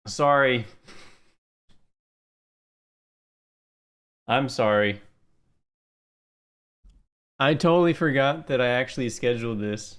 Sorry. I'm sorry. I totally forgot that I actually scheduled this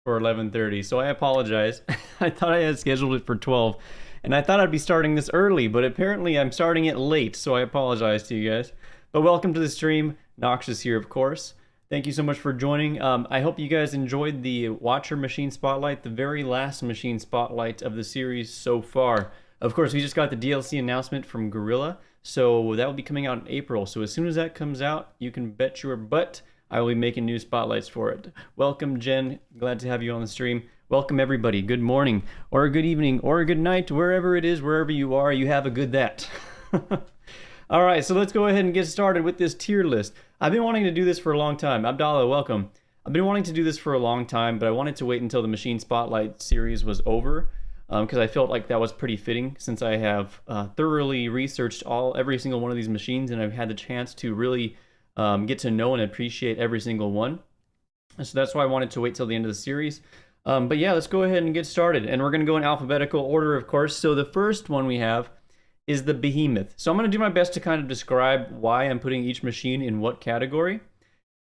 for 11:30, so I apologize. I thought I had scheduled it for 12, and I thought I'd be starting this early, but apparently I'm starting it late, so I apologize to you guys. But welcome to the stream. Noxious here, of course. Thank you so much for joining. I hope you guys enjoyed the Watcher Machine Spotlight, the very last Machine Spotlight of the series so far. Of course, we just got the DLC announcement from Gorilla, so that will be coming out in April. So as soon as that comes out, you can bet your butt I will be making new spotlights for it. Welcome, Jen. Glad to have you on the stream. Welcome, everybody. Good morning, or a good evening, or a good night, wherever it is, wherever you are, you have a good that. All right, so let's go ahead and get started with this tier list. I've been wanting to do this for a long time. Abdallah, welcome. I've been wanting to do this for a long time, but I wanted to wait until the Machine Spotlight series was over, because I felt like that was pretty fitting since I have thoroughly researched every single one of these machines, and I've had the chance to really get to know and appreciate every single one. So that's why I wanted to wait till the end of the series. But yeah, let's go ahead and get started. And we're going to go in alphabetical order, of course. So the first one we have is the Behemoth. So I'm going to do my best to kind of describe why I'm putting each machine in what category.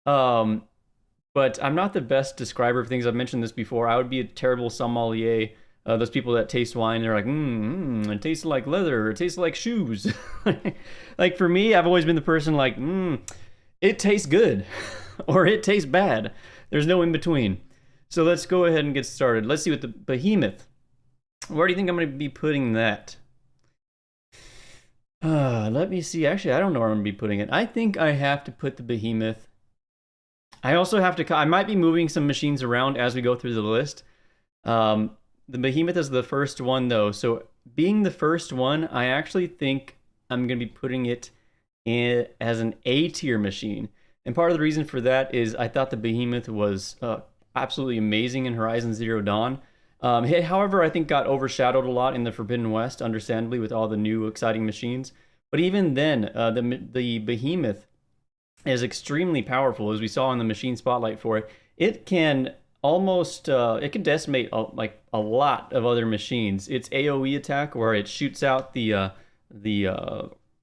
But I'm not the best describer of things. I've mentioned this before. I would be a terrible sommelier. Those people that taste wine, they're like, it tastes like leather, it tastes like shoes. Like for me, I've always been the person like, it tastes good, or it tastes bad. There's no in between. So let's go ahead and get started. Let's see what the Behemoth. Where do you think I'm going to be putting that? Let me see. Actually, I don't know where I'm going to be putting it. I think I have to put the Behemoth. I also have to. I might be moving some machines around as we go through the list. The Behemoth is the first one, though. So being the first one, I actually think I'm going to be putting it as an A tier machine. And part of the reason for that is I thought the Behemoth was absolutely amazing in Horizon Zero Dawn. It, however, I think got overshadowed a lot in the Forbidden West, understandably, with all the new exciting machines. But even then, the Behemoth is extremely powerful, as we saw in the machine spotlight for it. It can almost, it can decimate like a lot of other machines. Its AoE attack, where it shoots out the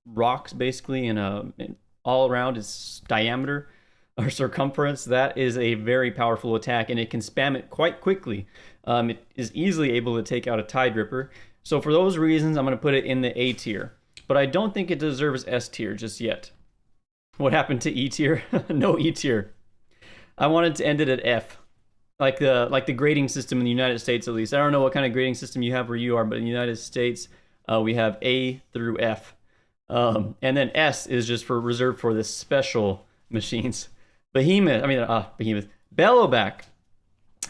rocks basically in all around its diameter or circumference, that is a very powerful attack, and it can spam it quite quickly. It is easily able to take out a Tide Ripper. So for those reasons, I'm going to put it in the A tier. But I don't think it deserves S tier just yet. What happened to E tier? No E tier. I wanted to end it at F. Like the grading system in the United States, at least. I don't know what kind of grading system you have where you are, but in the United States, we have A through F. And then S is just reserved for the special machines. Behemoth. Bellowback.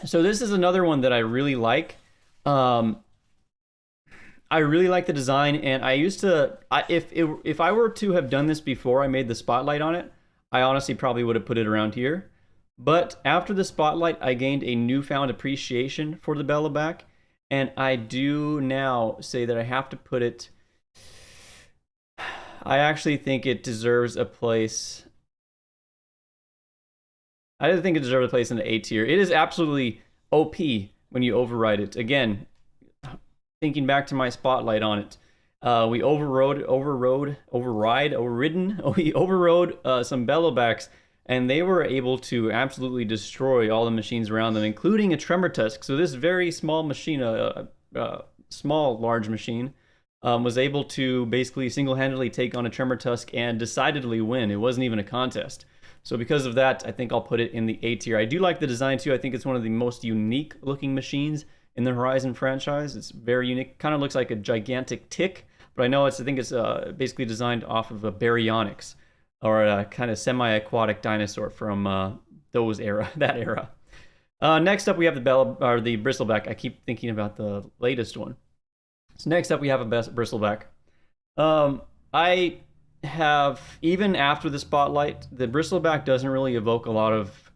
So this is another one that I really like. I really like the design, and I used to, if I were to have done this before I made the spotlight on it, I honestly probably would have put it around here. But after the spotlight, I gained a newfound appreciation for the Bellowback, and I do now say that I have to put it. I actually think it deserves a place. I think it deserves a place in the A tier. It is absolutely OP when you override it. Again, thinking back to my spotlight on it, we overrode some Bellowbacks, and they were able to absolutely destroy all the machines around them, including a Tremor Tusk. So this very small machine, large machine, was able to basically single-handedly take on a Tremor Tusk and decidedly win. It wasn't even a contest. So because of that, I think I'll put it in the A tier. I do like the design too. I think it's one of the most unique looking machines in the Horizon franchise. It's very unique. Kind of looks like a gigantic tick, but I think it's basically designed off of a baryonyx, or a kind of semi-aquatic dinosaur from that era. Next up, we have the Bristleback. I keep thinking about the latest one. So next up, we have a Bristleback. I have, even after the spotlight, the Bristleback doesn't really evoke a lot of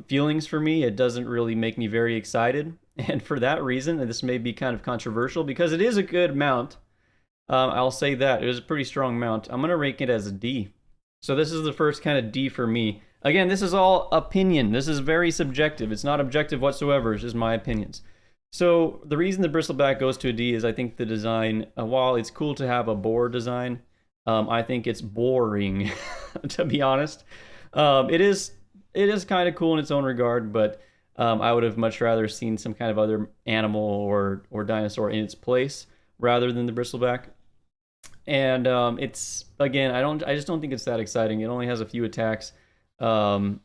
feelings for me. It doesn't really make me very excited, and for that reason, and this may be kind of controversial because it is a good mount. I'll say that it was a pretty strong mount. I'm gonna rank it as a D. So this is the first kind of D for me. Again, this is all opinion. This is very subjective. It's not objective whatsoever. It's just my opinions. So the reason the bristleback goes to a D is I think the design, while it's cool to have a bore design, I think it's boring, to be honest. It is kind of cool in its own regard, but I would have much rather seen some kind of other animal or dinosaur in its place rather than the bristleback. And it's again, I just don't think it's that exciting. It only has a few attacks. Um,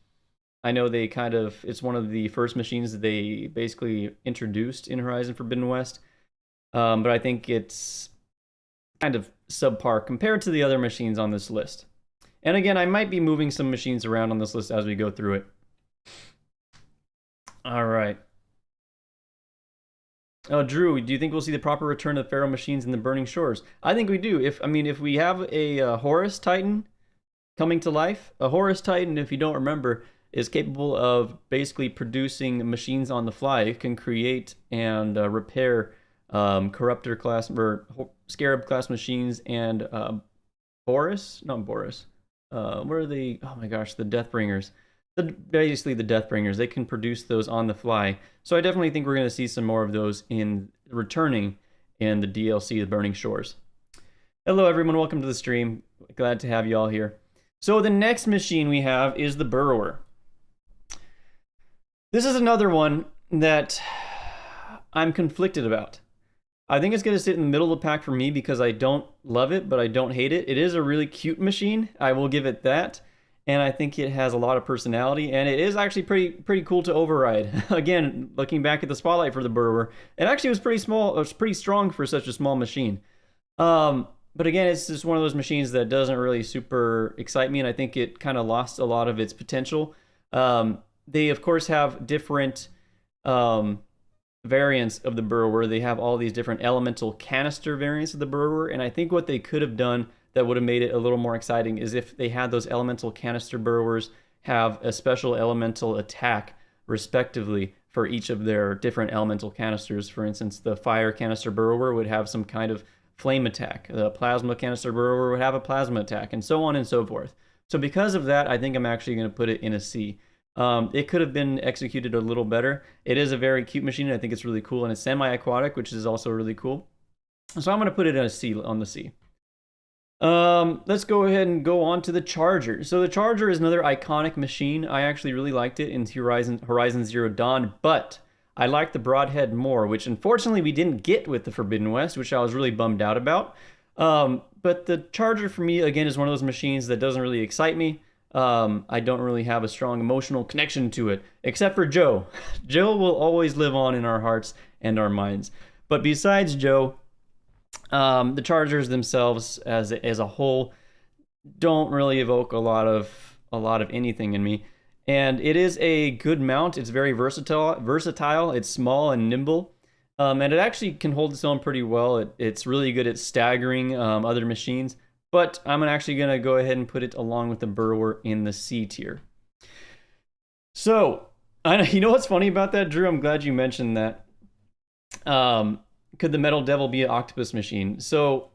I know it's one of the first machines that they basically introduced in Horizon Forbidden West, but I think it's kind of subpar compared to the other machines on this list. And again, I might be moving some machines around on this list as we go through it. All right. Oh, Drew, do you think we'll see the proper return of the Pharaoh machines in the Burning Shores? I think we do. If we have a Horus Titan coming to life, a Horus Titan, if you don't remember, is capable of basically producing machines on the fly. It can create and repair Corruptor class or Scarab class machines and Boris, not Boris. What are they? Oh my gosh, the Deathbringers. Basically the Deathbringers. They can produce those on the fly. So I definitely think we're going to see some more of those in returning in the DLC, The Burning Shores. Hello everyone, welcome to the stream. Glad to have you all here. So the next machine we have is the Burrower. This is another one that I'm conflicted about. I think it's going to sit in the middle of the pack for me because I don't love it, but I don't hate it. It is a really cute machine. I will give it that. And I think it has a lot of personality, and it is actually pretty cool to override. Again, looking back at the spotlight for the Burrower, it actually was pretty small. It was pretty strong for such a small machine. But again, it's just one of those machines that doesn't really super excite me, and I think it kind of lost a lot of its potential. They of course have different variants of the Burrower. They have all these different elemental canister variants of the Burrower, and I think what they could have done that would have made it a little more exciting is if they had those elemental canister Burrowers have a special elemental attack respectively for each of their different elemental canisters. For instance, the fire canister Burrower would have some kind of flame attack. The plasma canister Burrower would have a plasma attack, and so on and so forth. So because of that, I think I'm actually going to put it in a C. It could have been executed a little better. It is a very cute machine. I think it's really cool, and it's semi-aquatic, which is also really cool. So I'm going to put it in a C, on the C. Let's go ahead and go on to the Charger. So the Charger is another iconic machine. I actually really liked it in Horizon Zero Dawn, but I liked the Broadhead more, which unfortunately we didn't get with the Forbidden West, which I was really bummed out about. But the Charger for me, again, is one of those machines that doesn't really excite me. I don't really have a strong emotional connection to it, except for Joe. Joe will always live on in our hearts and our minds. But besides Joe, the Chargers themselves as a whole don't really evoke a lot of anything in me. And it is a good mount. It's very versatile. It's small and nimble. And it actually can hold its own pretty well. It's really good at staggering other machines. But I'm actually going to go ahead and put it along with the Burrower in the C tier. So, you know what's funny about that, Drew? I'm glad you mentioned that. Could the Metal Devil be an octopus machine? So,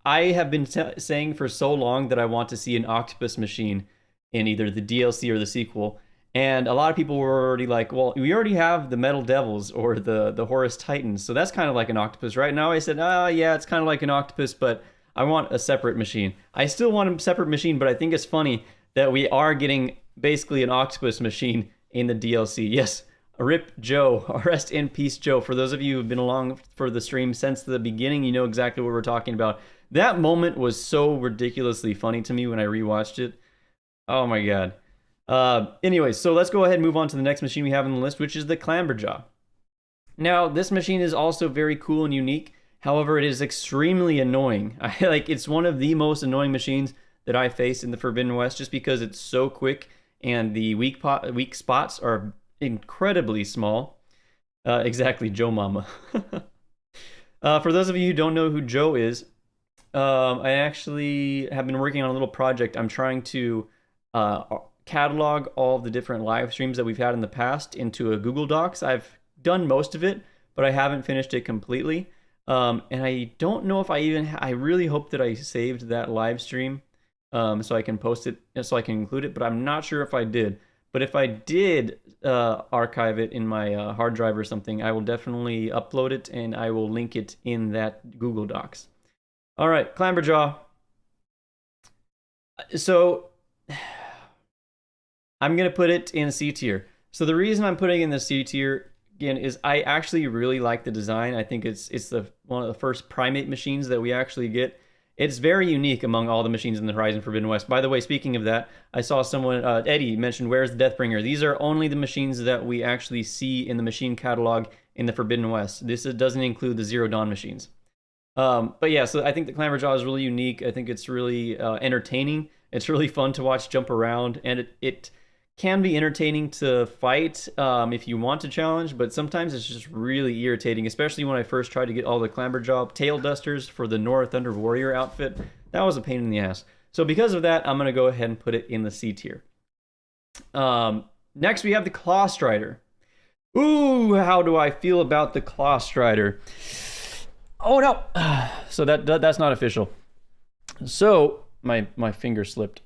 I have been saying for so long that I want to see an octopus machine in either the DLC or the sequel. And a lot of people were already like, well, we already have the Metal Devils or the Horus Titans. So that's kind of like an octopus. Right now I said, yeah, it's kind of like an octopus, but I want a separate machine. I still want a separate machine, but I think it's funny that we are getting basically an octopus machine in the DLC. Yes, RIP Joe. Rest in peace, Joe. For those of you who've been along for the stream since the beginning, you know exactly what we're talking about. That moment was so ridiculously funny to me when I rewatched it. Oh my god. Anyways, so let's go ahead and move on to the next machine we have on the list, which is the Clamberjaw. Now, this machine is also very cool and unique. However, it is extremely annoying. It's one of the most annoying machines that I faced in the Forbidden West just because it's so quick and the weak spots are incredibly small. Exactly, Joe Mama. For those of you who don't know who Joe is, I actually have been working on a little project. I'm trying to catalog all of the different live streams that we've had in the past into a Google Docs. I've done most of it, but I haven't finished it completely. And I don't know if I really hope that I saved that live stream so I can post it, so I can include it, but I'm not sure if I did. But if I did archive it in my hard drive or something, I will definitely upload it and I will link it in that Google Docs. All right, Clamberjaw. So I'm gonna put it in C tier. So the reason I'm putting it in the C tier again is I actually really like the design. I think it's the one of the first primate machines that we actually get. It's very unique among all the machines in the Horizon Forbidden West. By the way, speaking of that, I saw someone, Eddie, mentioned Where's the Deathbringer. These are only the machines that we actually see in the machine catalog in the Forbidden West. This doesn't include the Zero Dawn machines. But yeah, so I think the Clamberjaw is really unique. I think it's really entertaining. It's really fun to watch jump around, and it can be entertaining to fight if you want to challenge, but sometimes it's just really irritating, especially when I first tried to get all the Clamberjaw tail dusters for the Nora Thunder Warrior outfit. That was a pain in the ass. So because of that, I'm going to go ahead and put it in the C tier. Next, we have the Claw Strider. Ooh, how do I feel about the Claw Strider? Oh no! So that's not official. So my finger slipped.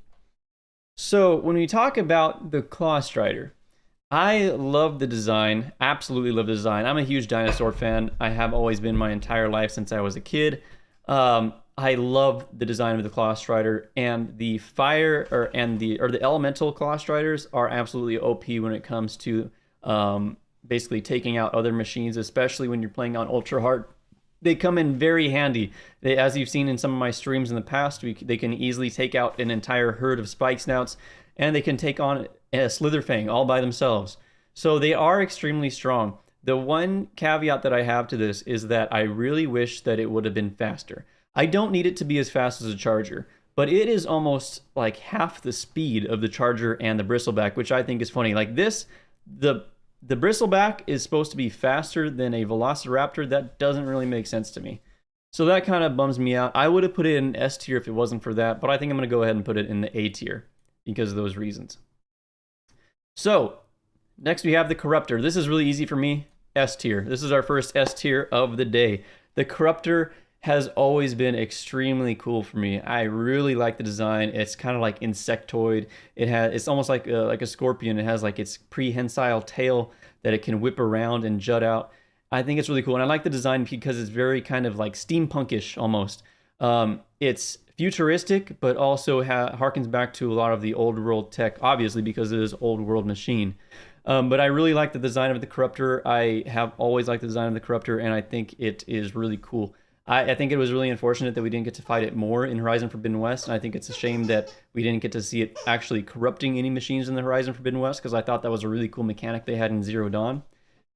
So when we talk about the Claw Strider, I love the design, absolutely love the design. I'm a huge dinosaur fan. I have always been my entire life since I was a kid. I love the design of the Claw Strider, and the fire or the elemental Claw Striders are absolutely OP when it comes to basically taking out other machines, especially when you're playing on ultra hard. They come in very handy. As you've seen in some of my streams in the past, they can easily take out an entire herd of spike snouts, and they can take on a Slitherfang all by themselves. So they are extremely strong. The one caveat that I have to this is that I really wish that it would have been faster. I don't need it to be as fast as a Charger, but it is almost like half the speed of the Charger and the Bristleback, which I think is funny. Like this, the Bristleback is supposed to be faster than a Velociraptor. That doesn't really make sense to me. So that kind of bums me out. I would have put it in S tier if it wasn't for that, but I think I'm going to go ahead and put it in the A tier because of those reasons. So next we have the Corruptor. This is really easy for me. S tier. This is our first S tier of the day. The Corruptor has always been extremely cool for me. I really like the design. It's kind of like insectoid. It's almost like a scorpion. It has like its prehensile tail that it can whip around and jut out. I think it's really cool, and I like the design because it's very kind of like steampunkish almost. It's futuristic, but also harkens back to a lot of the old world tech, obviously because it is old world machine. But I really like the design of the Corruptor. I have always liked the design of the Corruptor, and I think it is really cool. I think it was really unfortunate that we didn't get to fight it more in Horizon Forbidden West, and I think it's a shame that we didn't get to see it actually corrupting any machines in the Horizon Forbidden West, because I thought that was a really cool mechanic they had in Zero Dawn.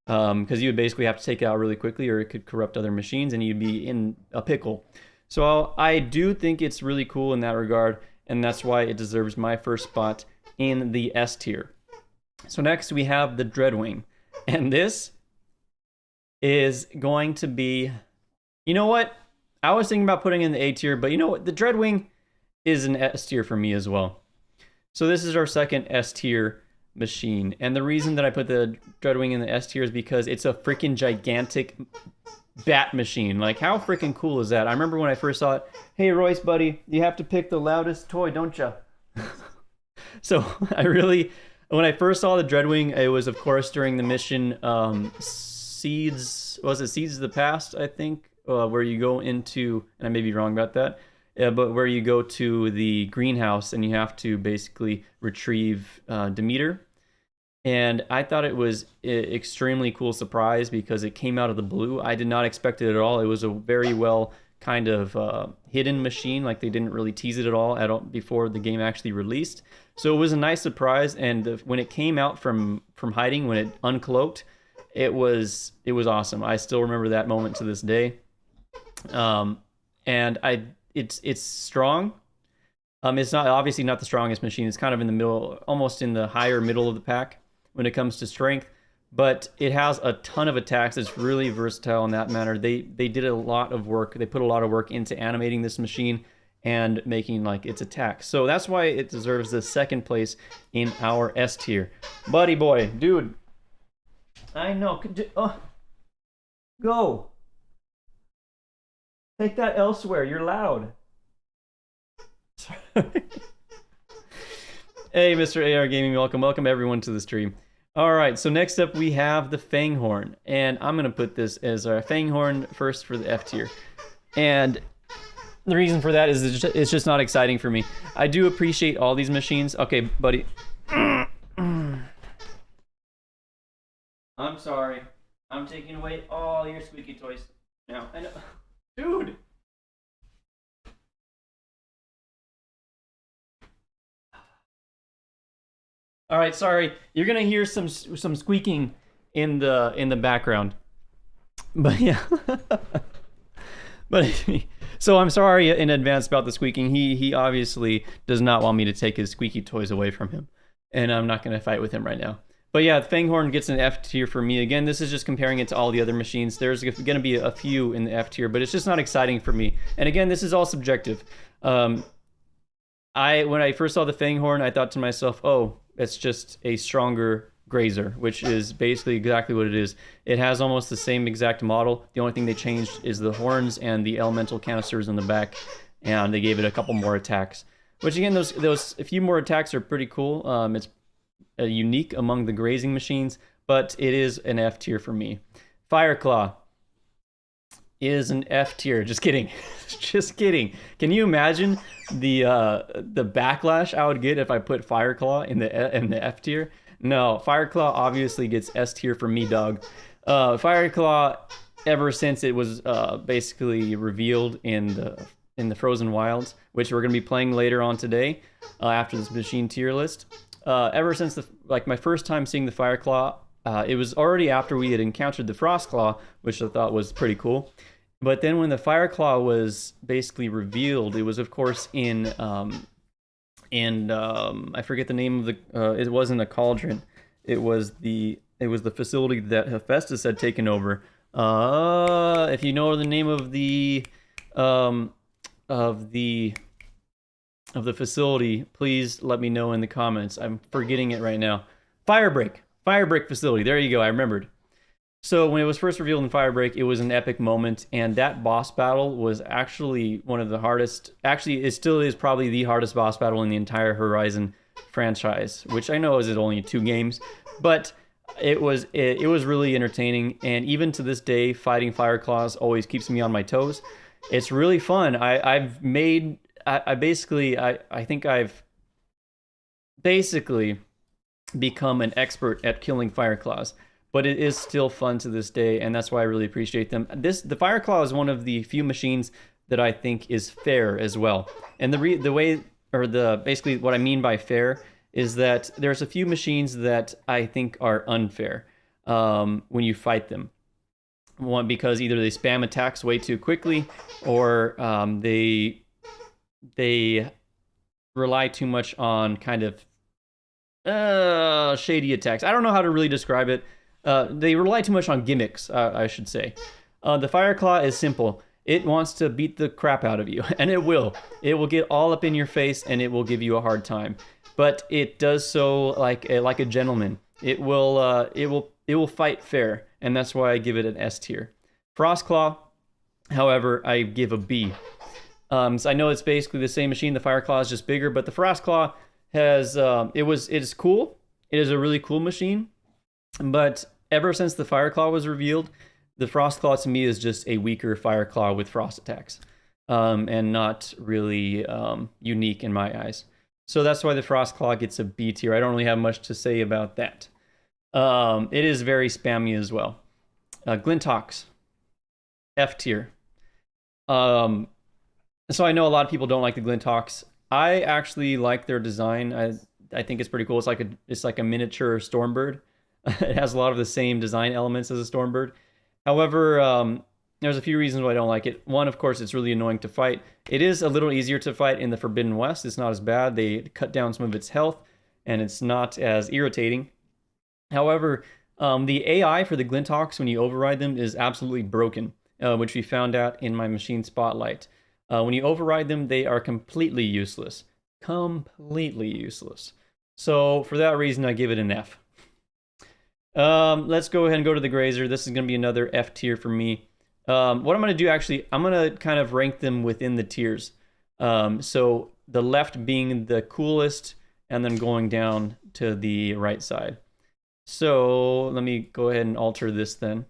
Because you would basically have to take it out really quickly, or it could corrupt other machines, and you'd be in a pickle. So I do think it's really cool in that regard, and that's why it deserves my first spot in the S tier. So next we have the Dreadwing, and this is going to be... You know what? I was thinking about putting in the A tier, but you know what? The Dreadwing is an S tier for me as well. So this is our second S tier machine. And the reason that I put the Dreadwing in the S tier is because it's a freaking gigantic bat machine. Like, how freaking cool is that? I remember when I first saw it, hey, Royce, buddy, you have to pick the loudest toy, don't you? So when I first saw the Dreadwing, it was, of course, during the mission Seeds of the Past, I think? Where you go into, and I may be wrong about that, but where you go to the greenhouse and you have to basically retrieve Demeter. And I thought it was an extremely cool surprise because it came out of the blue. I did not expect it at all. It was a very well kind of hidden machine, like they didn't really tease it at all before the game actually released. So it was a nice surprise, and when it came out from hiding, when it uncloaked, it was awesome. I still remember that moment to this day. And it's strong. It's not obviously not the strongest machine. It's kind of in the middle, almost in the higher middle of the pack when it comes to strength, but it has a ton of attacks. It's really versatile in that manner. They did a lot of work. They put a lot of work into animating this machine and making like its attacks. So that's why it deserves the second place in our S tier. Buddy boy, dude. I know. Go. Take that elsewhere. You're loud. Sorry. Hey, Mr. AR Gaming, welcome everyone to the stream. All right, so next up we have the Fanghorn, and I'm gonna put this as our Fanghorn first for the F tier. And the reason for that is it's just not exciting for me. I do appreciate all these machines. Okay, buddy. I'm sorry. I'm taking away all your squeaky toys. Now, I know. Dude! All right, sorry. You're gonna hear some squeaking in the background. But yeah. But so I'm sorry in advance about the squeaking. He obviously does not want me to take his squeaky toys away from him, and I'm not going to fight with him right now. But yeah, Fanghorn gets an F tier for me. Again, this is just comparing it to all the other machines. There's going to be a few in the F tier, but it's just not exciting for me. And again, this is all subjective. When I first saw the Fanghorn, I thought to myself, oh, it's just a stronger Grazer, which is basically exactly what it is. It has almost the same exact model. The only thing they changed is the horns and the elemental canisters in the back, and they gave it a couple more attacks. Which again, those a few more attacks are pretty cool. It's unique among the grazing machines, but it is an F tier for me. Fireclaw is an F tier. Just kidding. Just kidding. Can you imagine the backlash I would get if I put Fireclaw in the F tier? No, Fireclaw obviously gets S tier for me, dog. Fireclaw, ever since it was basically revealed in the Frozen Wilds, which we're gonna be playing later on today, after this machine tier list. Ever since my first time seeing the Fireclaw, it was already after we had encountered the Frostclaw, which I thought was pretty cool. But then when the Fireclaw was basically revealed, it was of course in I forget the name of the it wasn't a cauldron. It was the facility that Hephaestus had taken over. If you know the name of the facility, please let me know in the comments. I'm forgetting it right now. Firebreak facility. There you go. I remembered. So when it was first revealed in Firebreak, it was an epic moment, and that boss battle was actually one of the hardest. Actually, it still is probably the hardest boss battle in the entire Horizon franchise, which I know is only 2 games, but it was really entertaining. And even to this day, fighting Fireclaws always keeps me on my toes. It's really fun. I think I've basically become an expert at killing Fireclaws. But it is still fun to this day, and that's why I really appreciate them. The Fireclaw is one of the few machines that I think is fair as well. And basically what I mean by fair is that there's a few machines that I think are unfair when you fight them. One, because either they spam attacks way too quickly, or they rely too much on kind of shady attacks. I don't know how to really describe it. They rely too much on gimmicks, I should say. The Fireclaw is simple. It wants to beat the crap out of you, and it will. It will get all up in your face, and it will give you a hard time. But it does so like a gentleman. It will fight fair, and that's why I give it an S tier. Frostclaw, however, I give a B. So I know it's basically the same machine. The Fireclaw is just bigger, but the Frostclaw has it is cool. It is a really cool machine, but ever since the Fireclaw was revealed, the Frostclaw to me is just a weaker Fireclaw with frost attacks, and not really unique in my eyes. So that's why the Frostclaw gets a B tier. I don't really have much to say about that. It is very spammy as well. Glintox, F tier. So I know a lot of people don't like the Glintox. I actually like their design. I think it's pretty cool. It's like a miniature Stormbird. It has a lot of the same design elements as a Stormbird. However, there's a few reasons why I don't like it. One, of course, it's really annoying to fight. It is a little easier to fight in the Forbidden West. It's not as bad. They cut down some of its health, and it's not as irritating. However, the AI for the Glintox, when you override them, is absolutely broken, which we found out in my machine spotlight. When you override them, they are completely useless. Completely useless. So for that reason, I give it an F. Let's go ahead and go to the Grazer. This is going to be another F tier for me. What I'm going to do, actually, I'm going to kind of rank them within the tiers. So the left being the coolest, and then going down to the right side. So let me go ahead and alter this then.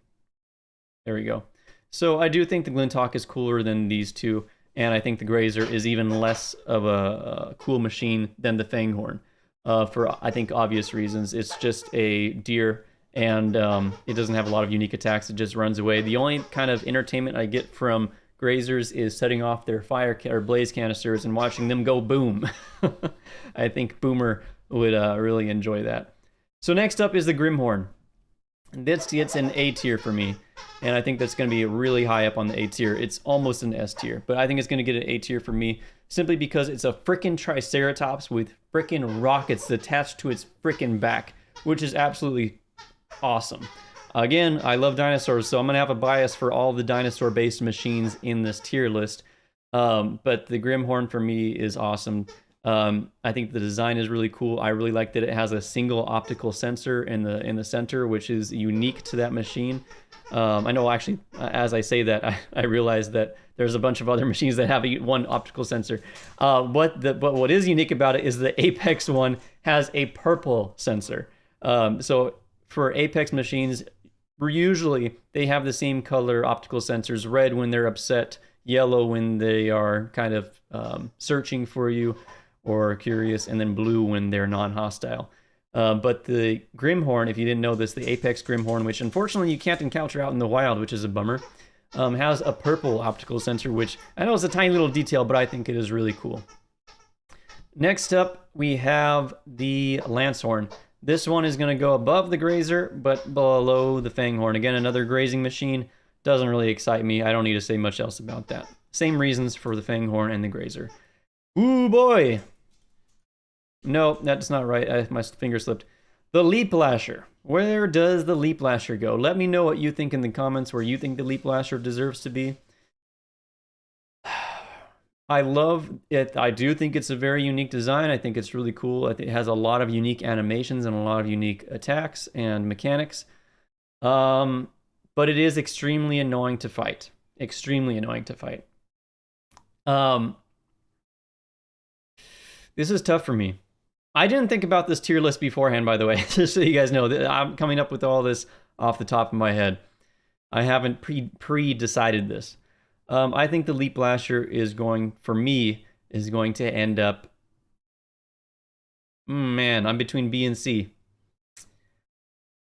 There we go. So I do think the Glinthawk is cooler than these two, and I think the Grazer is even less of a cool machine than the Fanghorn. For, I think, obvious reasons. It's just a deer, and it doesn't have a lot of unique attacks. It just runs away. The only kind of entertainment I get from Grazers is setting off their fire or blaze canisters and watching them go boom. I think Boomer would really enjoy that. So next up is the Grimhorn. This gets an A tier for me, and I think that's going to be really high up on the A tier. It's almost an S tier, but I think it's going to get an A tier for me simply because it's a frickin' Triceratops with frickin' rockets attached to its frickin' back, which is absolutely awesome. Again, I love dinosaurs, so I'm going to have a bias for all the dinosaur-based machines in this tier list, but the Grimhorn for me is awesome. I think the design is really cool. I really like that it has a single optical sensor in the center, which is unique to that machine. I know, actually, as I say that, I realize that there's a bunch of other machines that have one optical sensor. But what is unique about it is the Apex one has a purple sensor. So for Apex machines, usually they have the same color optical sensors: red when they're upset, yellow when they are kind of searching for you or curious, and then blue when they're non-hostile. But the Grimhorn, if you didn't know this, the Apex Grimhorn, which unfortunately you can't encounter out in the wild, which is a bummer, has a purple optical sensor, which I know is a tiny little detail, but I think it is really cool. Next up, we have the Lancehorn. This one is going to go above the Grazer, but below the Fanghorn. Again, another grazing machine. Doesn't really excite me. I don't need to say much else about that. Same reasons for the Fanghorn and the Grazer. Ooh, boy! No, that's not right. My finger slipped. The Leap Lasher. Where does the Leap Lasher go? Let me know what you think in the comments where you think the Leap Lasher deserves to be. I love it. I do think it's a very unique design. I think it's really cool. I think it has a lot of unique animations and a lot of unique attacks and mechanics. But it is extremely annoying to fight. Extremely annoying to fight. This is tough for me. I didn't think about this tier list beforehand, by the way, just so you guys know that I'm coming up with all this off the top of my head. I haven't pre-decided this. I think the Leap Lasher is going, for me, is going to end up... Man, I'm between B and C.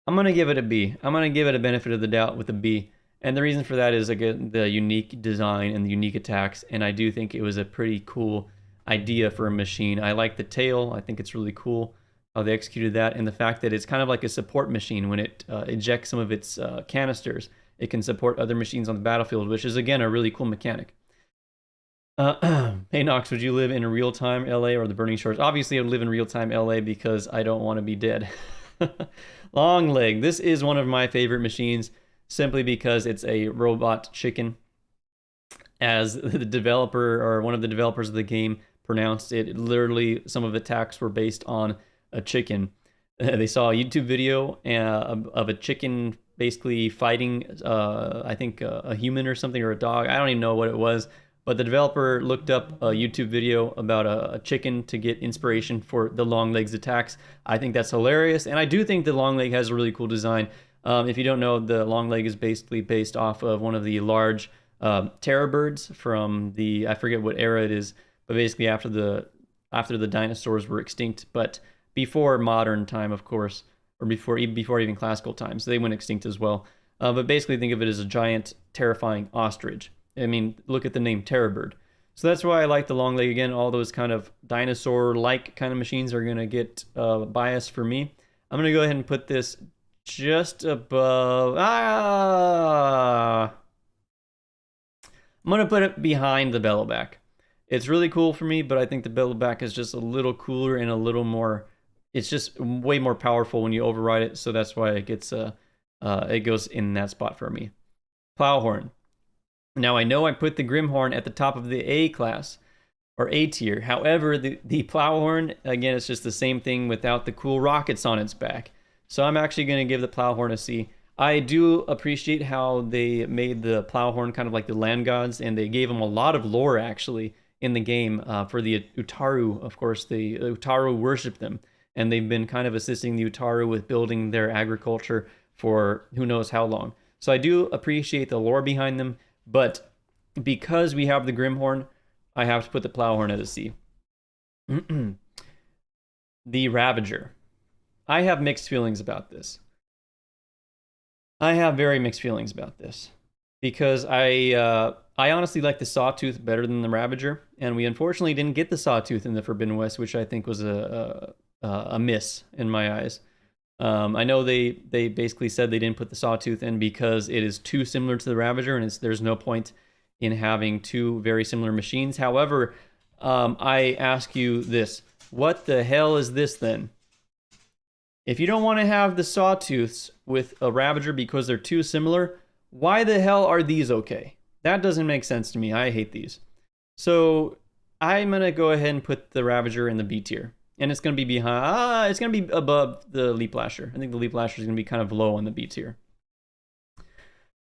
I'm going to give it a B. I'm going to give it a benefit of the doubt with a B. And the reason for that is, again, the unique design and the unique attacks, and I do think it was a pretty cool idea for a machine. I like the tail. I think it's really cool how they executed that, and the fact that it's kind of like a support machine. When it ejects some of its canisters, it can support other machines on the battlefield, which is, again, a really cool mechanic. Hey Nox, would you live in real-time LA or the Burning Shores? Obviously, I would live in real-time LA because I don't want to be dead. Long Leg. This is one of my favorite machines simply because it's a robot chicken. As the developer, or one of the developers of the game, pronounced it, literally some of the attacks were based on a chicken. They saw a YouTube video of a chicken basically fighting, I think, a human or something, or a dog. I don't even know what it was, but the developer looked up a YouTube video about a chicken to get inspiration for the Long Leg's attacks. I think that's hilarious, and I do think the Long Leg has a really cool design. If you don't know, the Long Leg is basically based off of one of the large terror birds from the, I forget what era it is, but basically after the dinosaurs were extinct, but before modern time, of course, or before even classical times. So they went extinct as well. But basically think of it as a giant, terrifying ostrich. I mean, look at the name, terror bird. So that's why I like the Long Leg. Again, all those kind of dinosaur-like kind of machines are going to get bias for me. I'm going to go ahead and put this just above... I'm going to put it behind the Bellowback. It's really cool for me, but I think the Bellowback is just a little cooler and a little more... It's just way more powerful when you override it, so that's why it gets it goes in that spot for me. Plowhorn. Now, I know I put the Grimhorn at the top of the A class, or A tier. However, the Plowhorn, again, it's just the same thing without the cool rockets on its back. So I'm actually going to give the Plowhorn a C. I do appreciate how they made the Plowhorn kind of like the land gods, and they gave them a lot of lore, actually, in the game for the Utaru. Of course, the Utaru worship them, and they've been kind of assisting the Utaru with building their agriculture for who knows how long. So I do appreciate the lore behind them, but because we have the Grimhorn, I have to put the Plowhorn at a C. The Ravager. I have mixed feelings about this. I have very mixed feelings about this because I honestly like the Sawtooth better than the Ravager, and we unfortunately didn't get the Sawtooth in the Forbidden West, which I think was a miss in my eyes. I know they basically said they didn't put the Sawtooth in because it is too similar to the Ravager, and there's no point in having two very similar machines. However, I ask you this: what the hell is this then? If you don't want to have the Sawtooths with a Ravager because they're too similar, why the hell are these okay? That doesn't make sense to me. I hate these. So I'm going to go ahead and put the Ravager in the B tier. And it's going to be behind, it's going to be above the Leap Lasher. I think the Leap Lasher is going to be kind of low on the B tier.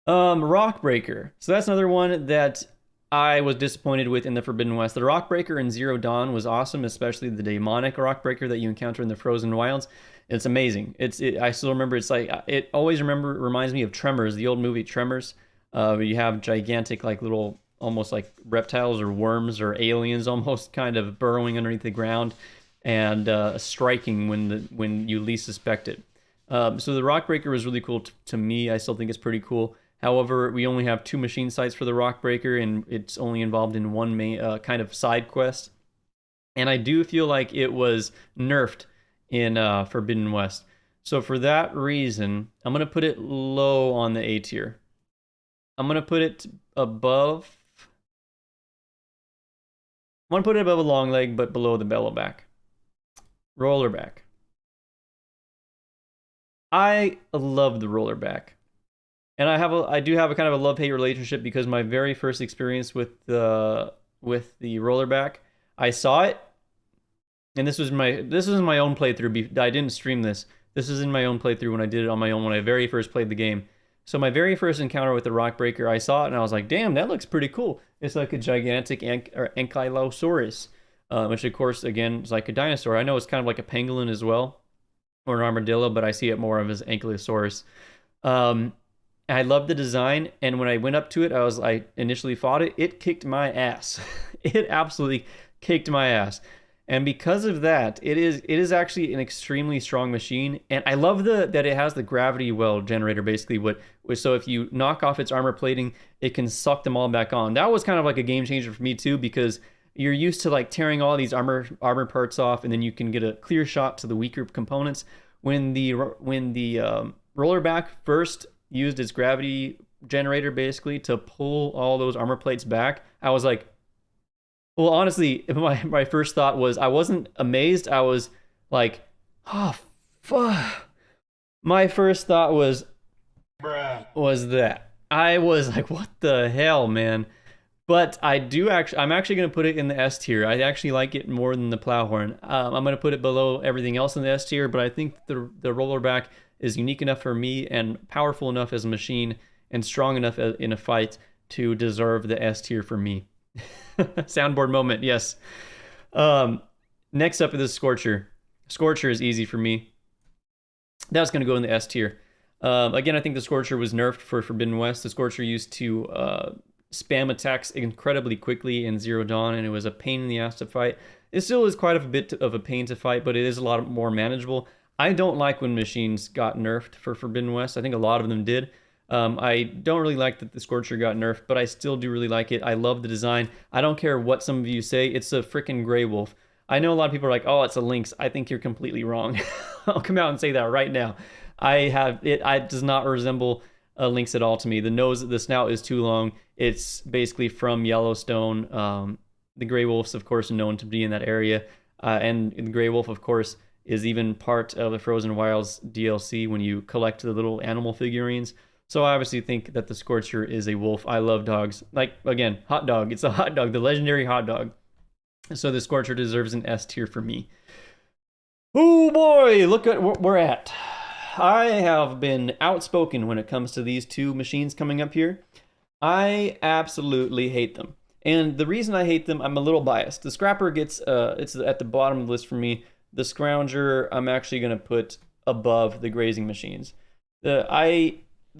Rockbreaker. So that's another one that I was disappointed with in the Forbidden West. The Rockbreaker in Zero Dawn was awesome, especially the demonic Rockbreaker that you encounter in the Frozen Wilds. It's amazing. I still remember, it's like, it always reminds me of Tremors, the old movie Tremors. Where you have gigantic, like little, almost like reptiles or worms or aliens almost kind of burrowing underneath the ground and striking when you least suspect it. So the Rockbreaker was really cool to me. I still think it's pretty cool. However, we only have 2 machine sites for the Rockbreaker, and it's only involved in one main kind of side quest. And I do feel like it was nerfed in Forbidden West. So for that reason, I'm going to put it low on the A tier. I'm going to put it above... I'm going to put it above a long leg, but below the Bellowback. Rollerback. I love the Rollerback. And I do have a kind of a love-hate relationship because my very first experience with the Rollerback, I saw it, and this was my own playthrough. I didn't stream this. This is in my own playthrough when I did it on my own when I very first played the game. So my very first encounter with the Rockbreaker, I saw it and I was like, damn, that looks pretty cool. It's like a gigantic Ankylosaurus, which of course, again, is like a dinosaur. I know it's kind of like a pangolin as well, or an armadillo, but I see it more of as Ankylosaurus. I love the design, and when I went up to it, I initially fought it. It kicked my ass. It absolutely kicked my ass. And because of that, it is actually an extremely strong machine. And I love that it has the gravity well generator, basically. So if you knock off its armor plating, it can suck them all back on. That was kind of like a game changer for me too, because you're used to like tearing all these armor parts off, and then you can get a clear shot to the weaker components. When the Rollerback first used its gravity generator basically to pull all those armor plates back, I was like, well, honestly, my first thought was, I wasn't amazed. I was like, oh, fuck. My first thought was that. I was like, what the hell, man? But I'm actually going to put it in the S tier. I actually like it more than the Plowhorn. I'm going to put it below everything else in the S tier, but I think the Rollerback is unique enough for me and powerful enough as a machine and strong enough in a fight to deserve the S tier for me. Soundboard moment, yes. Next up is the Scorcher. Scorcher is easy for me. That's going to go in the S tier. Again, I think the Scorcher was nerfed for Forbidden West. The Scorcher used to spam attacks incredibly quickly in Zero Dawn, and it was a pain in the ass to fight. It still is quite a bit of a pain to fight, but it is a lot more manageable. I don't like when machines got nerfed for Forbidden West. I think a lot of them did. I don't really like that the Scorcher got nerfed, but I still do really like it. I love the design. I don't care what some of you say. It's a freaking Grey Wolf. I know a lot of people are like, oh, it's a Lynx. I think you're completely wrong. I'll come out and say that right now. It does not resemble a Lynx at all to me. The snout is too long. It's basically from Yellowstone. The Grey Wolf's, of course, known to be in that area. And the Grey Wolf, of course, is even part of the Frozen Wilds DLC when you collect the little animal figurines. So I obviously think that the Scorcher is a wolf. I love dogs. Like, again, hot dog. It's a hot dog, the legendary hot dog. So the Scorcher deserves an S tier for me. Oh boy, look at what we're at. I have been outspoken when it comes to these two machines coming up here. I absolutely hate them. And the reason I hate them, I'm a little biased. The Scrapper gets, it's at the bottom of the list for me. The Scrounger, I'm actually going to put above the grazing machines. The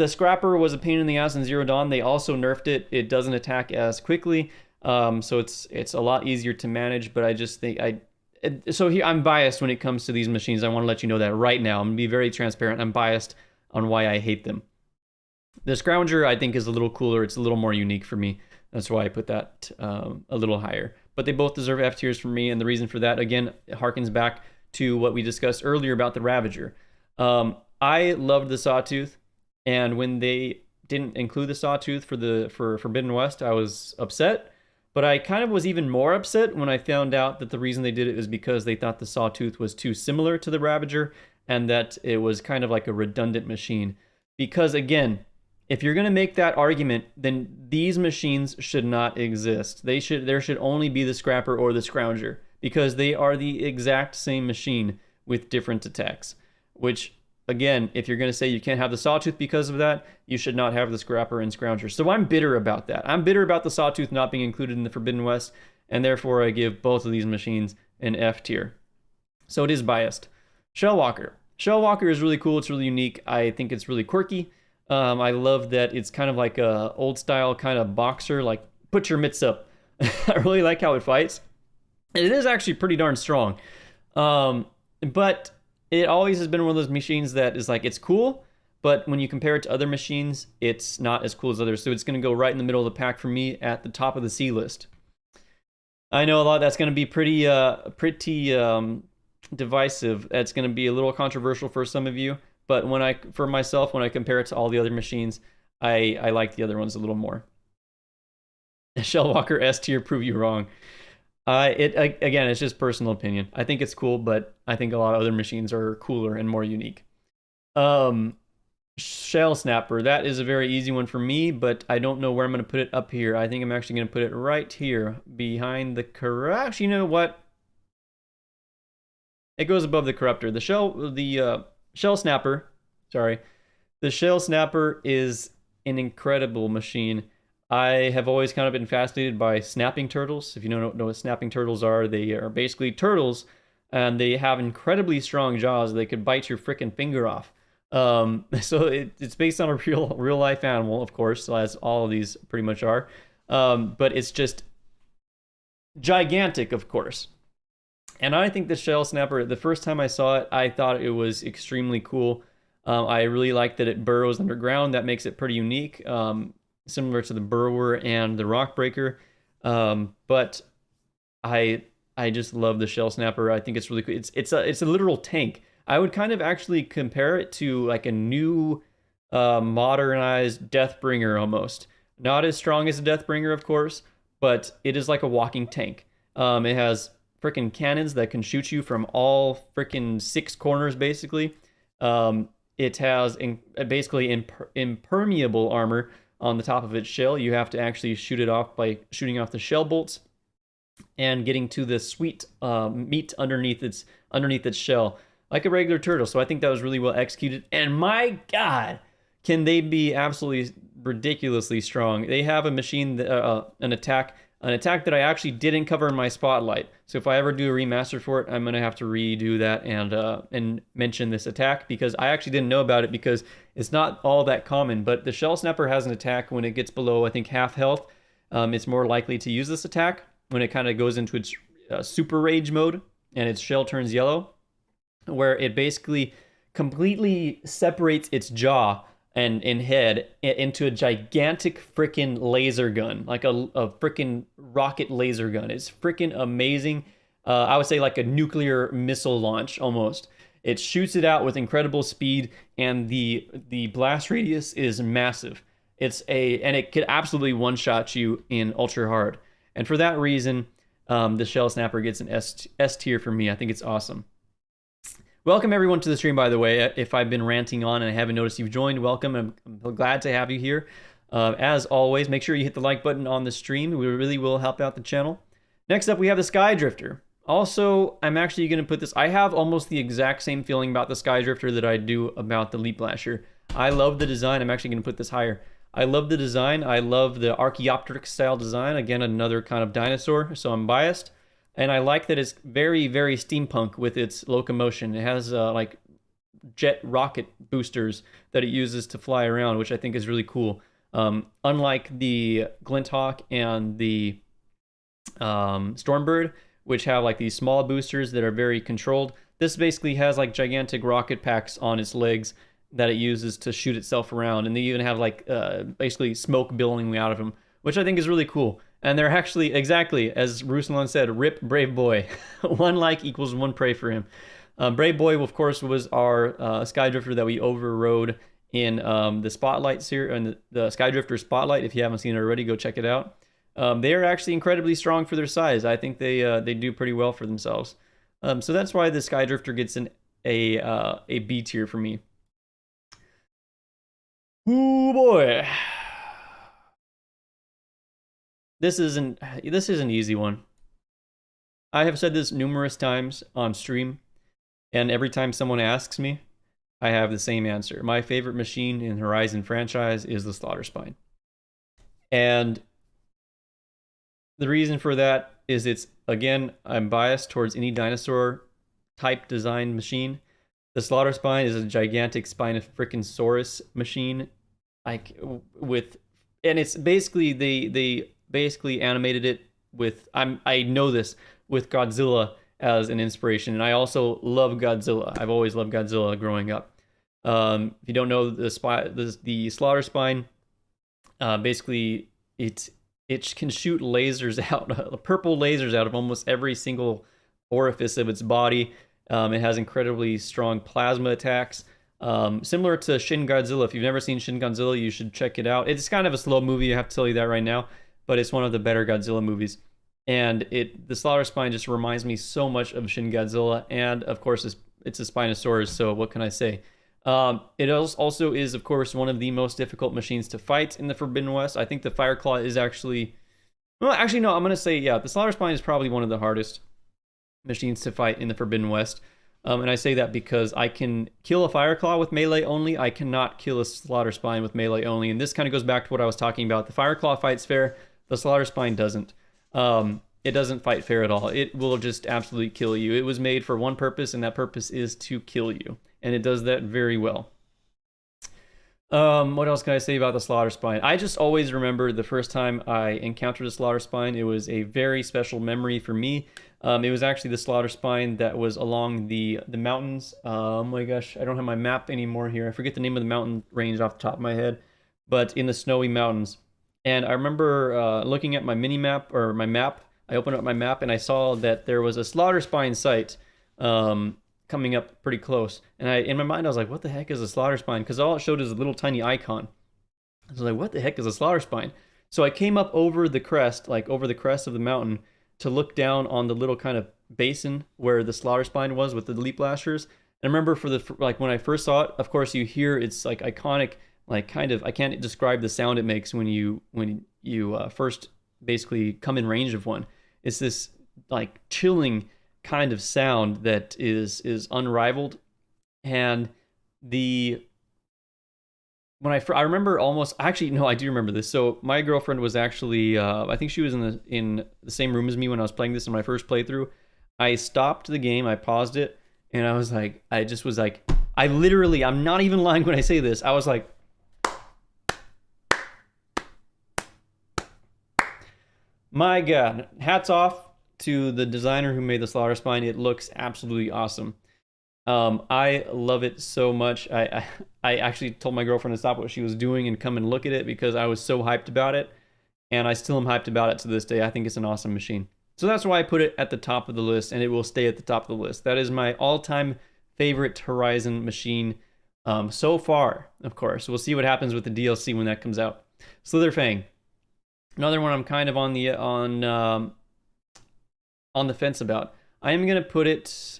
Scrapper was a pain in the ass in Zero Dawn. They also nerfed it. It doesn't attack as quickly, so it's a lot easier to manage. But I just think so here I'm biased when it comes to these machines. I want to let you know that right now. I'm gonna be very transparent. I'm biased on why I hate them. The Scrounger I think is a little cooler. It's a little more unique for me. That's why I put that a little higher. But they both deserve F tiers for me, and the reason for that, again, harkens back to what we discussed earlier about the Ravager. I loved the Sawtooth, and when they didn't include the Sawtooth for Forbidden West, I was upset. But I kind of was even more upset when I found out that the reason they did it was because they thought the Sawtooth was too similar to the Ravager, and that it was kind of like a redundant machine. Because again, if you're going to make that argument, then these machines should not exist. There should only be the Scrapper or the Scrounger, because they are the exact same machine with different attacks. Which, again, if you're going to say you can't have the Sawtooth because of that, you should not have the Scrapper and Scrounger. So I'm bitter about that. I'm bitter about the Sawtooth not being included in the Forbidden West, and therefore I give both of these machines an F tier. So it is biased. Shellwalker. Shellwalker is really cool. It's really unique. I think it's really quirky. I love that it's kind of like a old style kind of boxer, like put your mitts up. I really like how it fights. And it is actually pretty darn strong. But it always has been one of those machines that is like, it's cool, but when you compare it to other machines, it's not as cool as others. So it's going to go right in the middle of the pack for me at the top of the C list. I know a lot that's going to be pretty divisive. That's going to be a little controversial for some of you. But for myself, when I compare it to all the other machines, I like the other ones a little more. Shellwalker S tier, prove you wrong. Again, it's just personal opinion. I think it's cool, but I think a lot of other machines are cooler and more unique. Shell Snapper, that is a very easy one for me, but I don't know where I'm going to put it up here. I think I'm actually going to put it right here behind the Actually, you know what? It goes above the Corruptor. The Shell Snapper, sorry. The Shell Snapper is an incredible machine. I have always kind of been fascinated by snapping turtles. If you don't know what snapping turtles are, they are basically turtles, and they have incredibly strong jaws. They could bite your frickin' finger off. So it's based on a real life animal, of course, as all of these pretty much are. But it's just gigantic, of course. And I think the Shell Snapper, the first time I saw it, I thought it was extremely cool. I really like that it burrows underground. That makes it pretty unique, similar to the Burrower and the Rockbreaker. But I just love the Shell Snapper. I think it's really cool. It's a literal tank. I would kind of actually compare it to like a new modernized Deathbringer almost. Not as strong as a Deathbringer, of course, but it is like a walking tank. It has freaking cannons that can shoot you from all freaking 6 corners, basically. It has basically impermeable armor on the top of its shell. You have to actually shoot it off by shooting off the shell bolts and getting to the sweet meat underneath its shell, like a regular turtle. So I think that was really well executed. And my God, can they be absolutely ridiculously strong? They have a machine, an attack that I actually didn't cover in my spotlight. So if I ever do a remaster for it, I'm gonna have to redo that and mention this attack, because I actually didn't know about it because it's not all that common. But the Shell Snapper has an attack when it gets below, I think, half health. It's more likely to use this attack when it kind of goes into its super rage mode and its shell turns yellow, where it basically completely separates its jaw and head into a gigantic freaking laser gun, like a freaking rocket laser gun. It's freaking amazing. I would say like a nuclear missile launch almost. It shoots it out with incredible speed, and the blast radius is massive. And it could absolutely one-shot you in ultra hard. And for that reason, the Shell Snapper gets an S tier for me. I think it's awesome. Welcome everyone to the stream, by the way. If I've been ranting on and I haven't noticed you've joined, welcome. I'm glad to have you here. As always, make sure you hit the like button on the stream. We really will help out the channel. Next up, we have the Sky Drifter. Also, I'm actually going to put this... I have almost the exact same feeling about the Sky Drifter that I do about the Leap Lasher. I love the design. I'm actually going to put this higher. I love the design. I love the Archaeopteryx style design. Again, another kind of dinosaur, so I'm biased. And I like that it's very, very steampunk with its locomotion. It has like jet rocket boosters that it uses to fly around, which I think is really cool. Unlike the Glinthawk and the Stormbird, which have like these small boosters that are very controlled, this basically has like gigantic rocket packs on its legs that it uses to shoot itself around, and they even have like basically smoke billowing out of them, which I think is really cool. And they're actually, exactly as Ruslan said, rip Brave Boy. One like equals one pray for him. Brave Boy, of course, was our Skydrifter that we overrode in the Spotlight series, and the Skydrifter Spotlight. If you haven't seen it already, go check it out. They are actually incredibly strong for their size. I think they do pretty well for themselves. So that's why the Skydrifter gets a B tier for me. Ooh boy, this is an easy one. I have said this numerous times on stream, and every time someone asks me, I have the same answer. My favorite machine in Horizon franchise is the Slaughter Spine. And the reason for that is again, I'm biased towards any dinosaur type design machine. The Slaughter Spine is a gigantic Spinofrickensaurus machine, like and it's basically they basically animated it with I know this with Godzilla as an inspiration, and I also love Godzilla. I've always loved Godzilla growing up. If you don't know the Slaughter Spine, basically it can shoot lasers out, purple lasers out of almost every single orifice of its body. It has incredibly strong plasma attacks, similar to Shin Godzilla. If you've never seen Shin Godzilla, you should check it out. It's kind of a slow movie, I have to tell you that right now, but it's one of the better Godzilla movies. And the Slaughter Spine just reminds me so much of Shin Godzilla, and of course it's a Spinosaurus, so what can I say? It also is, of course, one of the most difficult machines to fight in the Forbidden West. I think the Fireclaw is actually... Well, actually, no, I'm going to say, yeah, the Slaughter Spine is probably one of the hardest machines to fight in the Forbidden West. And I say that because I can kill a Fireclaw with melee only. I cannot kill a Slaughter Spine with melee only. And this kind of goes back to what I was talking about. The Fireclaw fights fair. The Slaughter Spine doesn't. It doesn't fight fair at all. It will just absolutely kill you. It was made for one purpose, and that purpose is to kill you. And it does that very well. What else can I say about the Slaughter Spine? I just always remember the first time I encountered a Slaughter Spine. It was a very special memory for me. It was actually the Slaughter Spine that was along the mountains. Oh my gosh, I don't have my map anymore here. I forget the name of the mountain range off the top of my head, but in the snowy mountains. And I remember looking at my mini map, or my map. I opened up my map and I saw that there was a Slaughter Spine site coming up pretty close. And in my mind, I was like, what the heck is a Slaughter Spine? Because all it showed is a little tiny icon. I was like, what the heck is a Slaughter Spine? So I came up over the crest, like over the crest of the mountain, to look down on the little kind of basin where the Slaughter Spine was with the leap lashers. And I remember like when I first saw it, of course you hear it's like iconic, like kind of, I can't describe the sound it makes when you first basically come in range of one. It's this like chilling kind of sound that is unrivaled. And I remember almost, actually no, I do remember this. So my girlfriend was actually I think she was in the same room as me when I was playing this in my first playthrough. I stopped the game, I paused it, and I was like, I'm not even lying when I say this, I was like, my God, hats off to the designer who made the Slaughter Spine. It looks absolutely awesome. I love it so much. I actually told my girlfriend to stop what she was doing and come and look at it because I was so hyped about it. And I still am hyped about it to this day. I think it's an awesome machine. So that's why I put it at the top of the list, and it will stay at the top of the list. That is my all-time favorite Horizon machine so far, of course. We'll see what happens with the DLC when that comes out. Slitherfang. Another one I'm kind of on the fence about. I am going to put it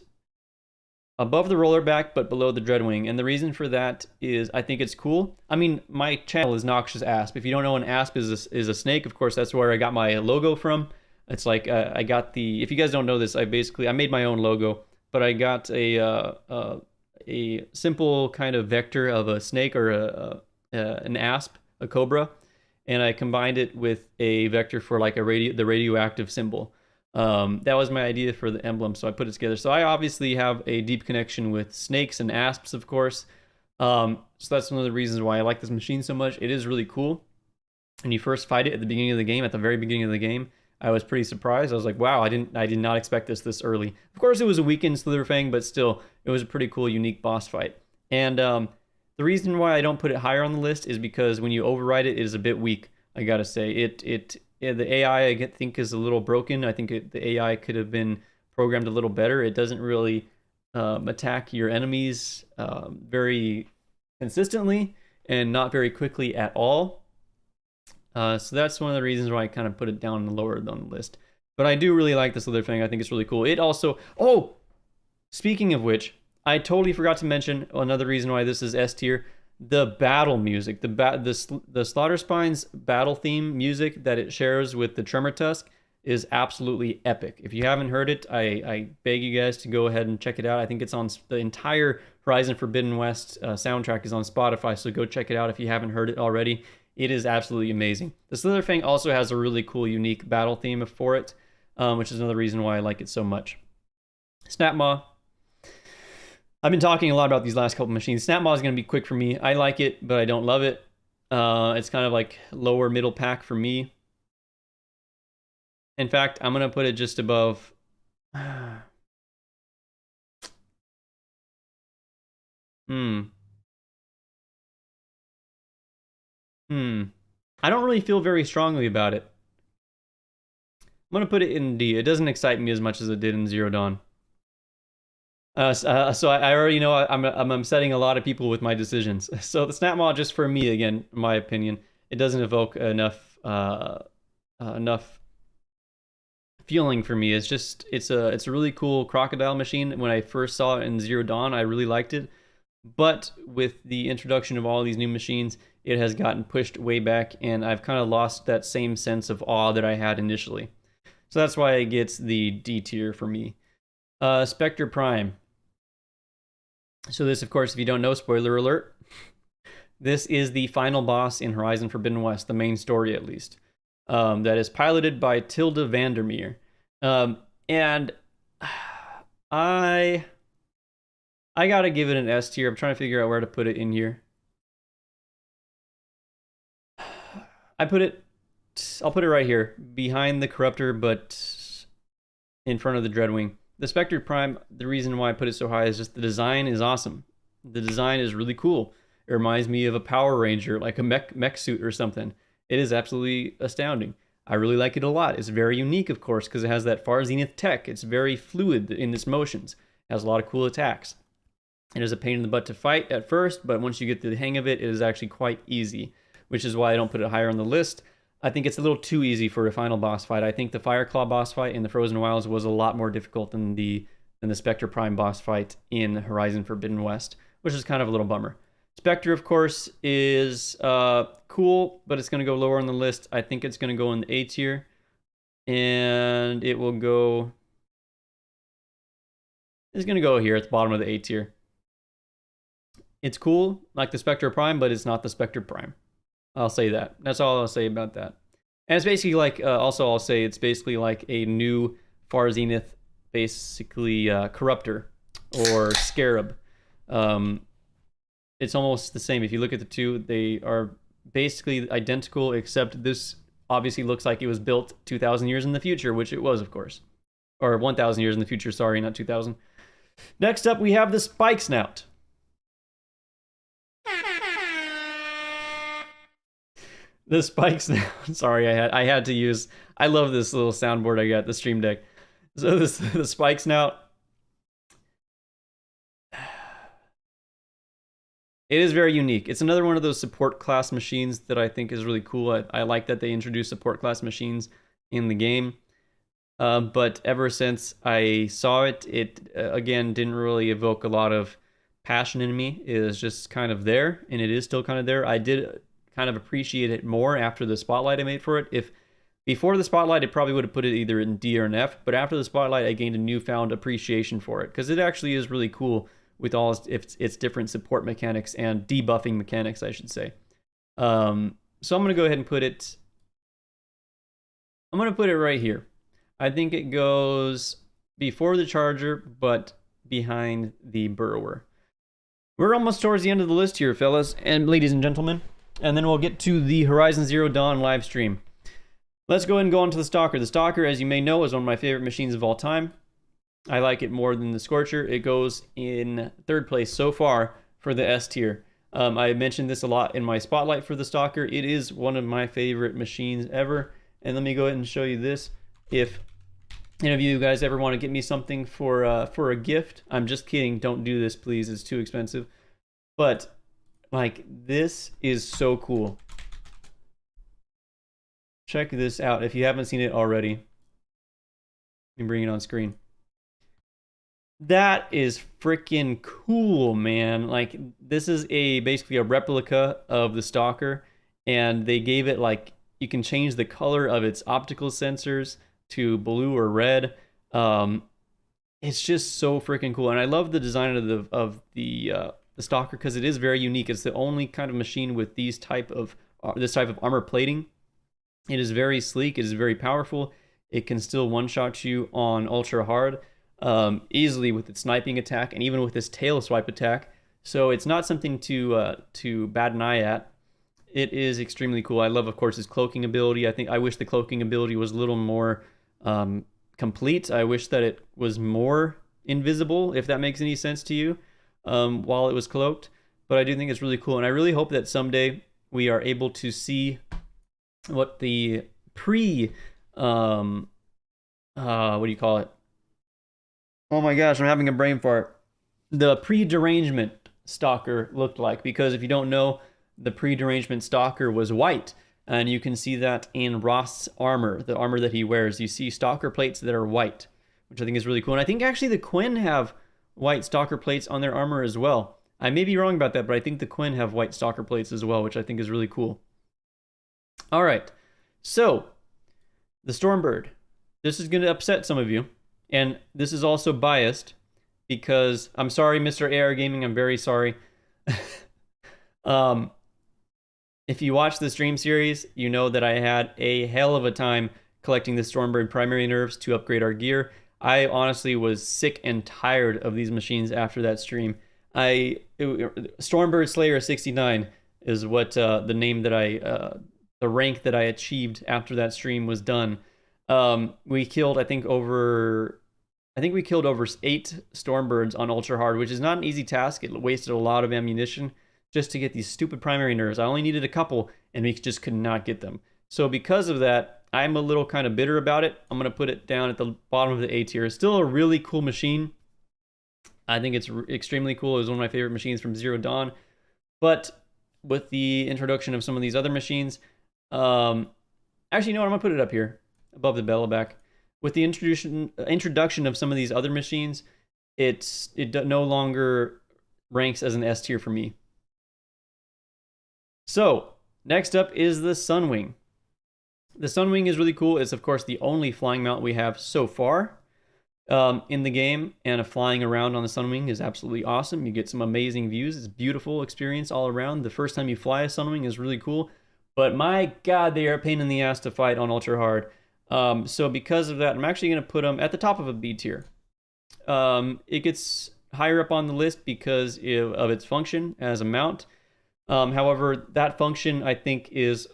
above the Rollerback, but below the Dreadwing. And the reason for that is I think it's cool. I mean, my channel is NoxiousAsp. If you don't know, an asp is a snake. Of course, that's where I got my logo from. It's like I got if you guys don't know this, I made my own logo, but I got a simple kind of vector of a snake or an asp, a cobra, and I combined it with a vector for like the radioactive symbol. That was my idea for the emblem, so I put it together. So I obviously have a deep connection with snakes and asps, of course. So that's one of the reasons why I like this machine so much. It is really cool. When you first fight it at the beginning of the game, at the very beginning of the game, I was pretty surprised. I was like, wow, I did not expect this early. Of course, it was a weakened Slitherfang, but still, it was a pretty cool, unique boss fight. And the reason why I don't put it higher on the list is because when you override it, it is a bit weak. I gotta say, the AI I think is a little broken. I think the AI could have been programmed a little better. It doesn't really attack your enemies very consistently and not very quickly at all. So that's one of the reasons why I kind of put it down lower on the list. But I do really like this other thing. I think it's really cool. It also... Oh! Speaking of which, I totally forgot to mention another reason why this is S tier. The battle music. The Slaughter Spine's battle theme music that it shares with the Tremor Tusk is absolutely epic. If you haven't heard it, I beg you guys to go ahead and check it out. I think it's on the entire Horizon Forbidden West soundtrack is on Spotify, so go check it out if you haven't heard it already. It is absolutely amazing. The Slitherfang also has a really cool, unique battle theme for it, which is another reason why I like it so much. Snapmaw. I've been talking a lot about these last couple machines. Snapmaw is going to be quick for me. I like it, but I don't love it. It's kind of like lower middle pack for me. In fact, I'm going to put it just above... I don't really feel very strongly about it. I'm going to put it in D. It doesn't excite me as much as it did in Zero Dawn. So I already know I'm upsetting a lot of people with my decisions. So the Snapmaw, just for me, again, in my opinion, it doesn't evoke enough feeling for me. It's just it's a really cool crocodile machine. When I first saw it in Zero Dawn, I really liked it. But with the introduction of all these new machines, it has gotten pushed way back, and I've kind of lost that same sense of awe that I had initially. So that's why it gets the D tier for me. Spectre Prime. So this, of course, if you don't know, spoiler alert, this is the final boss in Horizon Forbidden West, the main story at least, that is piloted by Tilda Vandermeer. And I gotta give it an S tier. I'm trying to figure out where to put it in here. I'll put it right here, behind the Corruptor, but in front of the Dreadwing. The Spectre Prime, the reason why I put it so high is just the design is awesome. The design is really cool. It reminds me of a Power Ranger, like a mech suit or something. It is absolutely astounding. I really like it a lot. It's very unique, of course, because it has that far zenith tech. It's very fluid in its motions. It has a lot of cool attacks. It is a pain in the butt to fight at first, but once you get the hang of it, it is actually quite easy, which is why I don't put it higher on the list. I think it's a little too easy for a final boss fight. I think the Fireclaw boss fight in the Frozen Wilds was a lot more difficult than the Spectre Prime boss fight in Horizon Forbidden West, which is kind of a little bummer. Spectre, of course, is cool, but it's going to go lower on the list. I think it's going to go in the A tier, and it will go... It's going to go here at the bottom of the A tier. It's cool, like the Spectre Prime, but it's not the Spectre Prime. I'll say that. That's all I'll say about that. And it's basically like, also I'll say it's basically like a new Far Zenith, basically Corruptor or Scarab. It's almost the same. If you look at the two, they are basically identical, except this obviously looks like it was built 2,000 years in the future, which it was, of course. Or 1,000 years in the future, sorry, not 2,000. Next up, we have the Spike Snout. The Spike Snout. Sorry, I had to use... I love this little soundboard I got, the Stream Deck. So the Spike Snout... It is very unique. It's another one of those support class machines that I think is really cool. I like that they introduce support class machines in the game. But ever since I saw it, it again didn't really evoke a lot of passion in me. It is just kind of there, and it is still kind of there. I did kind of appreciate it more after the spotlight I made for it. If before the spotlight, I probably would have put it either in D or an F, but after the spotlight, I gained a newfound appreciation for it, because it actually is really cool with all its different support mechanics and debuffing mechanics, I should say. So So I'm gonna go ahead and put it. I'm gonna put it right here. I think it goes before the Charger, but behind the Burrower. We're almost towards the end of the list here, fellas and ladies and gentlemen. And then we'll get to the Horizon Zero Dawn live stream. Let's go ahead and go on to the Stalker. The Stalker, as you may know, is one of my favorite machines of all time. I like it more than the Scorcher. It goes in third place so far for the S tier. I mentioned this a lot in my spotlight for the Stalker. It is one of my favorite machines ever. And let me go ahead and show you this. If any of you guys ever want to get me something for a gift, I'm just kidding. Don't do this, please. It's too expensive. But like, this is so cool. Check this out if you haven't seen it already. Let me bring it on screen. That is freaking cool, man. Like, this is basically a replica of the Stalker, and they gave it, like, you can change the color of its optical sensors to blue or red. It's just so freaking cool, and I love the design of the Stalker because it is very unique. It's the only kind of machine with this type of armor plating. It is very sleek. It is very powerful. It can still one-shot you on ultra hard easily with its sniping attack and even with its tail swipe attack. So it's not something to bat an eye at. It is extremely cool. I love, of course, its cloaking ability. I wish the cloaking ability was a little more complete. I wish that it was more invisible, if that makes any sense to you, while it was cloaked. But I do think it's really cool, and I really hope that someday we are able to see what the what do you call it? Oh my gosh, I'm having a brain fart. The pre-derangement Stalker looked like, because if you don't know, the pre-derangement Stalker was white, and you can see that in Rost's armor, the armor that he wears. You see Stalker plates that are white, which I think is really cool. And I think actually the Quinn have white Stalker plates on their armor as well. I may be wrong about that, but I think the Quinn have white Stalker plates as well, which I think is really cool. All right, so the Stormbird. This is going to upset some of you, and this is also biased because I'm sorry, Mr. AR Gaming. I'm very sorry. If you watch the stream series, you know that I had a hell of a time collecting the Stormbird primary nerves to upgrade our gear. I honestly was sick and tired of these machines after that stream. Stormbird Slayer 69 is what the name that the rank that I achieved after that stream was done. We killed, I think we killed over 8 Stormbirds on ultra hard, which is not an easy task. It wasted a lot of ammunition just to get these stupid primary nerves. I only needed a couple, and we just could not get them. So because of that, I'm a little kind of bitter about it. I'm going to put it down at the bottom of the A tier. It's still a really cool machine. I think it's extremely cool. It was one of my favorite machines from Zero Dawn. But with the introduction of some of these other machines, actually, you know what? I'm going to put it up here, above the Bellaback. With the introduction of some of these other machines, it no longer ranks as an S tier for me. So, next up is the Sunwing. The Sunwing is really cool. It's, of course, the only flying mount we have so far in the game, and flying around on the Sunwing is absolutely awesome. You get some amazing views. It's a beautiful experience all around. The first time you fly a Sunwing is really cool, but my God, they are a pain in the ass to fight on ultra hard. So because of that, I'm actually going to put them at the top of a B tier. It gets higher up on the list because of its function as a mount. However, that function, I think, is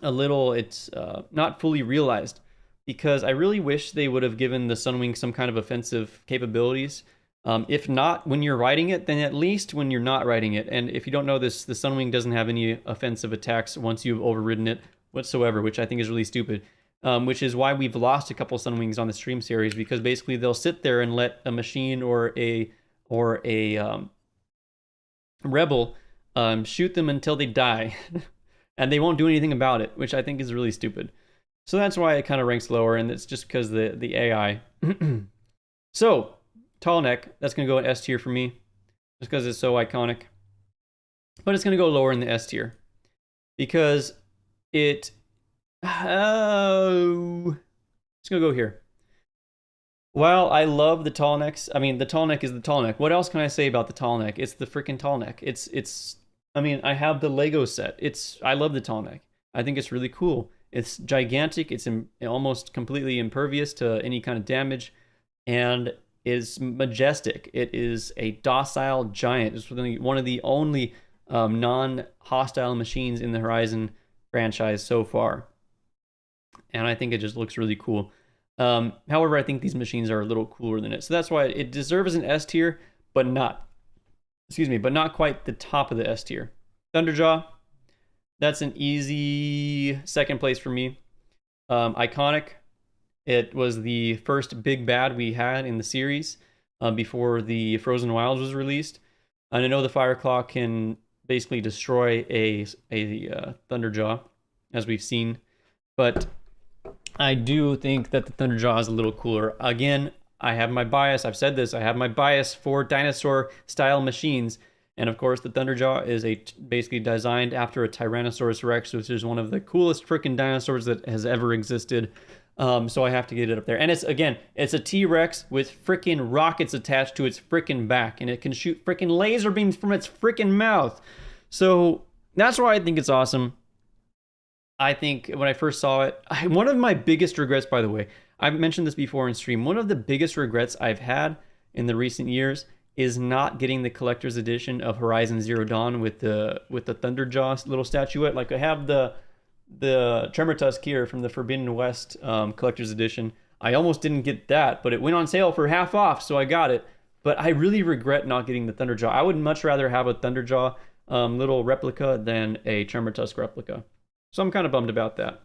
it's not fully realized, because I really wish they would have given the Sunwing some kind of offensive capabilities. If not when you're riding it, then at least when you're not riding it. And if you don't know this, the Sunwing doesn't have any offensive attacks once you've overridden it whatsoever, which I think is really stupid. Which is why we've lost a couple Sunwings on the stream series, because basically they'll sit there and let a machine or a rebel shoot them until they die, and they won't do anything about it, which I think is really stupid. So that's why it kind of ranks lower, and it's just because the AI. So, Tall Neck, that's going to go in S tier for me, just because it's so iconic. But it's going to go lower in the S tier, because it's going to go here. While I love the Tall Necks, I mean, the Tall Neck is the Tall Neck. What else can I say about the Tall Neck? It's the freaking Tall Neck. It's I mean, I have the Lego set. I love the tall neck. I think it's really cool. It's gigantic. It's almost completely impervious to any kind of damage, and is majestic. It is a docile giant. It's one of the only non-hostile machines in the Horizon franchise so far, and I think it just looks really cool. However, I think these machines are a little cooler than it, so that's why it deserves an S tier, but not, excuse me, but not quite the top of the S tier. Thunderjaw, that's an easy second place for me. Iconic, it was the first big bad we had in the series before the Frozen Wilds was released. And I know the Fireclaw can basically destroy a Thunderjaw, as we've seen, but I do think that the Thunderjaw is a little cooler. Again, I have my bias. I've said this. I have my bias for dinosaur-style machines. And of course, the Thunderjaw is basically designed after a Tyrannosaurus Rex, which is one of the coolest freaking dinosaurs that has ever existed. So I have to get it up there. And it's a T-Rex with freaking rockets attached to its freaking back. And it can shoot freaking laser beams from its freaking mouth. So that's why I think it's awesome. I think when I first saw it, one of my biggest regrets, by the way, I've mentioned this before in stream, one of the biggest regrets I've had in the recent years is not getting the collector's edition of Horizon Zero Dawn with the Thunderjaw little statuette. Like, I have the Tremor Tusk here from the Forbidden West collector's edition. I almost didn't get that, but it went on sale for half off, so I got it. But I really regret not getting the Thunderjaw. I would much rather have a Thunderjaw little replica than a Tremor Tusk replica. So I'm kind of bummed about that.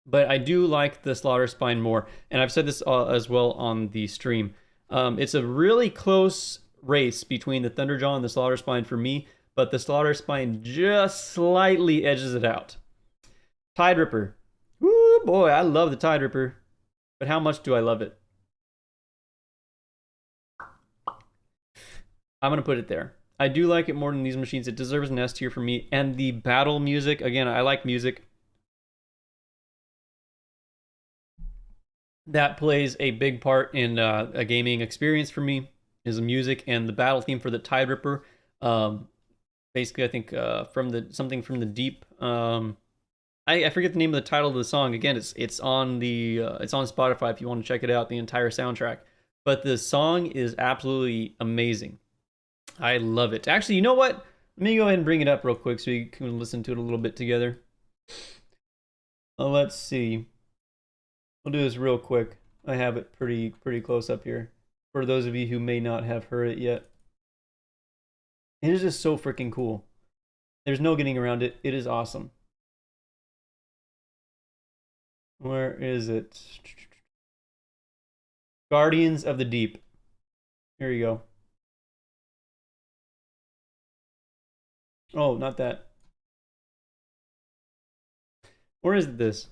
But I do like the Slaughter Spine more, and I've said this as well on the stream. It's a really close race between the Thunderjaw and the Slaughter Spine for me, but the Slaughter Spine just slightly edges it out. Tide Ripper. Woo, boy, I love the Tide Ripper. But how much do I love it? I'm going to put it there. I do like it more than these machines. It deserves an S tier for me. And the battle music, again, I like music. That plays a big part in a gaming experience for me, is the music and the battle theme for the Tide Ripper. Basically, I think something from the deep. I forget the name of the title of the song. Again, it's on Spotify if you want to check it out, the entire soundtrack. But the song is absolutely amazing. I love it. Actually, you know what? Let me go ahead and bring it up real quick so you can listen to it a little bit together. Let's see. We'll do this real quick. I have it pretty close up here for those of you who may not have heard it yet. It is just so freaking cool. There's no getting around it. It is awesome. Where is it? Guardians of the Deep. Here you go. Oh, not that. Where is this?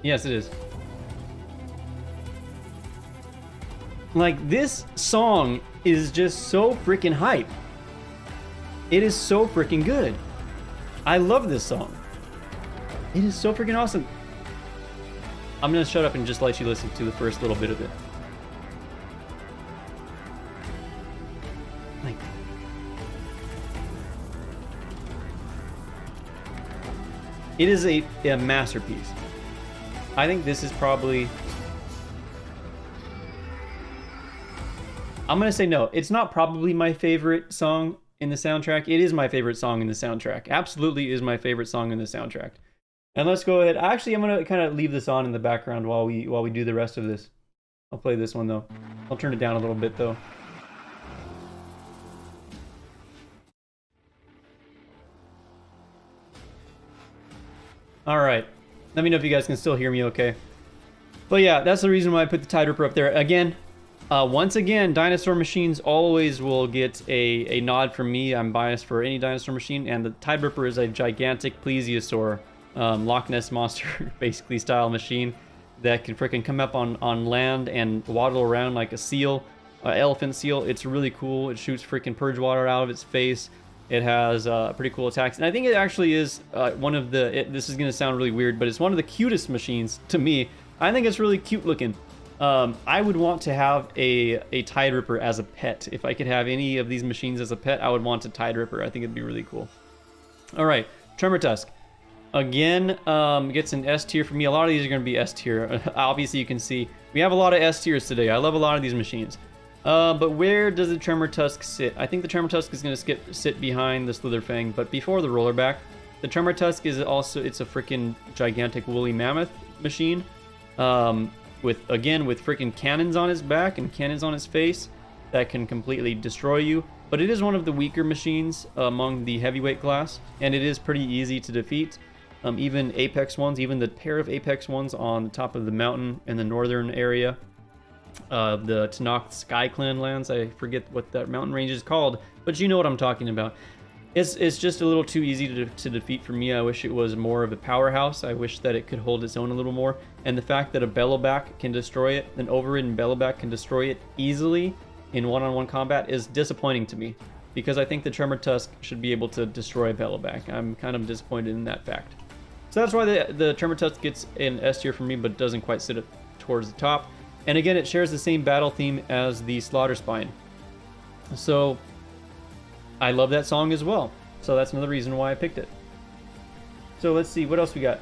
Yes, it is. Like, this song is just so freaking hype. It is so freaking good. I love this song. It is so freaking awesome. I'm gonna shut up and just let you listen to the first little bit of it. Like, it is a masterpiece. I think this is probably... I'm gonna say no. It's not probably my favorite song in the soundtrack. It is my favorite song in the soundtrack. Absolutely is my favorite song in the soundtrack. And let's go ahead. Actually, I'm gonna kind of leave this on in the background while we do the rest of this. I'll play this one though. I'll turn it down a little bit though. All right. Let me know if you guys can still hear me okay. But yeah, that's the reason why I put the Tide Ripper up there. Again, once again, dinosaur machines always will get a nod from me. I'm biased for any dinosaur machine, and the Tide Ripper is a gigantic plesiosaur, Loch Ness Monster, basically, style machine that can freaking come up on land and waddle around like a seal, elephant seal. It's really cool. It shoots freaking purge water out of its face. It has pretty cool attacks, and I think it actually is one of the... this is going to sound really weird, but it's one of the cutest machines to me. I think it's really cute looking. I would want to have a Tide Ripper as a pet. If I could have any of these machines as a pet, I would want a Tide Ripper. I think it'd be really cool. All right, Tremor Tusk. Again, gets an S tier for me. A lot of these are going to be S tier. Obviously, you can see we have a lot of S tiers today. I love a lot of these machines. But where does the Tremor Tusk sit? I think the Tremor Tusk is going to sit behind the Slitherfang, but before the Rollerback. The Tremor Tusk is also, it's a freaking gigantic woolly mammoth machine. With freaking cannons on his back and cannons on his face that can completely destroy you. But it is one of the weaker machines among the heavyweight class, and it is pretty easy to defeat. Even Apex ones, even the pair of Apex ones on the top of the mountain in the northern area, the Tenakth Sky Clan lands, I forget what that mountain range is called, but you know what I'm talking about. It's just a little too easy to defeat for me. I wish it was more of a powerhouse. I wish that it could hold its own a little more. And the fact that a Bellowback can destroy it, an overridden Bellowback can destroy it easily in one-on-one combat is disappointing to me. Because I think the Tremor Tusk should be able to destroy a Bellowback. I'm kind of disappointed in that fact. So that's why the Tremor Tusk gets an S tier for me, but doesn't quite sit towards the top. And again, it shares the same battle theme as the Slaughter Spine. So I love that song as well. So that's another reason why I picked it. So let's see, what else we got?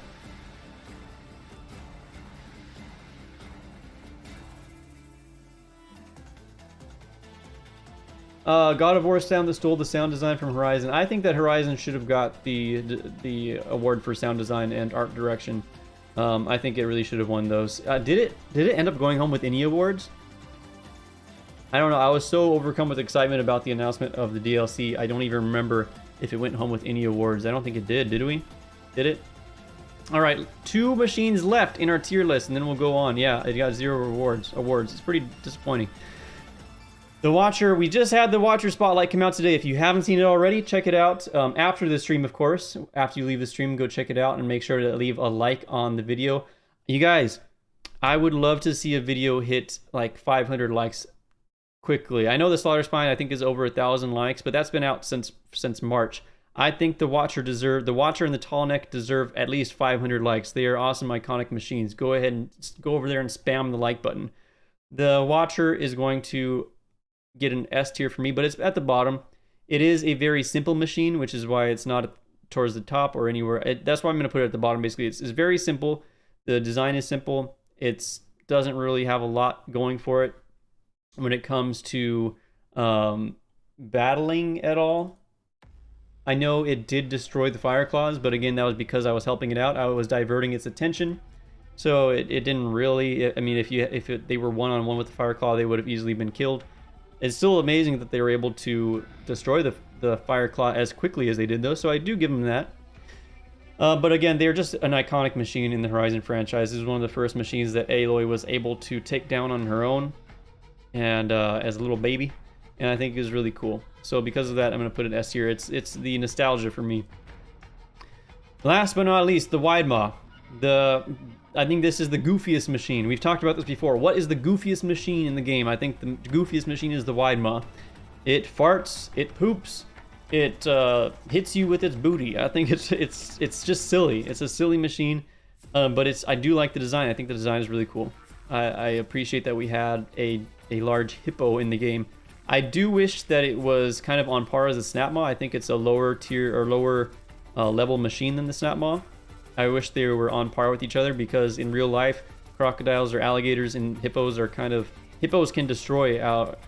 God of War sound that stole the sound design from Horizon. I think that Horizon should have got the award for sound design and art direction. I think it really should have won those. Did it end up going home with any awards? I don't know. I was so overcome with excitement about the announcement of the DLC. I don't even remember if it went home with any awards. I don't think it did. Did we? Did it? All right, 2 machines left in our tier list, and then we'll go on. Yeah, it got 0 awards. It's pretty disappointing. The Watcher, we just had the Watcher Spotlight come out today. If you haven't seen it already, check it out. After the stream, of course. After you leave the stream, go check it out and make sure to leave a like on the video. You guys, I would love to see a video hit like 500 likes quickly. I know the Slaughter Spine, I think, is over 1,000 likes, but that's been out since March. I think the Watcher and the Tall Neck deserve at least 500 likes. They are awesome, iconic machines. Go ahead and go over there and spam the like button. The Watcher is going to get an S tier for me, but it's at the bottom. It is a very simple machine, which is why it's not towards the top or anywhere. That's why I'm going to put it at the bottom. Basically, it's very simple. The design is simple. It doesn't really have a lot going for it when it comes to battling at all. I know it did destroy the Fire Claws, but again, that was because I was helping it out. I was diverting its attention. So it didn't really, I mean, if they were one-on-one with the Fire Claw, they would have easily been killed. It's still amazing that they were able to destroy the Fire Claw as quickly as they did, though, so I do give them that. But again, they're just an iconic machine in the Horizon franchise. This is one of the first machines that Aloy was able to take down on her own, and as a little baby, and I think it was really cool. So because of that, I'm going to put an S here. It's the nostalgia for me. Last but not least, the Wide Maw. I think this is the goofiest machine. We've talked about this before. What is the goofiest machine in the game? I think the goofiest machine is the Wide Maw. It farts, it poops, it hits you with its booty. I think it's just silly. It's a silly machine, but I do like the design. I think the design is really cool. I appreciate that we had a large hippo in the game. I do wish that it was kind of on par as a Snap Maw. I think it's a lower tier or lower level machine than the Snap Maw. I wish they were on par with each other, because in real life, crocodiles or alligators and hippos are hippos can destroy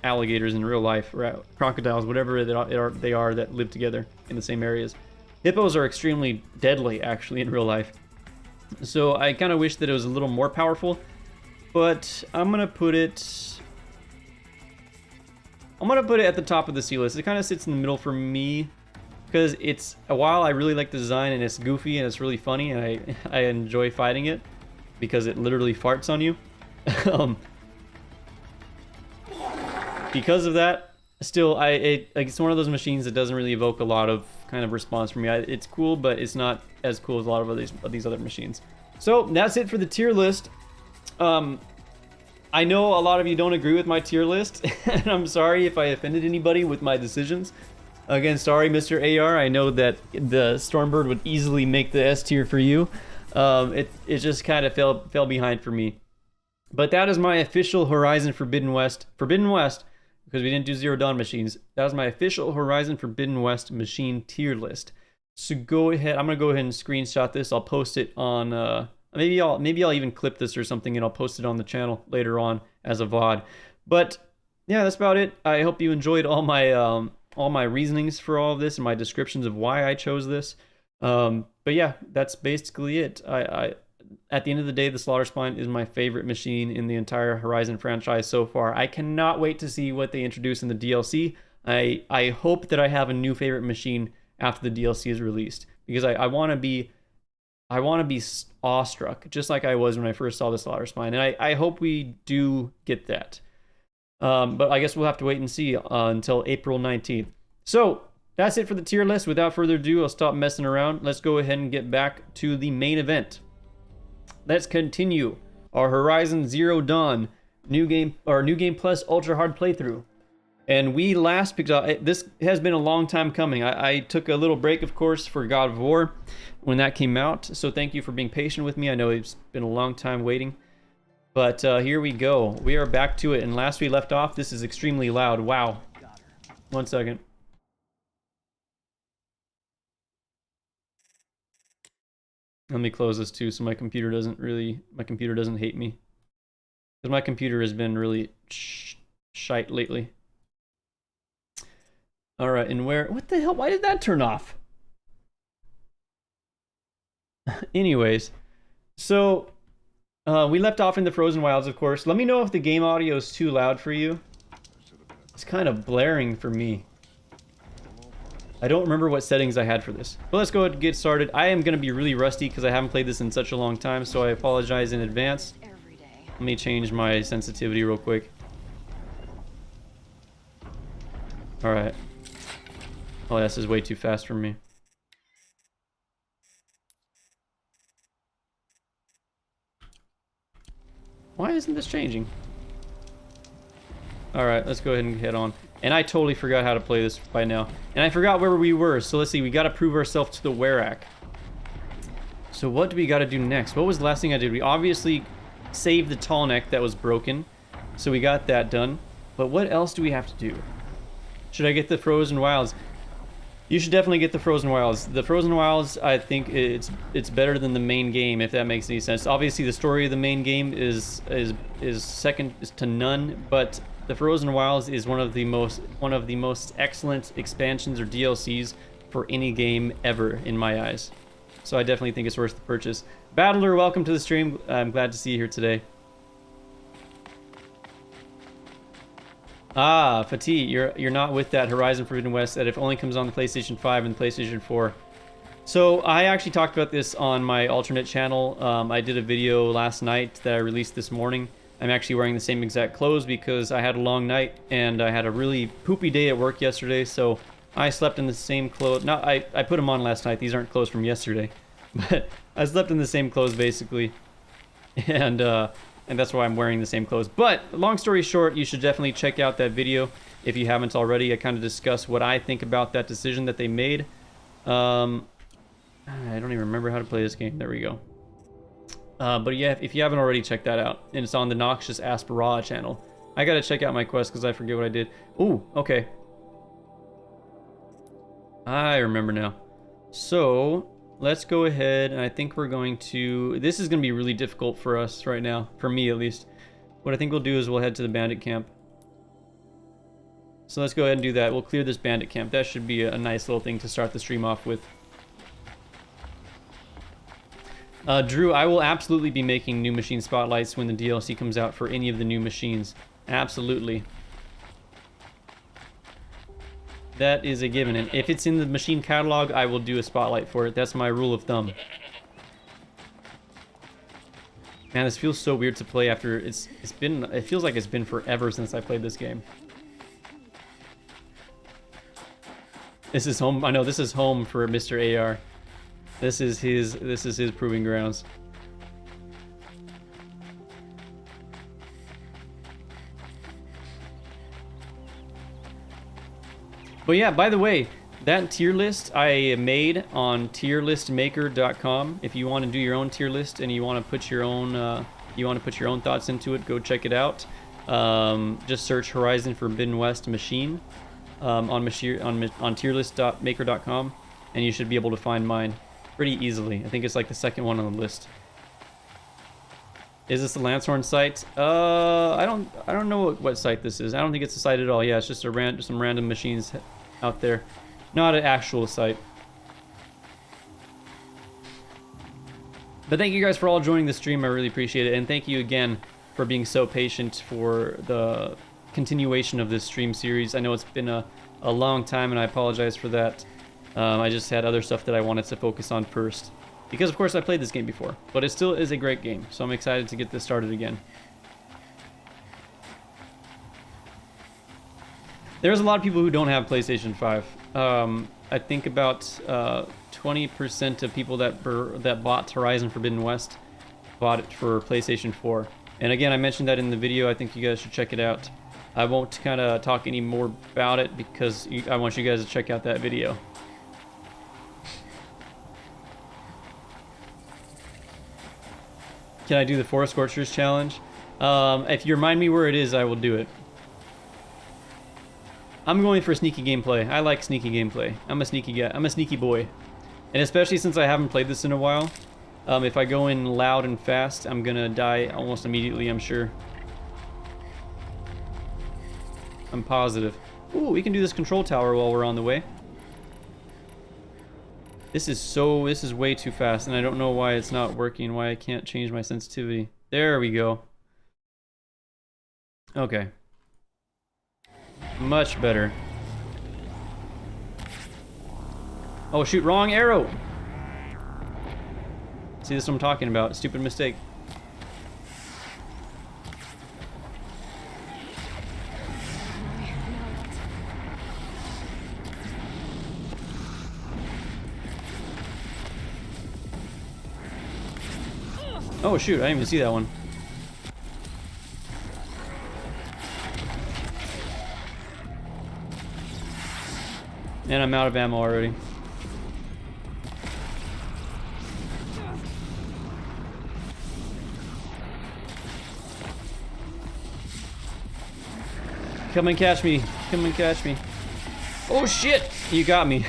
alligators in real life, or crocodiles, whatever they are that live together in the same areas. Hippos are extremely deadly, actually, in real life. So I kind of wish that it was a little more powerful, but I'm gonna put it at the top of the C list. It kind of sits in the middle for me, because while I really like the design and it's goofy and it's really funny and I enjoy fighting it because it literally farts on you. Because of that, still, it's one of those machines that doesn't really evoke a lot of kind of response from me. It's cool, but it's not as cool as a lot of these other machines. So that's it for the tier list. I know a lot of you don't agree with my tier list, and I'm sorry if I offended anybody with my decisions. Again, sorry, Mr. AR. I know that the Stormbird would easily make the S tier for you. It just kind of fell behind for me. But that is my official Horizon Forbidden West, because we didn't do Zero Dawn machines. That was my official Horizon Forbidden West machine tier list. So go ahead, I'm gonna go ahead and screenshot this. I'll post it on, maybe I'll even clip this or something and I'll post it on the channel later on as a VOD. But yeah, that's about it. I hope you enjoyed all my reasonings for all of this and my descriptions of why I chose this. But yeah, that's basically it. At the end of the day, the Slaughter Spine is my favorite machine in the entire Horizon franchise so far. I cannot wait to see what they introduce in the DLC. I hope that I have a new favorite machine after the DLC is released, because I want to be awestruck, just like I was when I first saw the Slaughter Spine, and I hope we do get that. But I guess we'll have to wait and see until April 19th. So that's it for the tier list. Without further ado, I'll stop messing around. Let's go ahead and get back to the main event. Let's continue our Horizon Zero Dawn new game plus ultra hard playthrough. And we last picked up, this has been a long time coming. I took a little break, of course, for God of War when that came out. So thank you for being patient with me. I know it's been a long time waiting. But here we go. We are back to it. And last we left off, this is extremely loud. Wow. 1 second. Let me close this too so my computer doesn't hate me. Because my computer has been really shite lately. Alright, and what the hell? Why did that turn off? Anyways, so we left off in the Frozen Wilds, of course. Let me know if the game audio is too loud for you. It's kind of blaring for me. I don't remember what settings I had for this. But let's go ahead and get started. I am going to be really rusty because I haven't played this in such a long time, so I apologize in advance. Let me change my sensitivity real quick. Alright. Oh, this is way too fast for me. Why isn't this changing? Alright, let's go ahead and head on. And I totally forgot how to play this by now. And I forgot where we were, so let's see. We gotta prove ourselves to the Werak. So what do we gotta do next? What was the last thing I did? We obviously saved the tall neck that was broken. So we got that done. But what else do we have to do? Should I get the Frozen Wilds? You should definitely get the Frozen Wilds. The Frozen Wilds, I think it's better than the main game, if that makes any sense. Obviously, the story of the main game is second to none, but the Frozen Wilds is one of the most excellent expansions or DLCs for any game ever, in my eyes. So I definitely think it's worth the purchase. Battler, welcome to the stream. I'm glad to see you here today. Ah, Fatih, you're not with that Horizon Forbidden West that if only comes on the PlayStation 5 and PlayStation 4. So I actually talked about this on my alternate channel. I did a video last night that I released this morning. I'm actually wearing the same exact clothes because I had a long night and I had a really poopy day at work yesterday, so I slept in the same clothes. No, I put them on last night. These aren't clothes from yesterday. But I slept in the same clothes basically. And that's why I'm wearing the same clothes. But long story short, you should definitely check out that video if you haven't already. I kind of discuss what I think about that decision that they made. I don't even remember how to play this game. There we go. But yeah, if you haven't already, check that out. And it's on the NoxiousAsp Raw channel. I gotta check out my quest because I forget what I did. Ooh, okay. I remember now. So let's go ahead, and I think we're going to... This is going to be really difficult for us right now, for me at least. What I think we'll do is we'll head to the bandit camp. So let's go ahead and do that. We'll clear this bandit camp. That should be a nice little thing to start the stream off with. Drew, I will absolutely be making new machine spotlights when the DLC comes out for any of the new machines. Absolutely. That is a given, and if it's in the machine catalog, I will do a spotlight for it. That's my rule of thumb. Man, this feels so weird to play after it feels like it's been forever since I played this game. This is home. I know this is home for Mr. AR. This is his proving grounds. But yeah, by the way, that tier list I made on tierlistmaker.com. If you want to do your own tier list and you want to put your own If you want to put your own thoughts into it, go check it out. Just search Horizon Forbidden West Machine on tierlist.maker.com, and you should be able to find mine pretty easily. I think it's like the second one on the list. Is this the Lancehorn site? I don't know what site this is. I don't think it's a site at all. Yeah, it's just some random machines out there, not an actual site. But thank you guys for all joining the stream. I really appreciate it, and thank you again for being so patient for the continuation of this stream series. I know it's been a long time, and I apologize for that. I just had other stuff that I wanted to focus on first. Because, of course, I played this game before, but it still is a great game, so I'm excited to get this started again. There's a lot of people who don't have PlayStation 5. I think about 20% of people that bought Horizon Forbidden West bought it for PlayStation 4. And again, I mentioned that in the video. I think you guys should check it out. I won't kind of talk any more about it because I want you guys to check out that video. Can I do the Forest Scorchers challenge? If you remind me where it is, I will do it. I'm going for sneaky gameplay. I like sneaky gameplay. I'm a sneaky guy. I'm a sneaky boy. And especially since I haven't played this in a while, if I go in loud and fast, I'm gonna die almost immediately, I'm sure. I'm positive. Ooh, we can do this control tower while we're on the way. This is way too fast, and I don't know why it's not working, why I can't change my sensitivity. There we go. Okay. Much better. Oh shoot, wrong arrow! See, this is what I'm talking about. Stupid mistake. Oh shoot, I didn't even see that one. And I'm out of ammo already. Come and catch me. Come and catch me. Oh shit! You got me.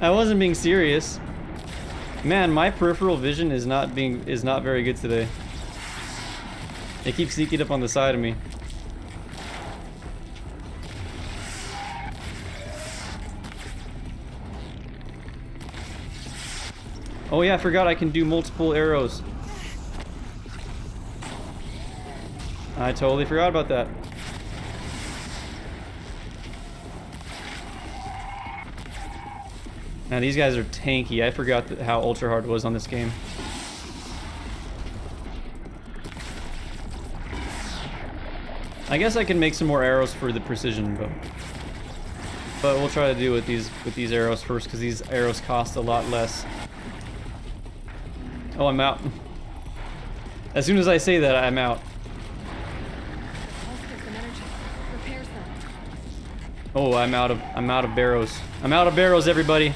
I wasn't being serious. Man, my peripheral vision is not very good today. It keeps sneaking up on the side of me. Oh yeah, I forgot I can do multiple arrows. I totally forgot about that. Now these guys are tanky. I forgot how ultra hard it was on this game. I guess I can make some more arrows for the precision bow. But we'll try to do with these arrows first, because these arrows cost a lot less. Oh, I'm out. As soon as I say that, I'm out. Oh, I'm out of barrows. I'm out of barrows, everybody.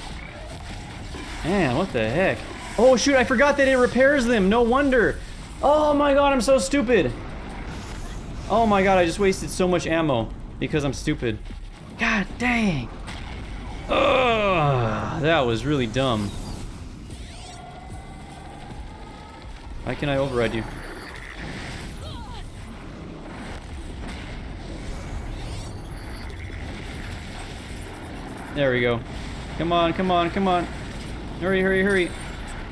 Man, what the heck? Oh shoot, I forgot that it repairs them. No wonder. Oh my god, I'm so stupid. Oh my god, I just wasted so much ammo because I'm stupid. God dang. Ugh, that was really dumb. Why can't I override you? There we go. Come on, come on, come on. Hurry, hurry, hurry.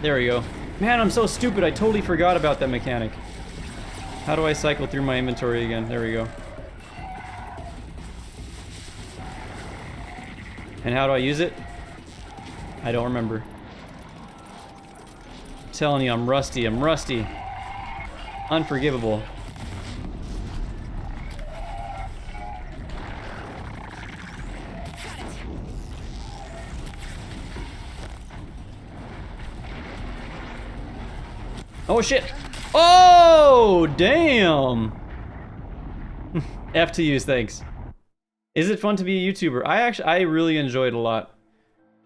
There we go. Man, I'm so stupid. I totally forgot about that mechanic. How do I cycle through my inventory again? There we go. And how do I use it? I don't remember. I'm telling you, I'm rusty. I'm rusty. Unforgivable. Oh shit! Oh damn! F to use, thanks. Is it fun to be a YouTuber? I really enjoy it a lot.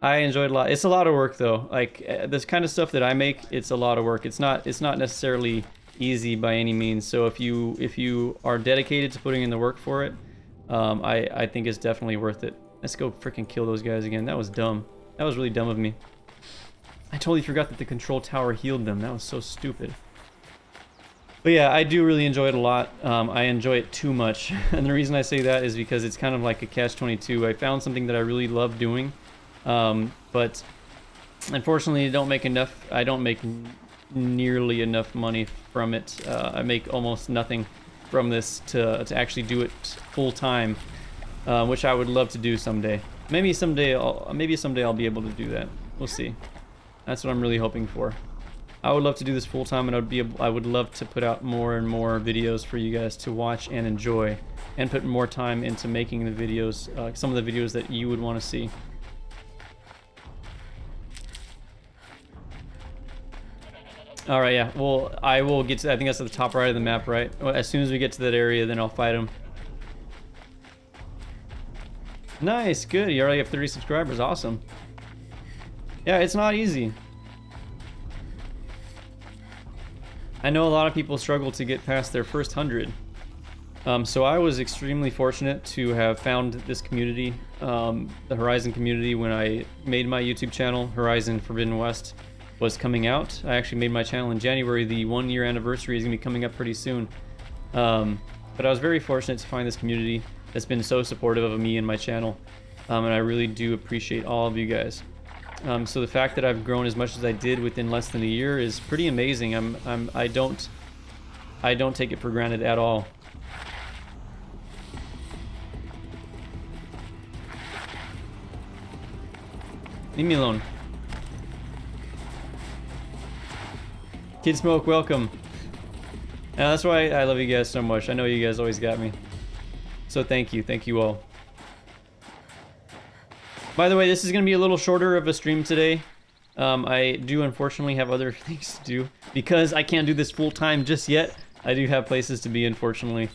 I enjoyed a lot. It's a lot of work though. Like this kind of stuff that I make, it's a lot of work. It's not necessarily easy by any means. So if you are dedicated to putting in the work for it, I think it's definitely worth it. Let's go freaking kill those guys again. That was dumb. That was really dumb of me. I totally forgot that the control tower healed them. That was so stupid. But yeah, I do really enjoy it a lot. I enjoy it too much. And the reason I say that is because it's kind of like a catch-22. I found something that I really love doing. But unfortunately, I don't make nearly enough money from it. I make almost nothing from this to actually do it full time, which I would love to do someday. Maybe someday I'll be able to do that. We'll see. That's what I'm really hoping for. I would love to do this full time, and I would love to put out more and more videos for you guys to watch and enjoy, and put more time into making the videos, some of the videos that you would want to see. All right, yeah. Well, I will get to. I think that's at the top right of the map, right? As soon as we get to that area, then I'll fight him. Nice, good. You already have 30 subscribers. Awesome. Yeah, it's not easy. I know a lot of people struggle to get past their first 100. So I was extremely fortunate to have found this community, the Horizon community, when I made my YouTube channel. Horizon Forbidden West was coming out. I actually made my channel in January. The 1-year anniversary is going to be coming up pretty soon. But I was very fortunate to find this community that's been so supportive of me and my channel. And I really do appreciate all of you guys. So the fact that I've grown as much as I did within less than a year is pretty amazing. I don't take it for granted at all. Leave me alone. Kid Smoke, welcome. And that's why I love you guys so much. I know you guys always got me. So thank you all. By the way, this is going to be a little shorter of a stream today. I do unfortunately have other things to do. Because I can't do this full time just yet, I do have places to be, unfortunately,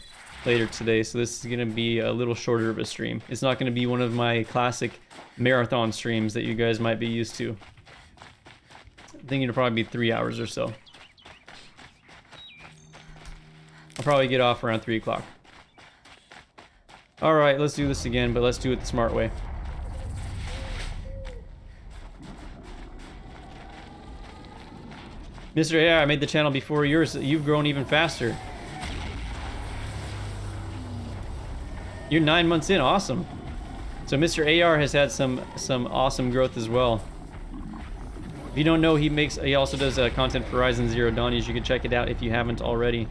later today. So this is going to be a little shorter of a stream. It's not going to be one of my classic marathon streams that you guys might be used to. I'm thinking it'll probably be 3 hours or so. I'll probably get off around 3 o'clock. Alright, let's do this again, but let's do it the smart way. Mr. AI, I made the channel before yours. You've grown even faster. You're 9 months in. Awesome. So Mr. AR has had some awesome growth as well. If you don't know, he also does content for Horizon Zero Dawn. You should check it out if you haven't already.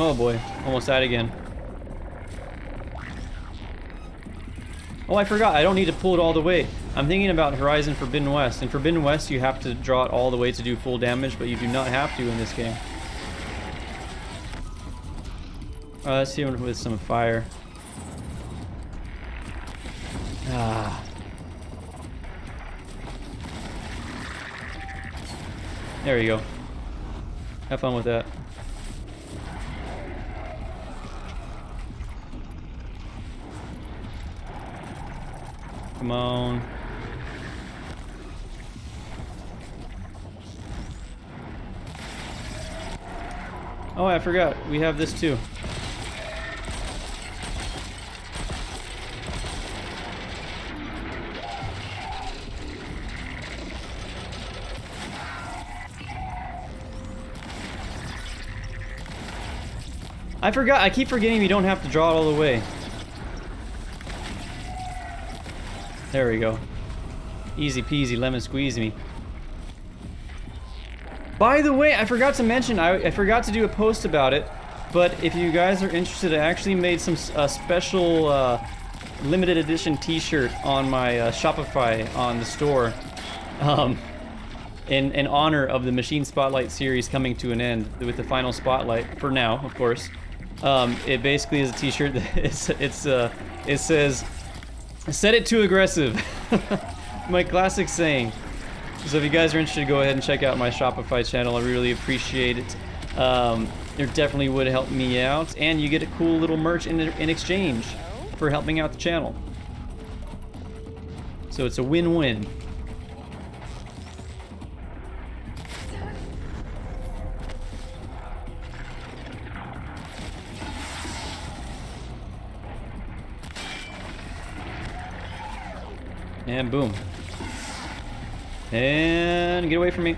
Oh boy, almost died again. Oh, I forgot, I don't need to pull it all the way. I'm thinking about Horizon Forbidden West. In Forbidden West, you have to draw it all the way to do full damage, but you do not have to in this game. Let's see him with some fire. Ah. There you go. Have fun with that. Come on. Oh, I forgot. We have this too. I forgot. I keep forgetting you don't have to draw it all the way. There we go. Easy peasy, lemon squeeze me. By the way, I forgot to mention, I forgot to do a post about it, but if you guys are interested, I actually made some special limited edition t-shirt on my Shopify on the store in honor of the Machine Spotlight series coming to an end with the final spotlight, for now, of course. It basically is a t-shirt that it says, "Set it too aggressive." My classic saying. So if you guys are interested, go ahead and check out my Shopify channel. I really appreciate it. It definitely would help me out, and you get a cool little merch in exchange for helping out the channel. So it's a win-win. And boom. And get away from me.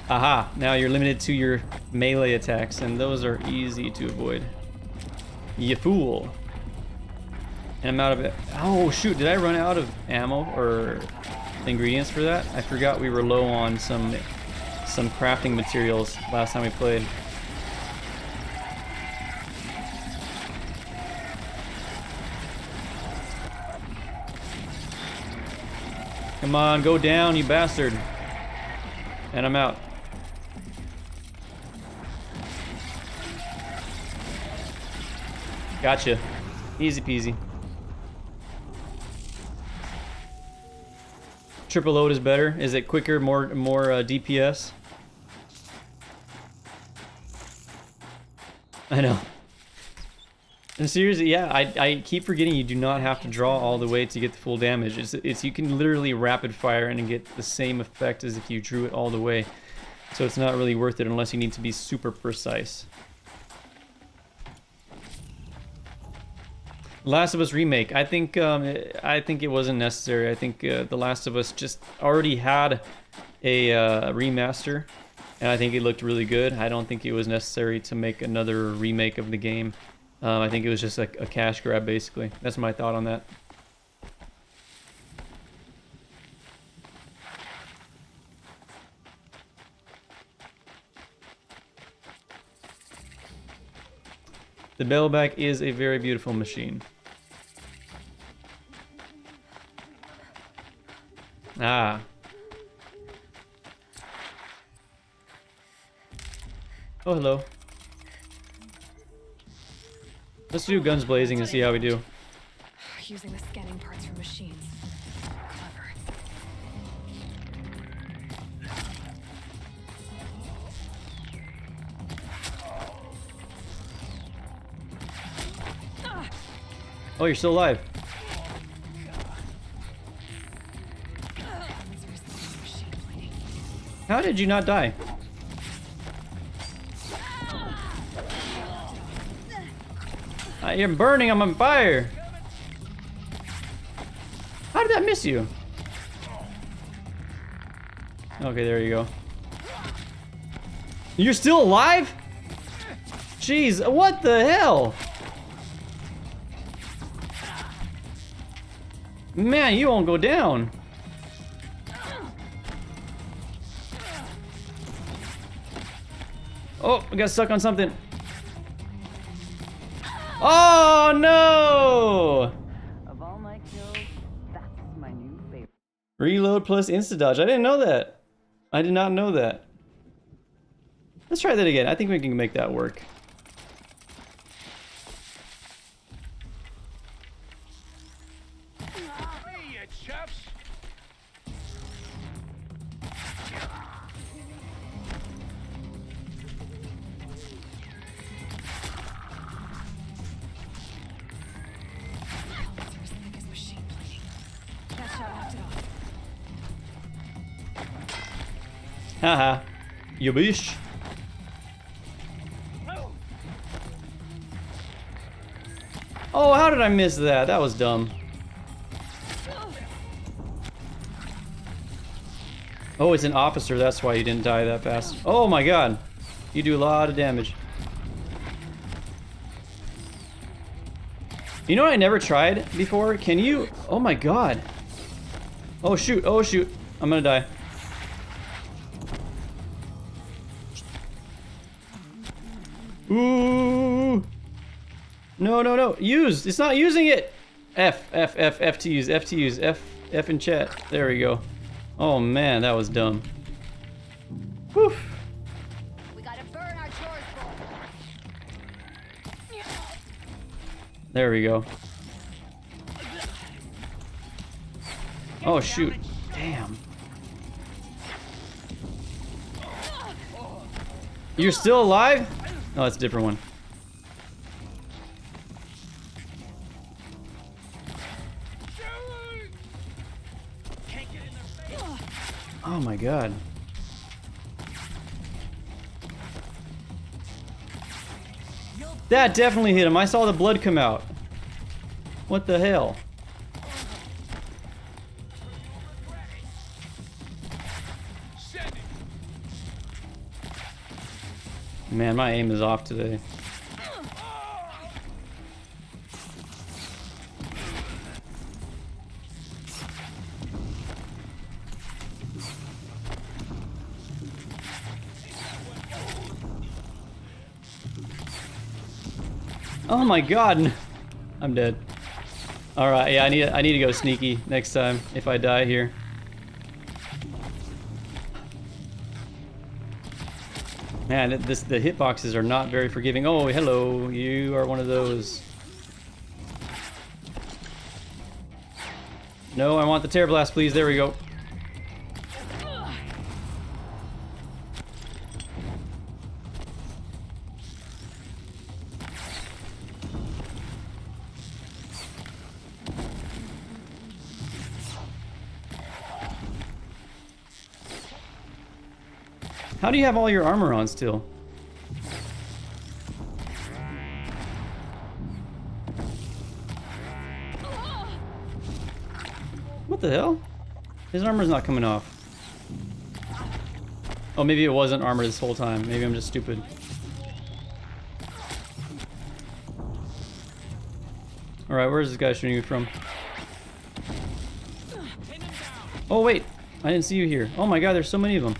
Aha, now you're limited to your melee attacks, and those are easy to avoid. You fool. And I'm out of it. Oh shoot, did I run out of ammo or ingredients for that? I forgot we were low on some crafting materials last time we played. Come on, go down, you bastard. And I'm out. Gotcha. Easy peasy. Triple load is better. Is it quicker, more DPS? I know. And seriously, yeah, I keep forgetting you do not have to draw all the way to get the full damage. It's you can literally rapid fire and get the same effect as if you drew it all the way. So it's not really worth it unless you need to be super precise. Last of Us Remake. I think it wasn't necessary. I think The Last of Us just already had a remaster, and I think it looked really good. I don't think it was necessary to make another remake of the game. I think it was just a cash grab, basically. That's my thought on that. The Bellback is a very beautiful machine. Ah. Oh, hello. Let's do guns blazing and see how we do. Using the scanning parts from machines. Clever. Oh, you're still alive. How did you not die? I am burning, I'm on fire. How did that miss you? Okay, there you go. You're still alive? Jeez, what the hell? Man, you won't go down. Oh, I got stuck on something. Oh no! Of all my kills, that's my new favorite. Reload plus insta dodge. I didn't know that. I did not know that. Let's try that again. I think we can make that work. Haha. You bish. Oh, how did I miss that? That was dumb. Oh, it's an officer. That's why you didn't die that fast. Oh my god. You do a lot of damage. You know what I never tried before? Can you... Oh my god. Oh shoot. Oh shoot. I'm gonna die. Ooh. No, no, no. Use. It's not using it. F to use. F to use. F in chat. There we go. Oh man, that was dumb. Whew. There we go. Oh shoot. Damn. You're still alive? Oh, it's a different one. Oh my god. That definitely hit him. I saw the blood come out. What the hell? Man, my aim is off today. Oh my god. I'm dead. Alright, yeah, I need to go sneaky next time if I die here. Man, the hitboxes are not very forgiving. Oh, hello. You are one of those. No, I want the Tear Blast, please. There we go. How do you have all your armor on still? What the hell? His armor's not coming off. Oh, maybe it wasn't armor this whole time. Maybe I'm just stupid. Alright, where's this guy shooting you from? Oh, wait. I didn't see you here. Oh my god, there's so many of them.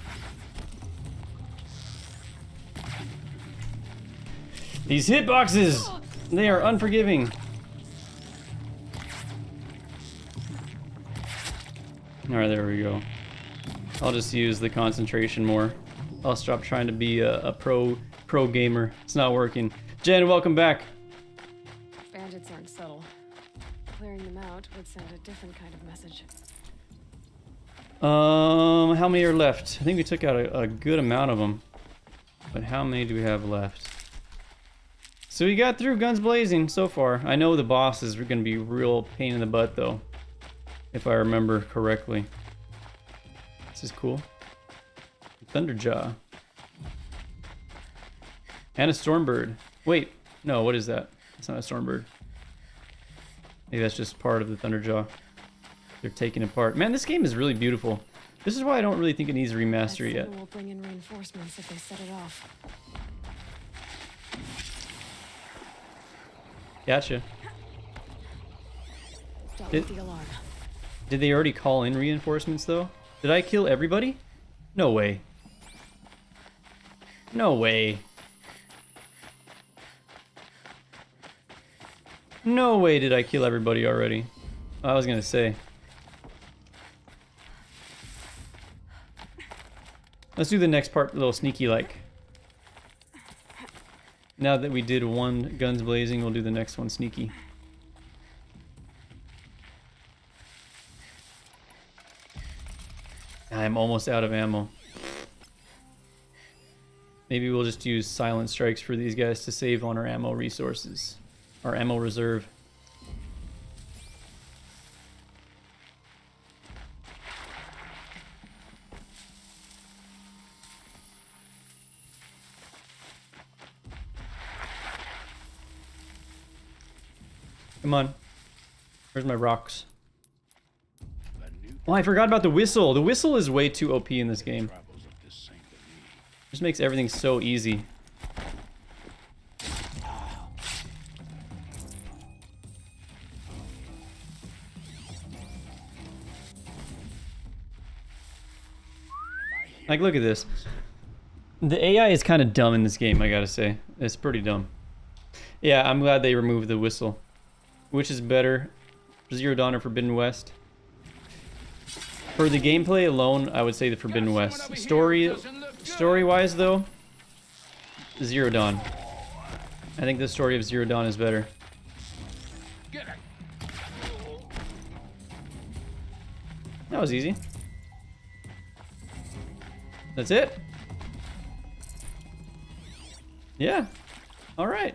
These hitboxes! They are unforgiving. Alright, there we go. I'll just use the concentration more. I'll stop trying to be a pro gamer. It's not working. Jen, welcome back. Bandits aren't subtle. Clearing them out would send a different kind of message. How many are left? I think we took out a good amount of them. But how many do we have left? So we got through guns blazing so far. I know the boss is going to be real pain in the butt though, if I remember correctly. This is cool. Thunderjaw. And a Stormbird. Wait, no, what is that? It's not a Stormbird. Maybe that's just part of the Thunderjaw. They're taking apart. Man, this game is really beautiful. This is why I don't really think it needs a remaster yet. Will bring in reinforcements if they set it off. Gotcha. Dealt with the alarm. Did they already call in reinforcements though? Did I kill everybody? No way. No way. No way did I kill everybody already. I was gonna say. Let's do the next part a little sneaky like. Now that we did one guns blazing, we'll do the next one sneaky. I'm almost out of ammo. Maybe we'll just use silent strikes for these guys to save on our ammo resources. Our ammo reserve. Come on. Where's my rocks? Oh, I forgot about the whistle. The whistle is way too OP in this game. Just makes everything so easy. Like, look at this. The AI is kind of dumb in this game, I gotta say. It's pretty dumb. Yeah, I'm glad they removed the whistle. Which is better, Zero Dawn or Forbidden West? For the gameplay alone, I would say the Forbidden West. Story-wise though, Zero Dawn. I think the story of Zero Dawn is better. That was easy. That's it? Yeah. All right.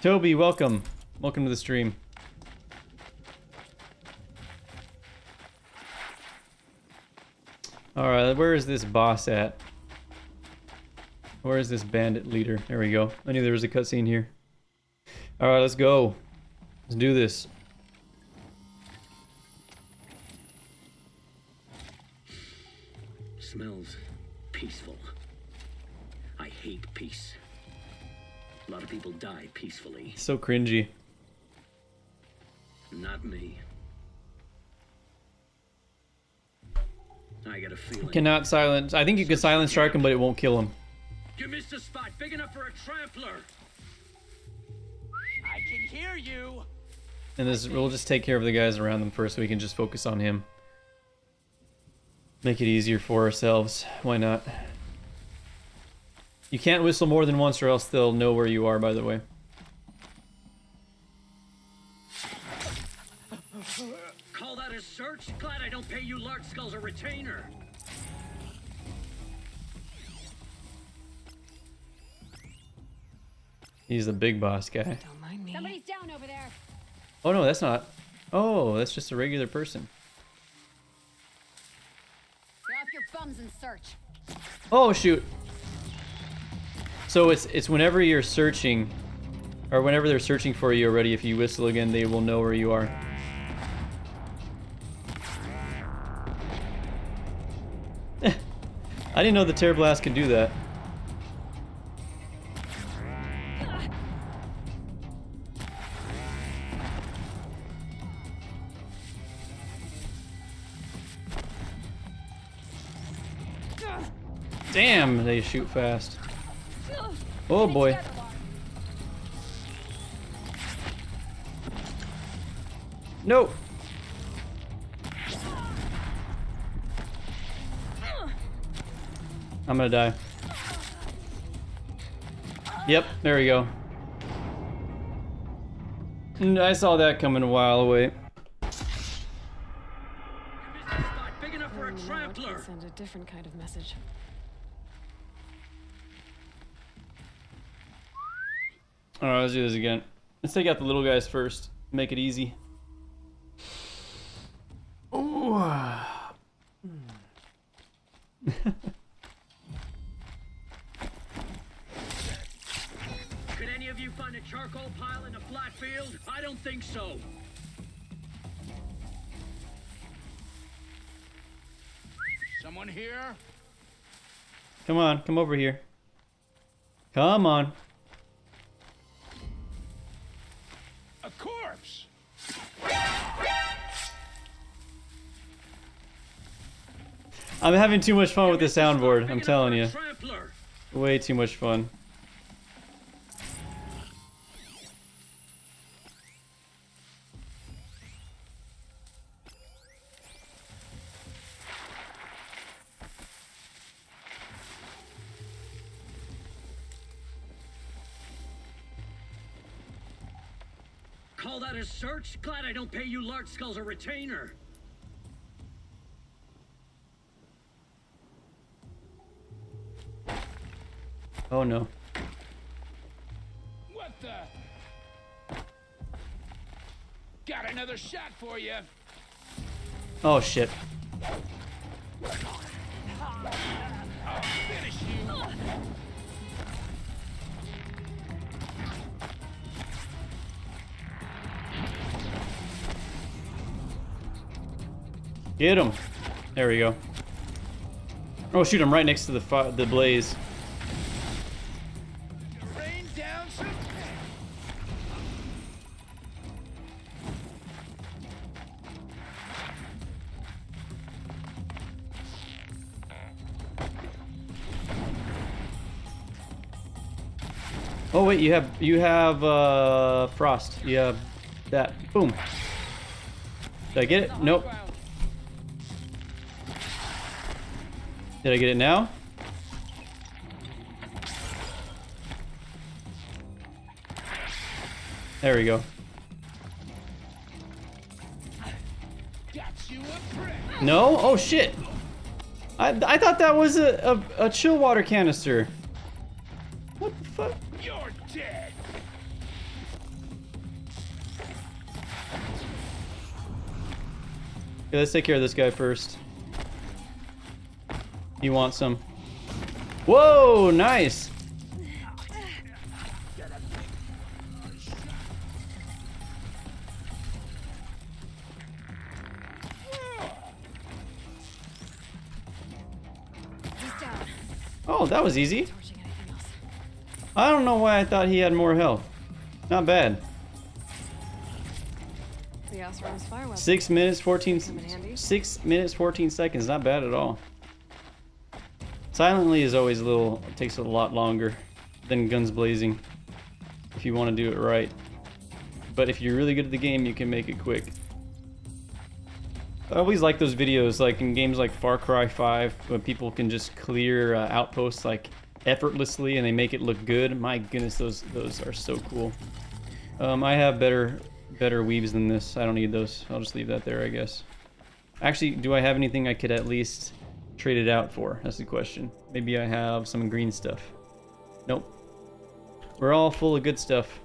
Toby, welcome. Welcome to the stream. All right, where is this boss at? Where is this bandit leader? There we go. I knew there was a cutscene here. All right, let's go. Let's do this. Smells peaceful. I hate peace. A lot of people die peacefully. So cringy. Not me. I got a feeling. Cannot silence. I think you can silence strike him, but it won't kill him. You missed a spot big enough for a trampler. I can hear you. And this, we'll just take care of the guys around them first so we can just focus on him. Make it easier for ourselves. Why not? You can't whistle more than once or else they'll know where you are, by the way. Call that a search? Glad I don't pay you large skulls a retainer. He's the big boss guy. Don't mind me. Somebody's down over there. Oh no, that's not. Oh, that's just a regular person. Get off your bums and search. Oh shoot. So it's whenever you're searching, or whenever they're searching for you already, if you whistle again, they will know where you are. I didn't know the Tear Blast could do that. Damn, they shoot fast. Oh boy. No. I'm gonna die. Yep, there we go. I saw that coming a while away. You missed a spot big enough for a Clearing them out trampler. would send a different kind of message. Alright, let's do this again. Let's take out the little guys first. Make it easy. Ooh. Could any of you find a charcoal pile in a flat field? I don't think so. Someone here? Come on, come over here. Come on. A corpse. I'm having too much fun with the soundboard, I'm Big enough telling for a you. trampler. Way too much fun. Call that a search? Glad I don't pay you large skulls a retainer. Oh no. What the? Got another shot for you. Oh shit. I'll finish you. Get him. There we go. Oh shoot, I'm right next to the blaze. Rain down some. Oh wait, you have frost. You have that. Boom. Did I get it? Nope. Did I get it now? There we go. you a prick. No? Oh shit! I thought that was a chill water canister. What the fuck? You're dead. Okay, let's take care of this guy first. He wants some. Whoa, nice! He's down. Oh, that was easy. Torching anything else. I don't know why I thought he had more health. Not bad. The Oseram's fire weapon. 6 minutes 14 Come in handy. 6 minutes 14 seconds. Not bad at all. Silently is always takes a lot longer than guns blazing if you want to do it right. But if you're really good at the game, you can make it quick. I always like those videos, like in games like Far Cry 5, when people can just clear outposts like effortlessly and they make it look good. My goodness, those are so cool. I have better weaves than this. I don't need those. I'll just leave that there, I guess. Actually, do I have anything I could at least trade it out for? That's the question. Maybe I have some green stuff. Nope. We're all full of good stuff.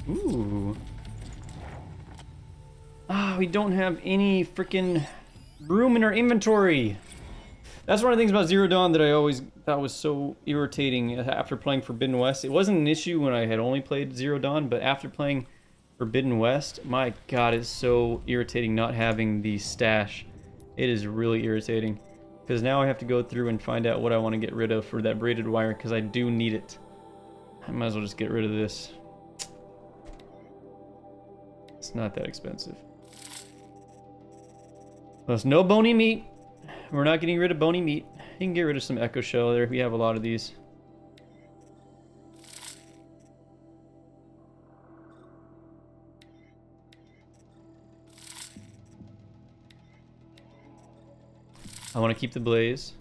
Ooh. Ah, we don't have any freaking room in our inventory. That's one of the things about Zero Dawn that I always thought was so irritating after playing Forbidden West. It wasn't an issue when I had only played Zero Dawn, but after playing Forbidden West, my god, it's so irritating not having the stash. It is really irritating. Because now I have to go through and find out what I want to get rid of for that braided wire, because I do need it. I might as well just get rid of this. It's not that expensive. There's no bony meat. We're not getting rid of bony meat. You can get rid of some echo shell there. We have a lot of these. I want to keep the blaze.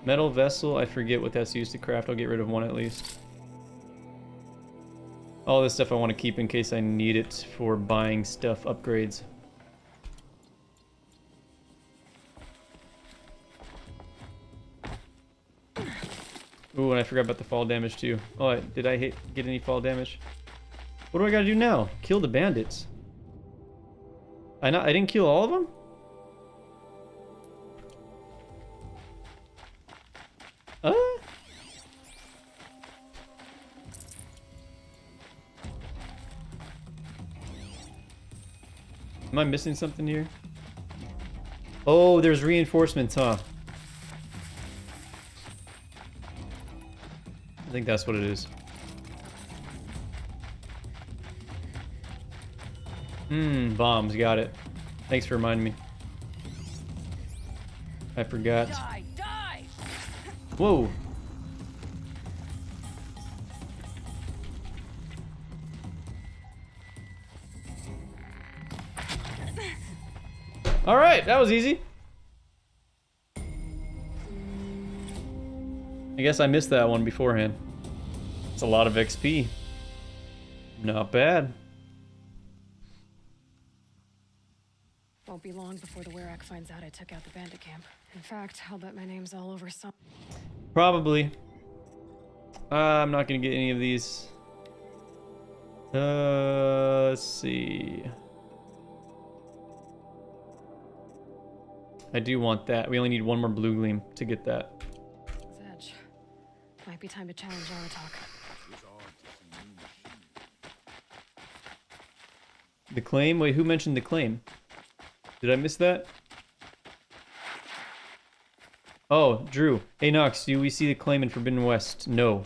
Metal vessel, I forget what that's used to craft. I'll get rid of one at least. All this stuff I want to keep in case I need it for buying stuff, upgrades. Ooh, and I forgot about the fall damage too. Oh, did I get any fall damage? What do I gotta do now? Kill the bandits. I didn't kill all of them? Am I missing something here? Oh, there's reinforcements, huh? I think that's what it is. Bombs, got it. Thanks for reminding me. I forgot. Die, die. Whoa. All right, that was easy. I guess I missed that one beforehand. It's a lot of XP. Not bad. Won't be long before the Werak finds out I took out the bandit camp. In fact, I'll bet my name's all over some. Probably. I'm not gonna get any of these. Let's see. I do want that. We only need one more blue gleam to get that. Edge. Might be time to challenge Aratok. The claim? Wait, who mentioned the claim? Did I miss that? Oh, Drew. Hey, Nox, do we see the claim in Forbidden West? No.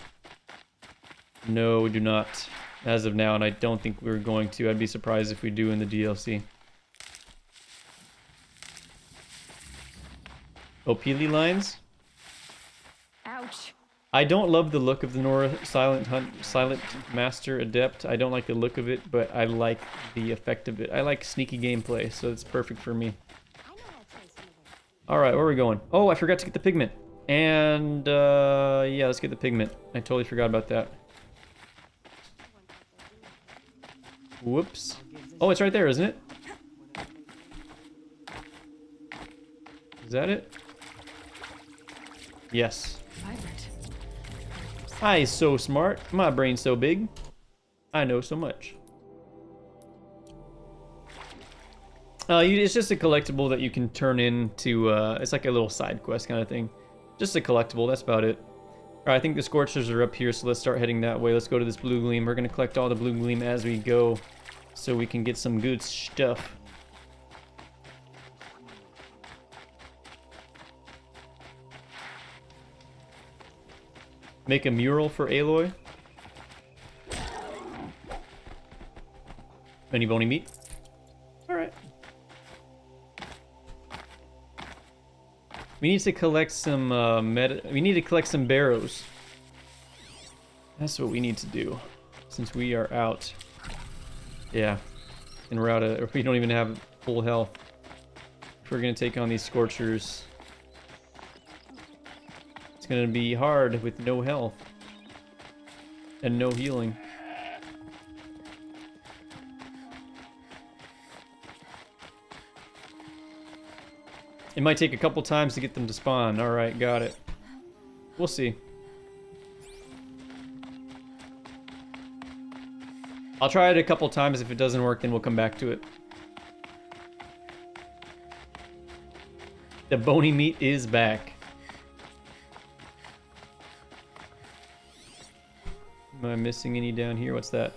No, we do not. As of now, and I don't think we're going to. I'd be surprised if we do in the DLC. Oh, Peely lines? Ouch. I don't love the look of the Nora Silent Master Adept. I don't like the look of it, but I like the effect of it. I like sneaky gameplay, so it's perfect for me. Alright, where are we going? Oh, I forgot to get the pigment. And, yeah, let's get the pigment. I totally forgot about that. Whoops. Oh, it's right there, isn't it? Is that it? Yes. Vibrant. I so smart. My brain's so big. I know so much. It's just a collectible that you can turn into, it's like a little side quest kind of thing. Just a collectible, that's about it. Alright, I think the Scorchers are up here, so let's start heading that way. Let's go to this Blue Gleam. We're going to collect all the Blue Gleam as we go, so we can get some good stuff. Make a mural for Aloy. Any bony meat? Alright. We need to collect some we need to collect some barrows. That's what we need to do, since we are out. Yeah, and we're out of. We don't even have full health. If we're gonna take on these Scorchers, it's gonna be hard with no health and no healing. It might take a couple times to get them to spawn. Alright, got it. We'll see. I'll try it a couple times. If it doesn't work, then we'll come back to it. The bony meat is back. Am I missing any down here? What's that?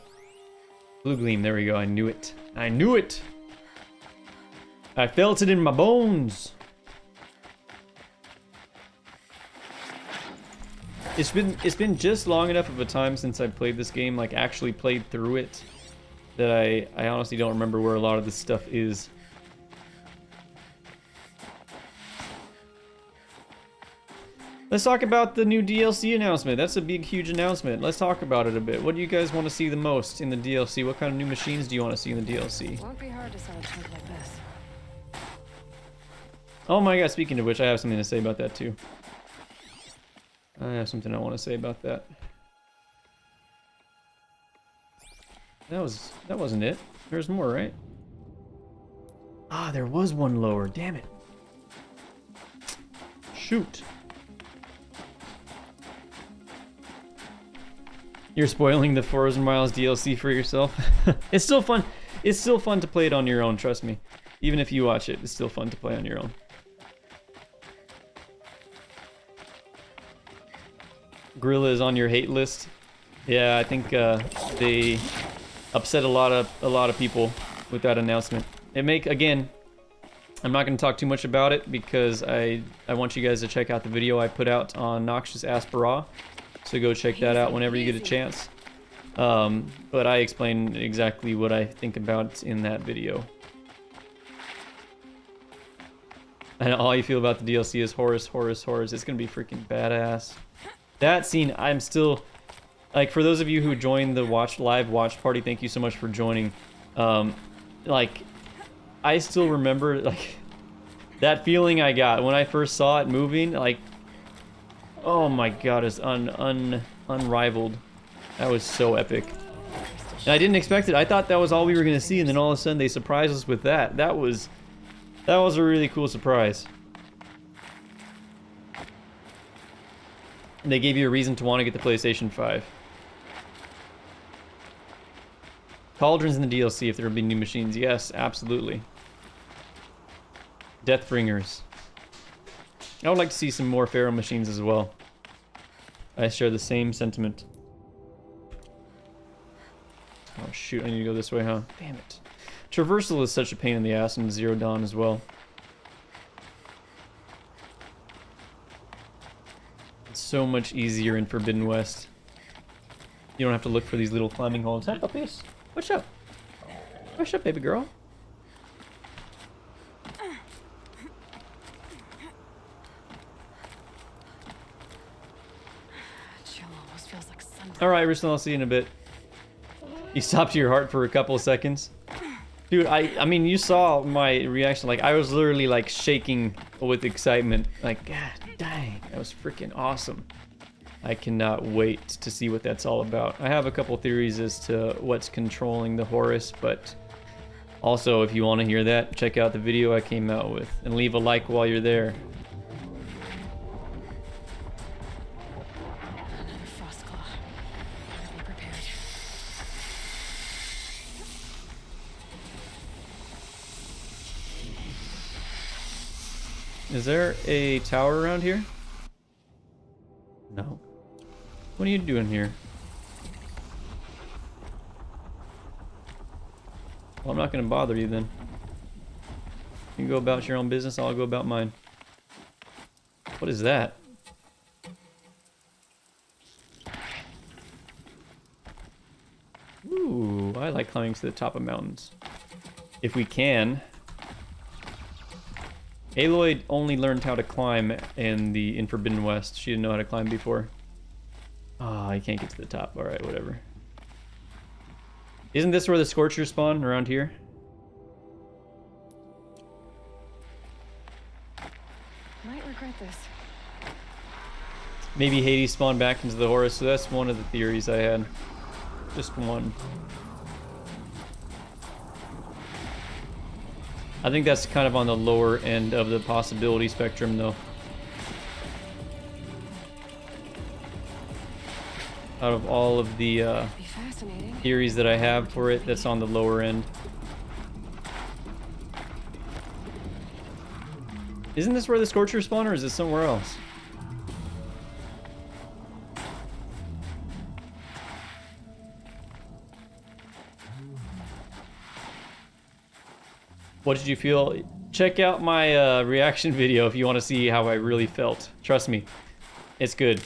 Blue Gleam. There we go. I knew it. I knew it! I felt it in my bones! It's been just long enough of a time since I played this game, like actually played through it, that I honestly don't remember where a lot of this stuff is. Let's talk about the new DLC announcement. That's a big, huge announcement. Let's talk about it a bit. What do you guys want to see the most in the DLC? What kind of new machines do you want to see in the DLC? Won't be hard to sell a tank like this. Oh my god, speaking of which, I have something to say about that too. I have something I want to say about that. That wasn't it. There's more, right? Ah, there was one lower. Damn it. Shoot. You're spoiling the Frozen Miles DLC for yourself. It's still fun. It's still fun to play it on your own, trust me. Even if you watch it, it's still fun to play on your own. Gorilla is on your hate list. Yeah, I think they upset a lot of people with that announcement. Again, I'm not going to talk too much about it because I want you guys to check out the video I put out on NoxiousAsp. So go check that out whenever you get a chance. But I explain exactly what I think about in that video. And all you feel about the DLC is Horus, Horus, Horus. It's going to be freaking badass. That scene, I'm still, like, for those of you who joined the live watch party, thank you so much for joining. Like, I still remember, like, that feeling I got when I first saw it moving, like, oh my god, it's unrivaled. That was so epic. And I didn't expect it. I thought that was all we were going to see, and then all of a sudden they surprised us with that. That was a really cool surprise. And they gave you a reason to want to get the PlayStation 5. Cauldrons in the DLC if there would be new machines. Yes, absolutely. Deathbringers. I would like to see some more Pharaoh machines as well. I share the same sentiment. Oh shoot, I need to go this way, huh? Damn it. Traversal is such a pain in the ass in Zero Dawn as well. It's so much easier in Forbidden West. You don't have to look for these little climbing holes. Hi, puppies. What's up? What's up, baby girl? Chill almost feels like Sunday. Alright, Riston, I'll see you in a bit. You stopped your heart for a couple of seconds. Dude, I mean, you saw my reaction. Like, I was literally, like, shaking with excitement. Like, god dang, that was freaking awesome. I cannot wait to see what that's all about. I have a couple theories as to what's controlling the Horus, but also if you want to hear that, check out the video I came out with and leave a like while you're there. Another frost claw. Gotta be prepared. Is there a tower around here? No. What are you doing here? Well, I'm not gonna bother you then. You go about your own business, I'll go about mine. What is that? Ooh, I like climbing to the top of mountains. If we can. Aloy only learned how to climb in Forbidden West. She didn't know how to climb before. Ah, I can't get to the top. Alright, whatever. Isn't this where the Scorchers spawn? Around here? Might regret this. Maybe Hades spawned back into the Horus, so that's one of the theories I had. Just one. I think that's kind of on the lower end of the possibility spectrum, though. Out of all of the Be fascinating. theories that I have for it, that's on the lower end. Isn't this where the Scorchers spawn, or is it somewhere else? What did you feel? Check out my reaction video if you want to see how I really felt. Trust me, it's good.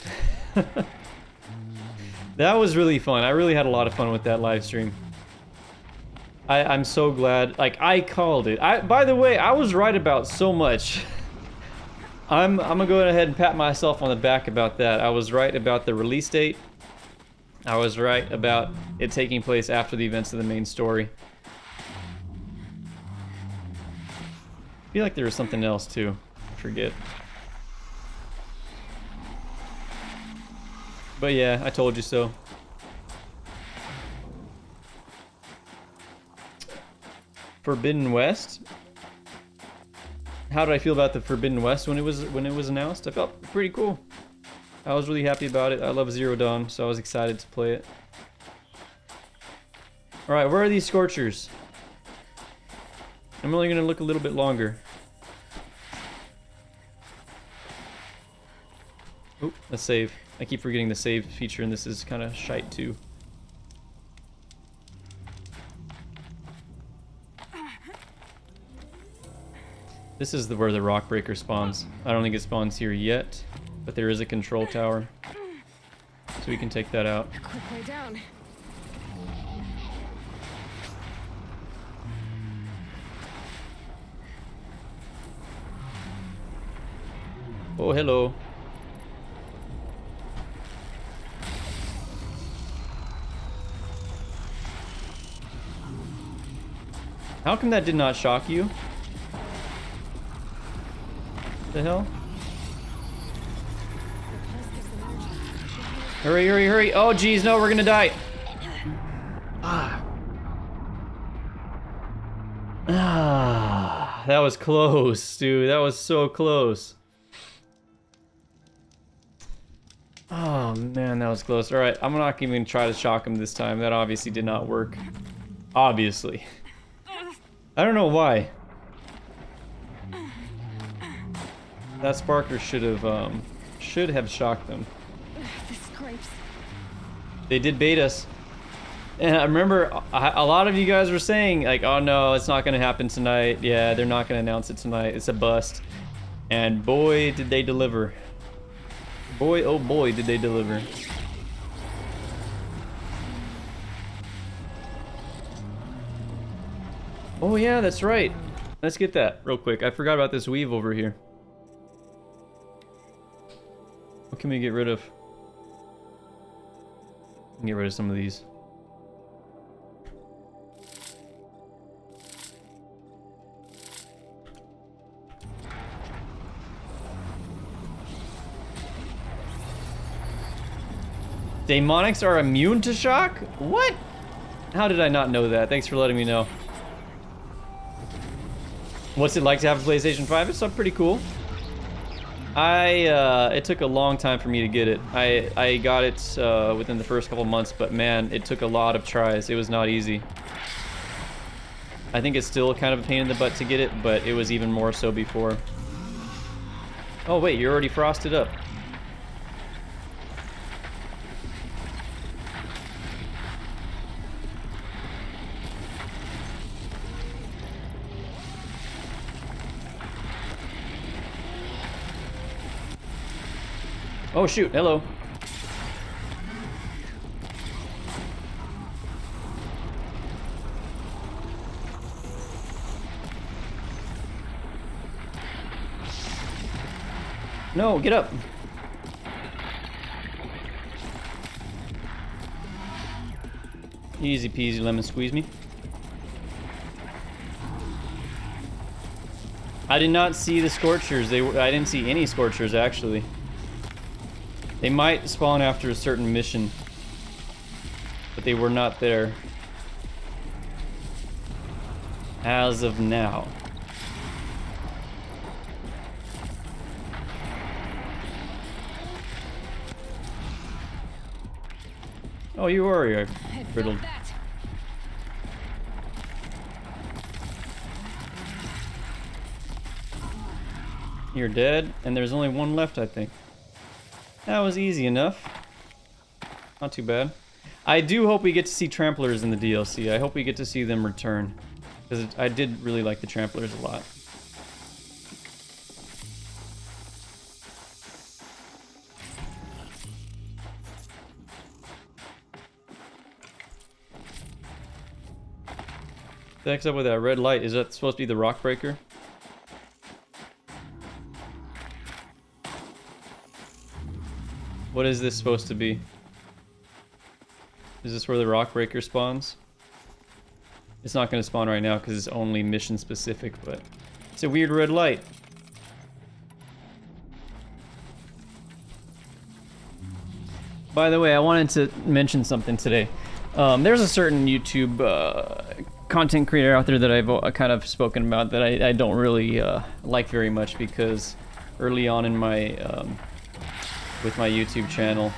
That was really fun. I really had a lot of fun with that live stream. I'm so glad. Like, I called it. By the way, I was right about so much. I'm gonna go ahead and pat myself on the back about that. I was right about the release date. I was right about it taking place after the events of the main story. I feel like there was something else too. I forget. But yeah, I told you so. Forbidden West. How did I feel about the Forbidden West when it was announced? I felt pretty cool. I was really happy about it. I love Zero Dawn, so I was excited to play it. All right, where are these Scorchers? I'm only gonna look a little bit longer. Oop, let's save. I keep forgetting the save feature, and this is kind of shite too. This is where the rock breaker spawns. I don't think it spawns here yet, but there is a control tower, so we can take that out. A quick way down. Oh, hello. How come that did not shock you? What the hell? Hurry, hurry, hurry. Oh, geez, no, we're gonna die. That was close, dude. That was so close. Oh, man, that was close. All right, I'm not even try to shock him this time. That obviously did not work. Obviously. I don't know why. That Sparker should have shocked them. The scrapes. They did bait us. And I remember a lot of you guys were saying, like, oh no, it's not gonna happen tonight. Yeah, they're not gonna announce it tonight. It's a bust. And boy, did they deliver. Boy, oh boy, did they deliver. Oh yeah, that's right. Let's get that real quick. I forgot about this weave over here. What can we get rid of? We can get rid of some of these. Demonics are immune to shock? What? How did I not know that? Thanks for letting me know. What's it like to have a PlayStation 5? It's pretty cool. It took a long time for me to get it. I got it within the first couple months, but man, it took a lot of tries. It was not easy. I think it's still kind of a pain in the butt to get it, but it was even more so before. Oh wait, you're already frosted up. Oh shoot, hello. No, get up. Easy peasy lemon squeeze me. I did not see the Scorchers. I didn't see any Scorchers actually. They might spawn after a certain mission, but they were not there as of now. Oh, you are your riddled. You're dead, and there's only one left, I think. That was easy enough. Not too bad. I do hope we get to see Tramplers in the DLC. I hope we get to see them return. Because I did really like the Tramplers a lot. The heck's up with that red light? Is that supposed to be the rock breaker? What is this supposed to be? Is this where the rock breaker spawns? It's not going to spawn right now because it's only mission specific, but it's a weird red light. By the way, I wanted to mention something today. There's a certain YouTube content creator out there that I've kind of spoken about that I don't really like very much, because early on in my with my YouTube channel,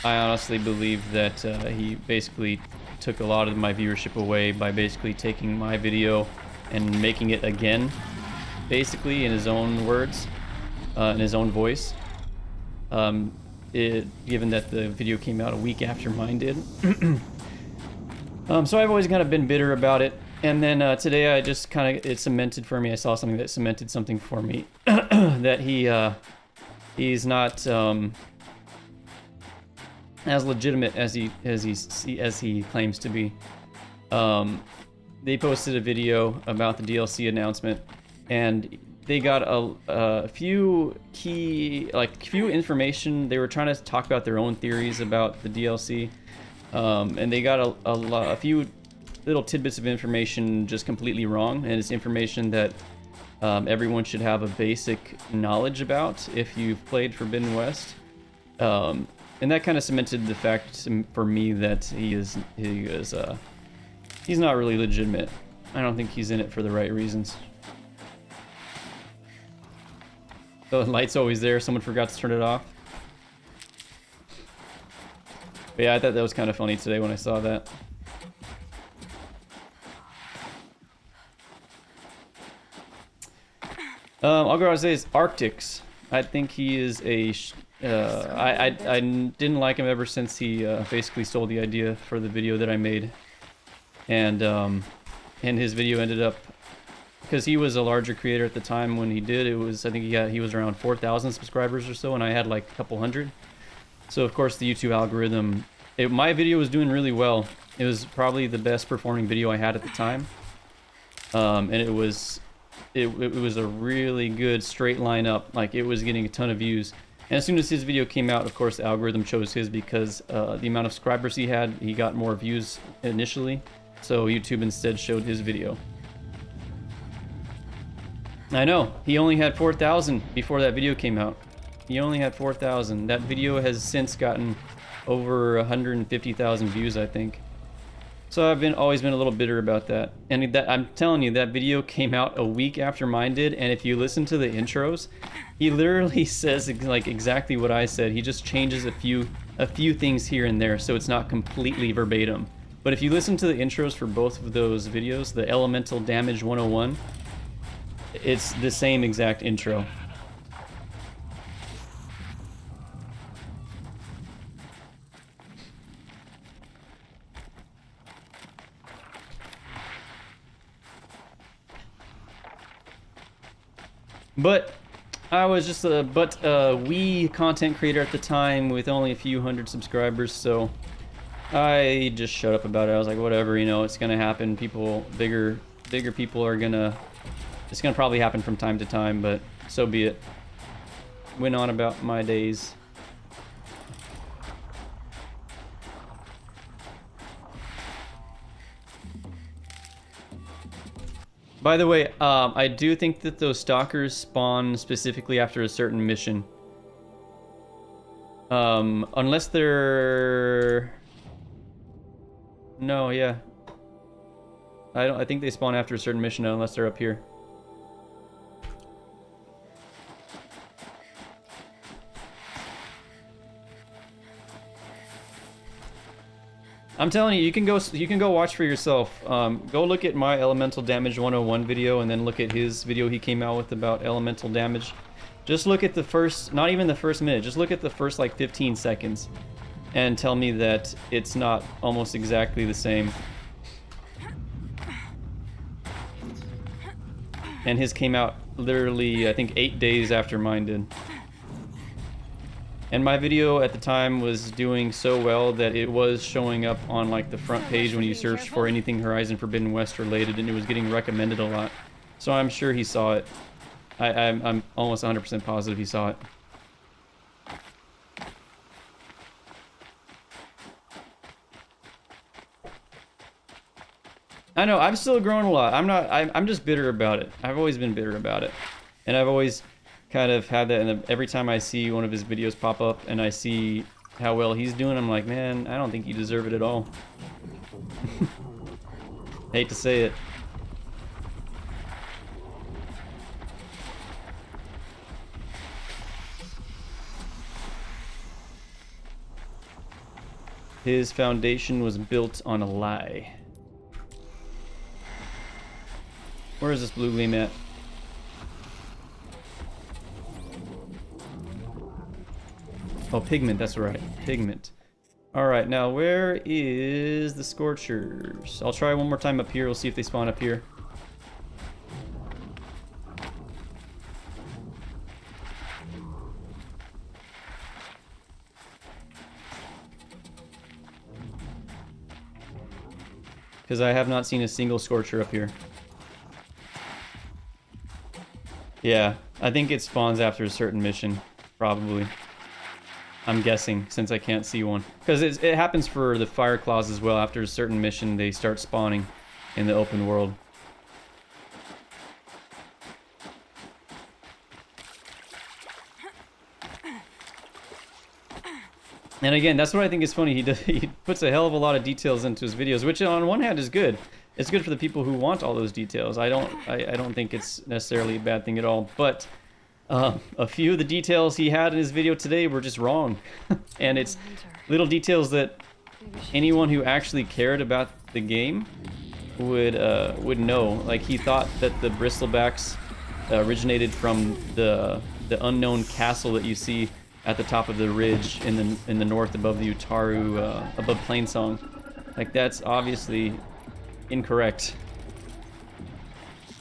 I honestly believe that he basically took a lot of my viewership away by basically taking my video and making it again, basically in his own words, in his own voice. Given that the video came out a week after mine did. So I've always kind of been bitter about it. And then today I just kind of, it cemented for me, I saw something that cemented something for me, that he's not as legitimate as he claims to be. They posted a video about the DLC announcement, and they got a few key, few information. They were trying to talk about their own theories about the DLC, and they got a few little tidbits of information just completely wrong, and it's information that everyone should have a basic knowledge about if you've played Forbidden West. And that kind of cemented the fact for me that he's not really legitimate. I don't think he's in it for the right reasons. The light's always there. Someone forgot to turn it off. But yeah, I thought that was kind of funny today when I saw that. I'll go out and say it's Arctics. I think he is a... I didn't like him ever since he basically stole the idea for the video that I made. And his video ended up... Because he was a larger creator at the time when he did, I think he was around 4,000 subscribers or so, and I had like a couple hundred. So of course the YouTube algorithm... my video was doing really well. It was probably the best performing video I had at the time. And it was a really good straight line up. Like, it was getting a ton of views. And as soon as his video came out, of course the algorithm chose his, because the amount of subscribers he had, he got more views initially. So YouTube instead showed his video. I know, he only had 4,000 before that video came out. He only had 4,000. That video has since gotten over 150,000 views, I think. So I've always been a little bitter about that. And that, I'm telling you, that video came out a week after mine did, and if you listen to the intros, he literally says like exactly what I said. He just changes a few things here and there, so it's not completely verbatim. But if you listen to the intros for both of those videos, the Elemental Damage 101, it's the same exact intro. But I was just a wee content creator at the time with only a few hundred subscribers, so I just shut up about it. I was like, whatever, you know, it's gonna happen. People, bigger people are gonna, it's gonna probably happen from time to time, but so be it. Went on about my days. By the way, I do think that those stalkers spawn specifically after a certain mission. Unless they're... No, yeah. I think they spawn after a certain mission unless they're up here. I'm telling you, you can go watch for yourself. Go look at my Elemental Damage 101 video and then look at his video he came out with about elemental damage. Just look at the first, not even the first minute, just look at the first like 15 seconds and tell me that it's not almost exactly the same. And his came out literally, I think, 8 days after mine did. And my video at the time was doing so well that it was showing up on like the front page when you searched for anything Horizon Forbidden West related, and it was getting recommended a lot. So I'm sure he saw it. I'm almost 100% positive he saw it. I know, I've still grown a lot. I'm just bitter about it. I've always been bitter about it. And I've always kind of had that, and every time I see one of his videos pop up and I see how well he's doing, I'm like, man, I don't think you deserve it at all. Hate to say it. His foundation was built on a lie. Where is this blue gleam at? Oh, pigment, that's right. Pigment. Alright, now where is the Scorchers? I'll try one more time up here. We'll see if they spawn up here. Because I have not seen a single Scorcher up here. Yeah, I think it spawns after a certain mission, probably. I'm guessing, since I can't see one. Because it happens for the Fire Claws as well. After a certain mission, they start spawning in the open world. And again, that's what I think is funny. He puts a hell of a lot of details into his videos, which on one hand is good. It's good for the people who want all those details. I don't think it's necessarily a bad thing at all. But a few of the details he had in his video today were just wrong. And it's little details that anyone who actually cared about the game would know. Like, he thought that the bristlebacks originated from the unknown castle that you see at the top of the ridge in the north above the Utaru, above Plainsong. Like, that's obviously incorrect.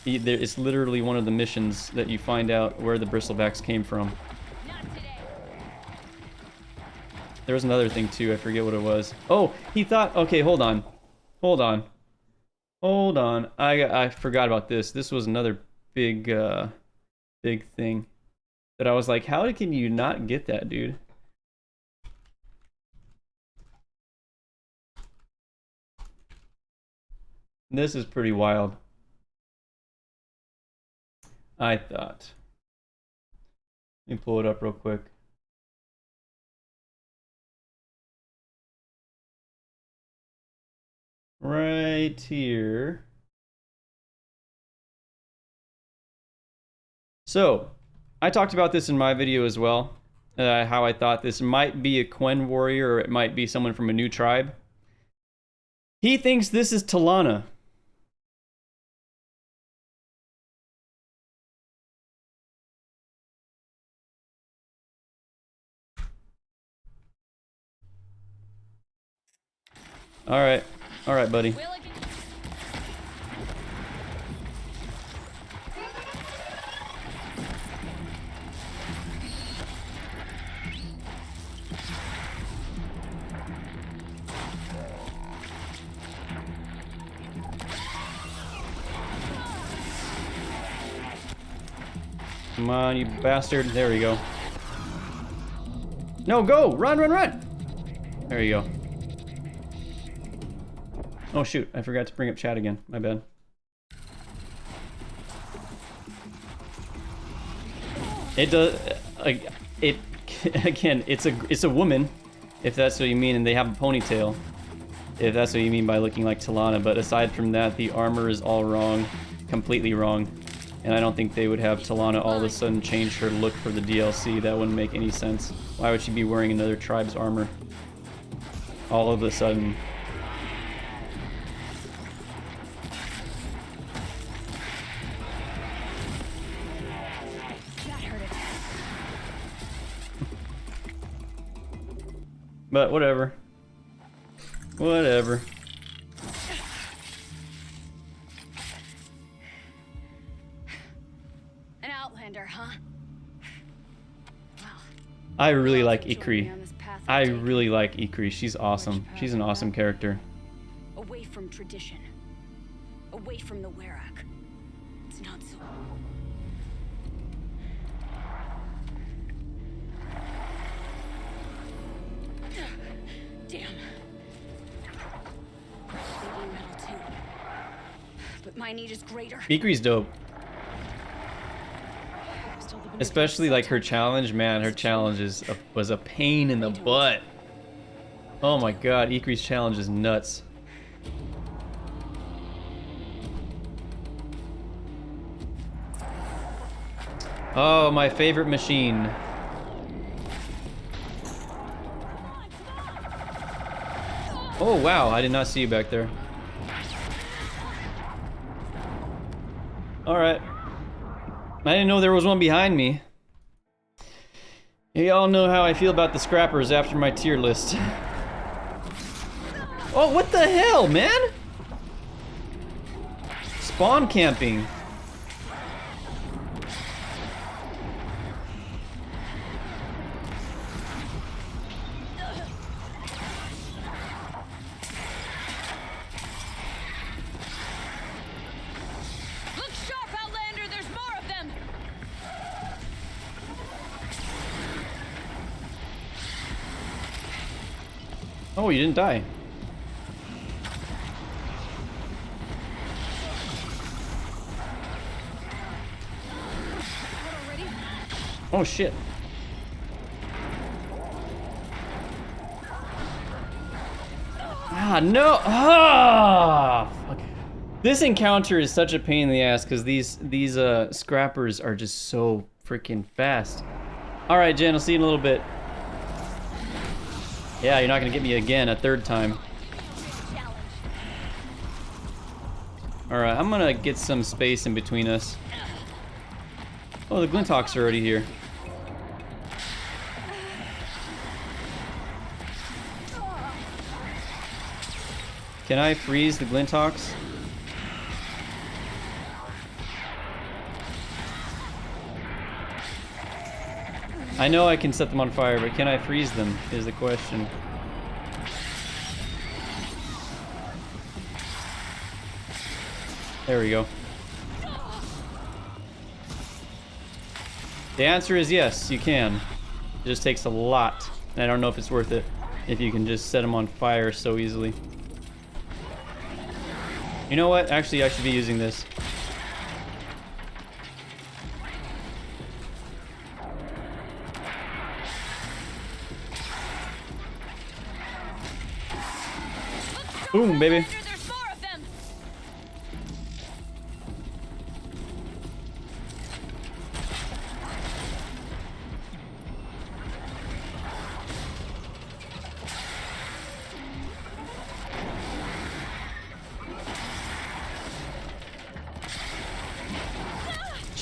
It's literally one of the missions that you find out where the bristlebacks came from. There was another thing too, I forget what it was. Oh, he thought, okay, hold on. I forgot about this. This was another big thing that I was like, how can you not get that, dude? This is pretty wild. I thought. Let me pull it up real quick. right here. So, I talked about this in my video as well, how I thought this might be a Quen warrior or it might be someone from a new tribe. He thinks this is Talana. All right, buddy. Come on, you bastard. There we go. No, go! Run, run, run! There you go. Oh shoot, I forgot to bring up chat again. My bad. It does... it... Again, it's a woman, if that's what you mean, and they have a ponytail. If that's what you mean by looking like Talana, but aside from that, the armor is all wrong. Completely wrong. And I don't think they would have Talana all of a sudden change her look for the DLC. That wouldn't make any sense. Why would she be wearing another tribe's armor? All of a sudden. That hurt it. But whatever. Whatever. An outlander, huh? Well, I really like join me Ikri. on this path of I taking. really like Ikri. She's awesome. She's an awesome character. Away from tradition. Away from the Werak. It's not so... Damn. They do metal too. But my need is greater. Ikri's dope. Still the Especially like her challenge, man. Her challenge was a pain in the butt. Oh my god, Ikri's challenge is nuts. Oh, my favorite machine. Oh wow, I did not see you back there. Alright. I didn't know there was one behind me. Y'all know how I feel about the scrappers after my tier list. Oh, what the hell, man? Spawn camping. Look sharp, Outlander! There's more of them! Oh, you didn't die. Oh shit. Ah, no! Ah! Fuck. This encounter is such a pain in the ass because these scrappers are just so freaking fast. All right, Jen, I'll see you in a little bit. Yeah, you're not gonna get me again a third time. All right, I'm gonna get some space in between us. Oh, the Glinthawks are already here. Can I freeze the Glinthawks? I know I can set them on fire, but can I freeze them is the question. There we go. The answer is yes, you can. It just takes a lot. And I don't know if it's worth it if you can just set them on fire so easily. You know what? Actually, I should be using this. Boom, baby. There's more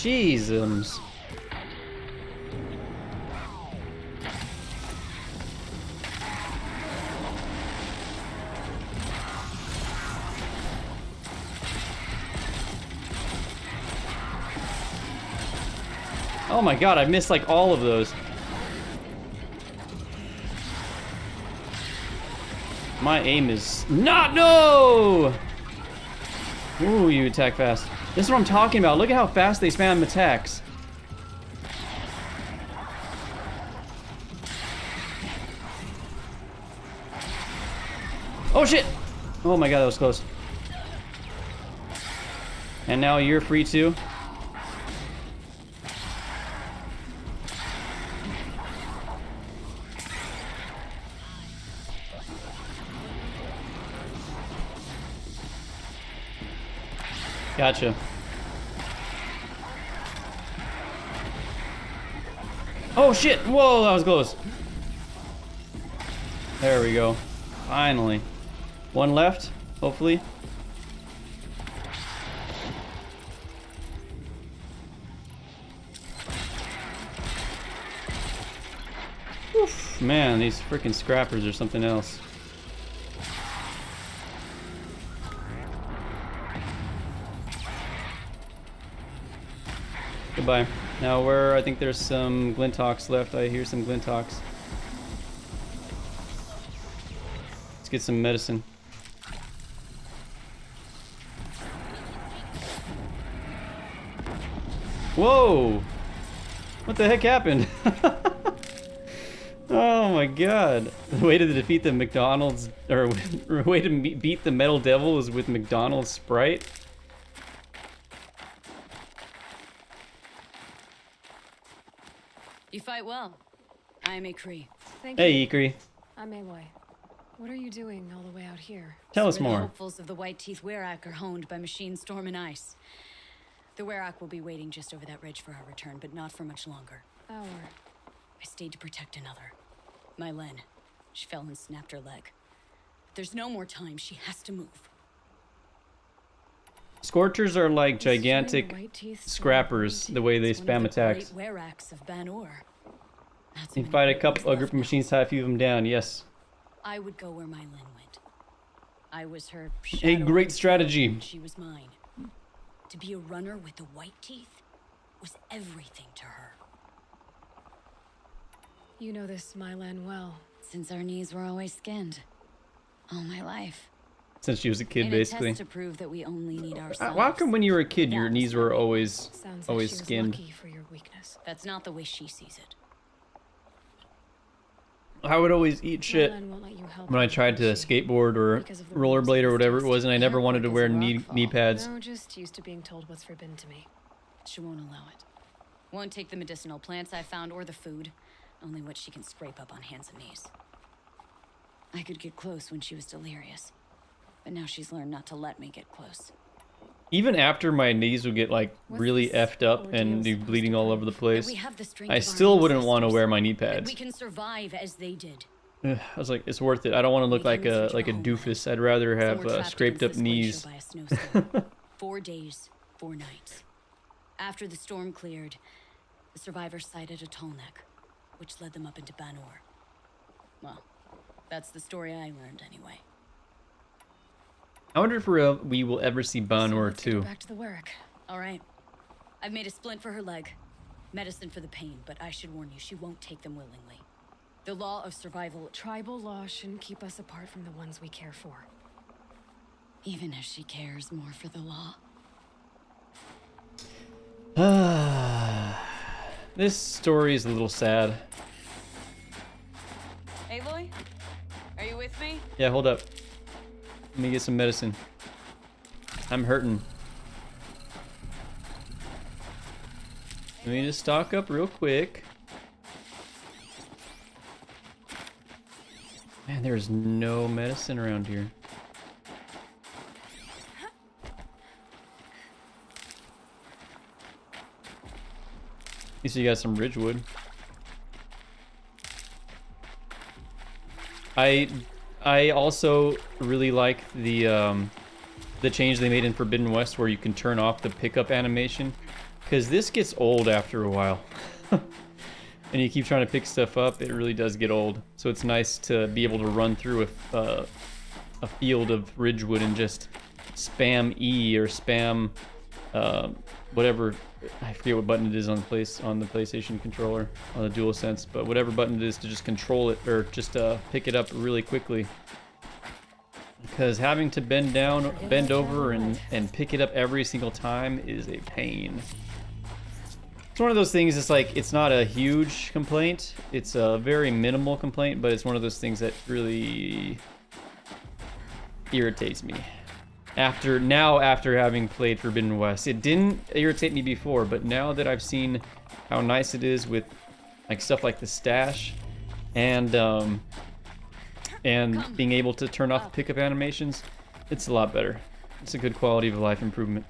Jesus. Oh my god, I missed like all of those. My aim is not no. Ooh, you attack fast. This is what I'm talking about. Look at how fast they spam attacks. Oh shit! Oh my god, that was close. And now you're free too. Gotcha. Oh shit! Whoa, that was close. There we go. Finally. One left, hopefully. Oof, man, these freaking scrappers are something else. Goodbye. Now I think there's some Glintox left. I hear some Glintox. Let's get some medicine. Whoa! What the heck happened? Oh my god. The way to defeat the McDonald's, or way to beat the Metal Devil is with McDonald's Sprite. You fight well. I'm Ikri. Thank you. Hey, Ikri. I'm Aloy. What are you doing all the way out here? Tell us Where the more. hopefuls of the White Teeth Werak are honed by machine storm and ice. The Werak will be waiting just over that ridge for our return, but not for much longer. Our. I stayed to protect another. My Len. She fell and snapped her leg. There's no more time. She has to move. Scorchers are like This is when the gigantic White Teeth scrappers, the way they It's one of spam the attacks. great Weraks of Banur. That's You many fight a Weraks couple, a left group of now. machines, tie a few of them down, yes. I would go where my Len went. I was her A shadow great and strategy. and she was mine. To be a runner with the White Teeth was everything to her. You know this Mylan well. Since our knees were always skinned. All my life. Since she was a kid, In basically. a test to prove that we only need ourselves. How come when you were a kid, your That's knees were what always Sounds always like she skinned? was lucky for your weakness. That's not the way she sees it. I would always eat shit Mylan won't let you help when I her, tried to won't she? skateboard or Because of the rollerblade or rules whatever of it was, and I never Can't wanted to work wear as a knee rockfall. pads. No, just used to being told what's forbidden to me. She won't allow it. Won't take the medicinal plants I found or the food. Only what she can scrape up on hands and knees. I could get close when she was delirious. But now she's learned not to let me get close. Even after my knees would get like What's really this effed up ordeal and be supposed to bleeding all over the That place, we have the strength I of our still wouldn't want to ancestors. wear my knee That pads. we can survive as they did. Ugh, I was like, it's worth it. I don't want to look We like came in a search of a homeland. doofus. I'd rather Some have were trapped scraped up against this knees. glacier by a snowstorm. 4 days, 4 nights. After the storm cleared, the survivors sighted a tall neck, which led them up into Banur. Well, that's the story I learned anyway. I wonder if we will ever see So Banur let's get too. back to the Werak. All right. I've made a splint for her leg. Medicine for the pain, but I should warn you, she won't take them willingly. The law of survival, Tribal law shouldn't keep us apart from the ones we care for. even if she cares more for the law. This story is a little sad. Aloy? Are you with me? Yeah, hold up. Let me get some medicine. I'm hurting. Let me just stock up real quick. Man, there's no medicine around here. At least you got some Ridgewood. I also really like the change they made in Forbidden West where you can turn off the pickup animation because this gets old after a while. And you keep trying to pick stuff up, it really does get old. So it's nice to be able to run through a field of Ridgewood and just spam E or spam whatever, I forget what button it is on the PlayStation controller, on the DualSense, but whatever button it is to just control it or just pick it up really quickly. Because having to bend over and pick it up every single time is a pain. It's one of those things, it's like, it's not a huge complaint, it's a very minimal complaint, but it's one of those things that really irritates me. After having played Forbidden West. It didn't irritate me before, but now that I've seen how nice it is with like stuff like the stash and being able to turn off pickup animations, it's a lot better. It's a good quality of life improvement.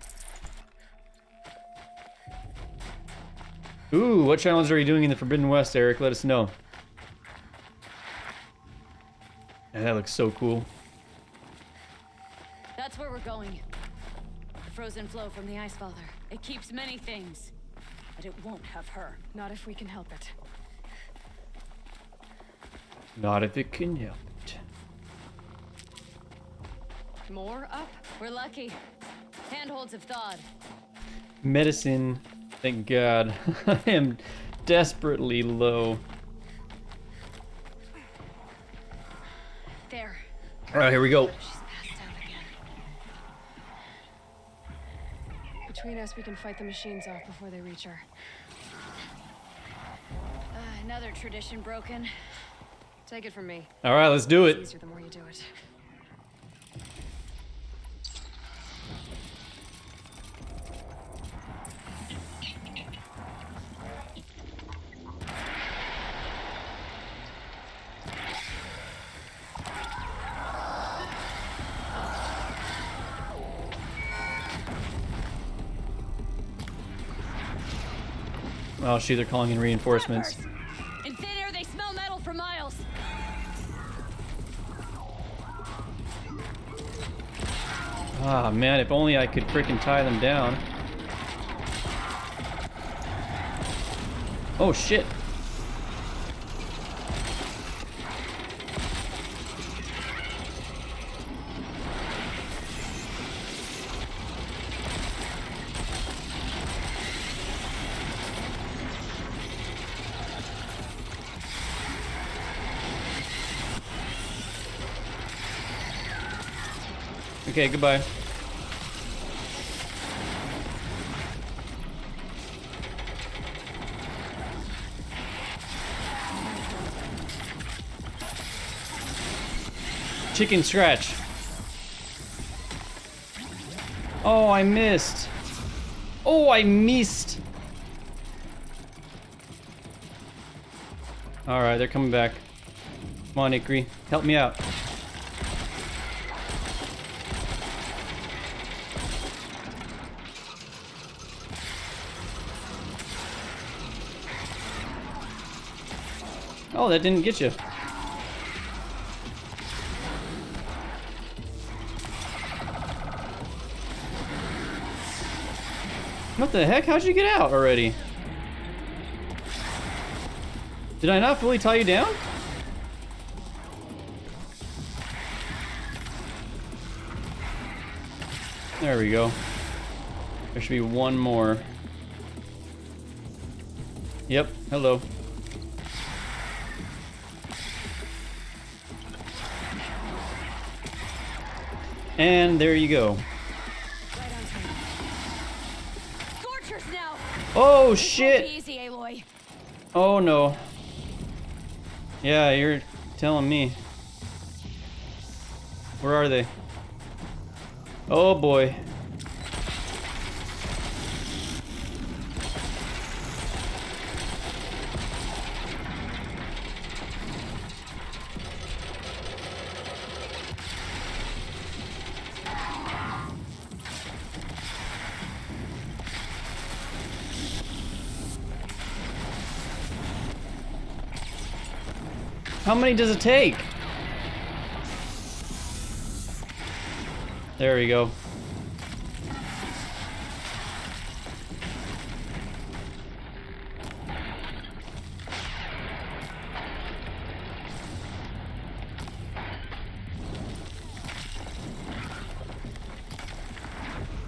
Ooh, what challenge are you doing in the Forbidden West, Eric? Let us know. Yeah, that looks so cool. That's where we're going. The frozen flow from the Ice Father. It keeps many things, but it won't have her. Not if we can help it. Not if it can help it. More up? We're lucky. Handholds have thawed. Medicine, thank God. I am desperately low. There. All right, here we go. She's passed out again. Between us, we can fight the machines off before they reach her. Another tradition broken. Take it from me. All right, let's do It's it. easier the more you do it. Oh shoot, they're calling in reinforcements. In thin air, they smell metal for miles. Ah man, if only I could frickin' tie them down. Oh shit. Okay, goodbye. Chicken scratch. Oh, I missed. Oh, I missed. All right, they're coming back. Come on, Ikri, help me out. Oh, that didn't get you. What the heck? How'd you get out already? Did I not fully tie you down? There we go. There should be one more. Yep, hello. And there you go. Right on time. Scorchers now. Oh Won't shit! be easy, Aloy. Oh no. Yeah, you're telling me. Where are they? Oh boy. How many does it take? There we go.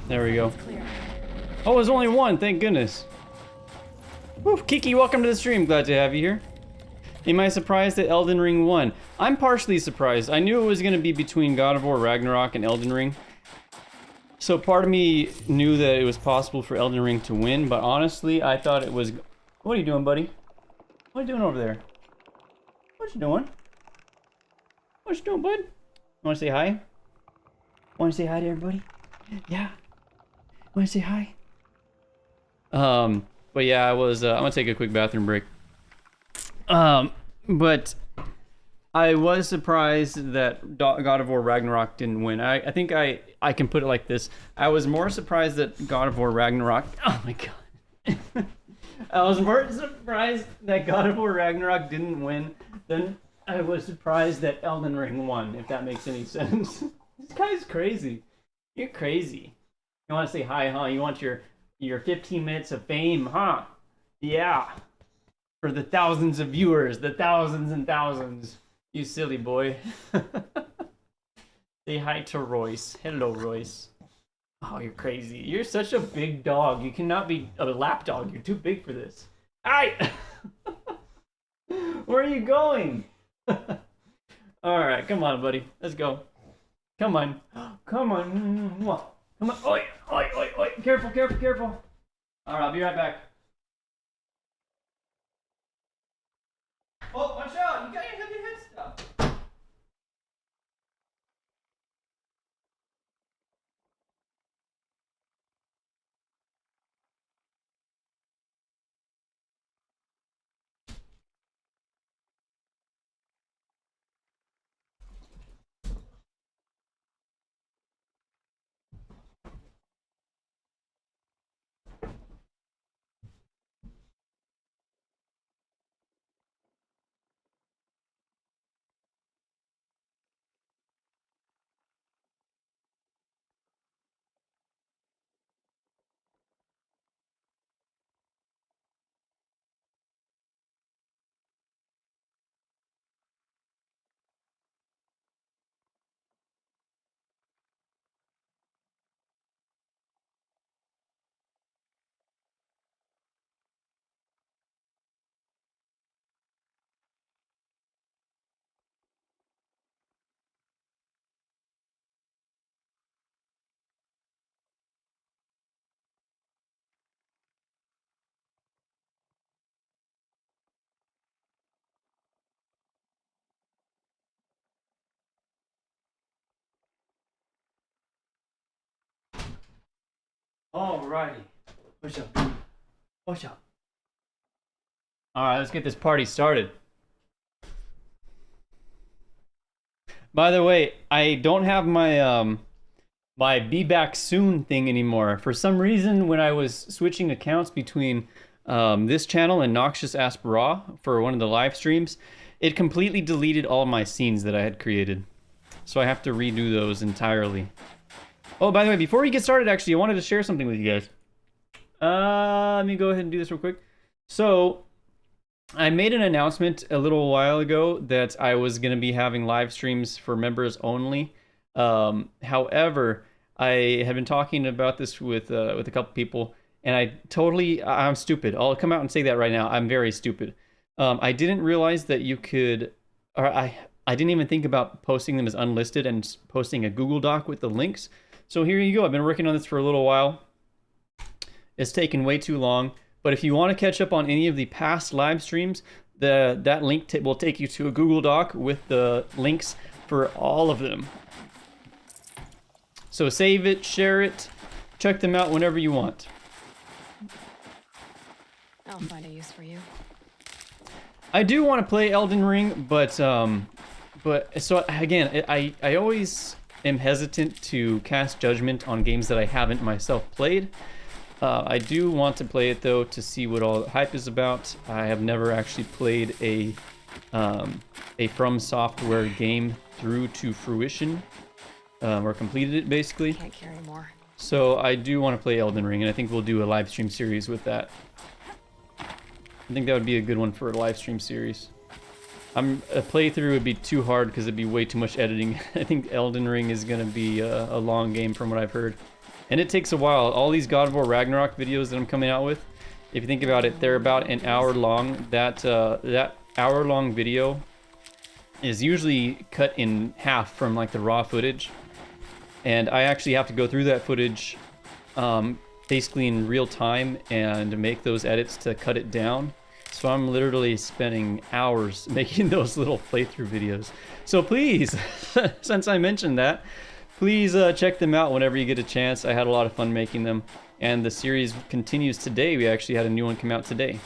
There we go. It's clear. Oh, it was only one, thank goodness. Woo, Kiki, welcome to the stream. Glad to have you here. Am I surprised that Elden Ring won? I'm partially surprised. I knew it was going to be between God of War Ragnarok and Elden Ring. So part of me knew that it was possible for Elden Ring to win, but honestly, I thought it was... What are you doing, buddy? What are you doing over there? What you doing? What you doing, bud? You want to say hi? Want to say hi to everybody? Yeah. Want to say hi? But yeah, I was, I'm gonna take a quick bathroom break. But I was surprised that God of War Ragnarok didn't win. I think I can put it like this. I was more surprised that God of War Ragnarok, oh my god. I was more surprised that God of War Ragnarok didn't win than I was surprised that Elden Ring won, if that makes any sense. This guy's crazy. You're crazy. You want to say hi, huh? You want your 15 minutes of fame, huh? Yeah. For the thousands of viewers, the thousands and thousands. You silly boy. Say hi to Royce. Hello, Royce. Oh, you're crazy. You're such a big dog. You cannot be a lap dog. You're too big for this. Aye! Where are you going? Alright, come on, buddy. Let's go. Come on. Come on. Come on. Oi, oi, oi, oi. Careful, careful, careful. Alright, I'll be right back. Oh, watch out. You got your head stuff. Alrighty. Push up. Push up. Alright, let's get this party started. By the way, I don't have my my be back soon thing anymore. For some reason, when I was switching accounts between this channel and NoxiousAsp Raw for one of the live streams, it completely deleted all my scenes that I had created. So I have to redo those entirely. Oh, by the way, before we get started, actually, I wanted to share something with you guys. Let me go ahead and do this real quick. So, I made an announcement a little while ago that I was going to be having live streams for members only. However, I had been talking about this with a couple people, and I'm stupid. I'll come out and say that right now. I'm very stupid. I didn't realize that you could, or I didn't even think about posting them as unlisted and posting a Google Doc with the links. So here you go. I've been working on this for a little while. It's taken way too long. But if you want to catch up on any of the past live streams, that link will take you to a Google Doc with the links for all of them. So save it, share it, check them out whenever you want. I'll find a use for you. I do want to play Elden Ring, but so again, I always am hesitant to cast judgment on games that I haven't myself played. I do want to play it though to see what all the hype is about. I have never actually played a From Software game through to fruition, or completed it basically. Can't carry more. So I do want to play Elden Ring, and I think we'll do a live stream series with that. I think that would be a good one for a live stream series. A playthrough would be too hard because it'd be way too much editing. I think Elden Ring is going to be a long game from what I've heard. And it takes a while. All these God of War Ragnarok videos that I'm coming out with, if you think about it, they're about an hour long. That hour-long video is usually cut in half from like the raw footage. And I actually have to go through that footage basically in real time and make those edits to cut it down. So I'm literally spending hours making those little playthrough videos. So please, since I mentioned that, please check them out whenever you get a chance. I had a lot of fun making them. And the series continues today. We actually had a new one come out today.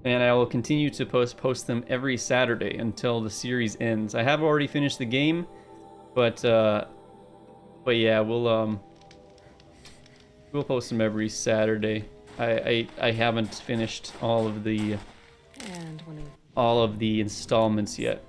And I will continue to post them every Saturday until the series ends. I have already finished the game, but yeah, we'll post them every Saturday. I haven't finished all of the installments yet.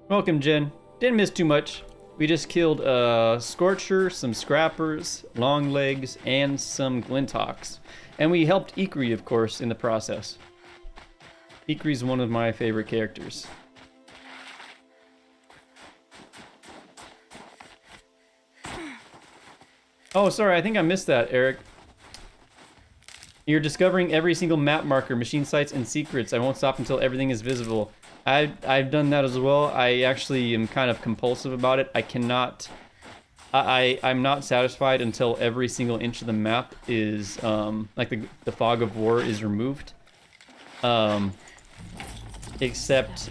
Welcome, Jen. Didn't miss too much. We just killed a Scorcher, some Scrappers, Longlegs, and some Glinthawks. And we helped Ikri, of course, in the process. Ikri's one of my favorite characters. Oh, sorry, I think I missed that, Eric. You're discovering every single map marker, machine sites, and secrets. I won't stop until everything is visible. I've done that as well. I actually am kind of compulsive about it. I cannot... I'm not satisfied until every single inch of the map is, like the fog of war is removed. Except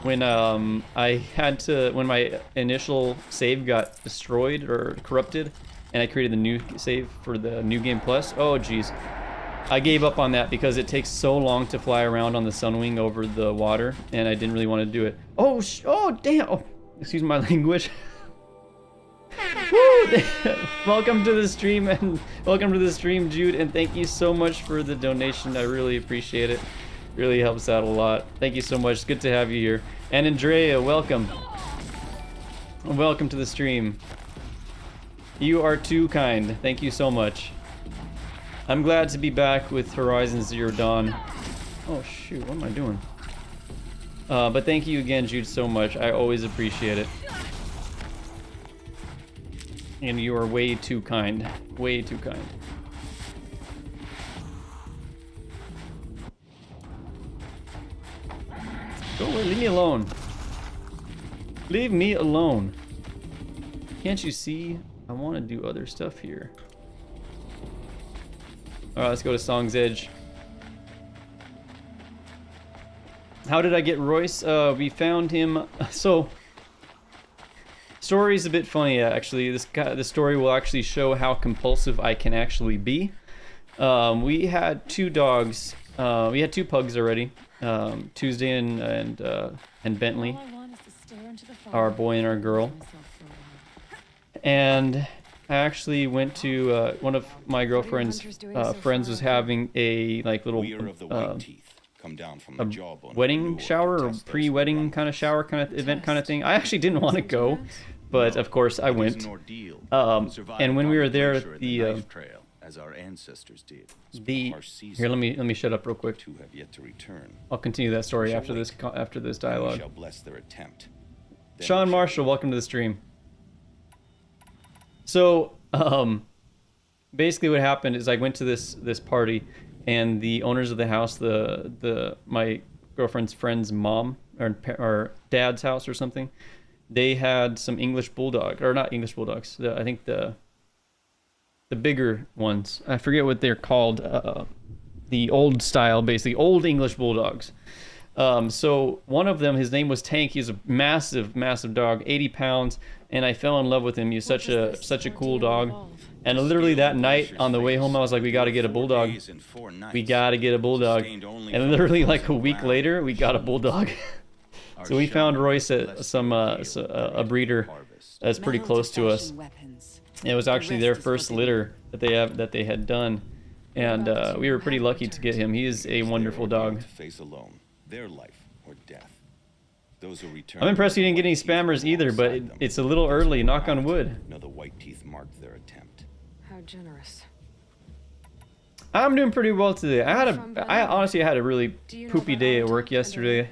when when my initial save got destroyed or corrupted, and I created the new save for the New Game Plus. Oh, geez. I gave up on that because it takes so long to fly around on the Sunwing over the water, and I didn't really want to do it. Oh, damn. Oh, excuse my language. Woo! Welcome to the stream, Jude, and thank you so much for the donation. I really appreciate it. Really helps out a lot. Thank you so much. It's good to have you here. And Andrea, welcome. Welcome to the stream. You are too kind. Thank you so much. I'm glad to be back with Horizon Zero Dawn. Oh shoot, what am I doing? But thank you again, Jude, so much. I always appreciate it. And you are way too kind. Way too kind. Go away, leave me alone. Leave me alone. Can't you see? I want to do other stuff here. Alright, let's go to Song's Edge. How did I get Royce? We found him. So, story's a bit funny actually. This story will actually show how compulsive I can actually be. We had two dogs. We had two pugs already. Tuesday and Bentley, our boy and our girl. And I actually went to one of my girlfriend's friends was having a little wedding shower or pre-wedding kind of shower kind of event kind of thing. I actually didn't want to go, but of course I went. And when we were there, as our ancestors did. Here, let me shut up real quick. I'll continue that story after this dialogue. Shall bless their attempt. Sean Marshall, welcome to the stream. So, basically what happened is I went to this party, and the owners of the house, my girlfriend's friend's mom or dad's house or something, they had some English bulldog, or not English bulldogs. I think the bigger ones. I forget what they're called. The old style, basically old English bulldogs. So one of them, his name was Tank. He's a massive dog, 80 pounds, and I fell in love with him. He's such a cool dog. And literally that night on the way home, I was like, we got to get a bulldog. We got to get a bulldog. And literally like a week later, we got a bulldog. So we found Royce at a breeder that's pretty close to us. It was actually their first litter that they had done, and we were pretty lucky to get him. He is a wonderful dog. Their life or death. Those who return. I'm impressed you didn't get any spammers either, but it's a little early. Knock on wood. No, the white teeth marked their attempt. How generous. I'm doing pretty well today. I honestly had a really poopy day at work yesterday,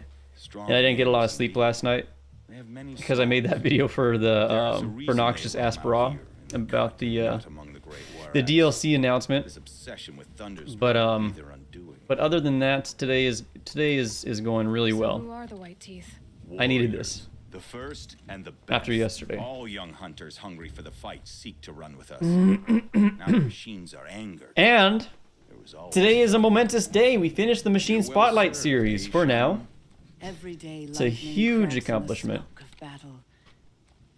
and I didn't get a lot of sleep last night. They have many because I made that video for the There's a for reason NoxiousAsp they roam out Raw here in the about country, not among the great DLC announcement. This obsession with Thunder's But will be their undoing. but other than that, today is going really So well. who are the White Teeth? I needed Warriors, this. The first and the best. After yesterday. All young hunters hungry for the fight seek to run with us. Now the machines are angered. And There was always today is a momentous day. We finished the Machine You're well Spotlight served, series for now. Every day It's a huge accomplishment. Of battle.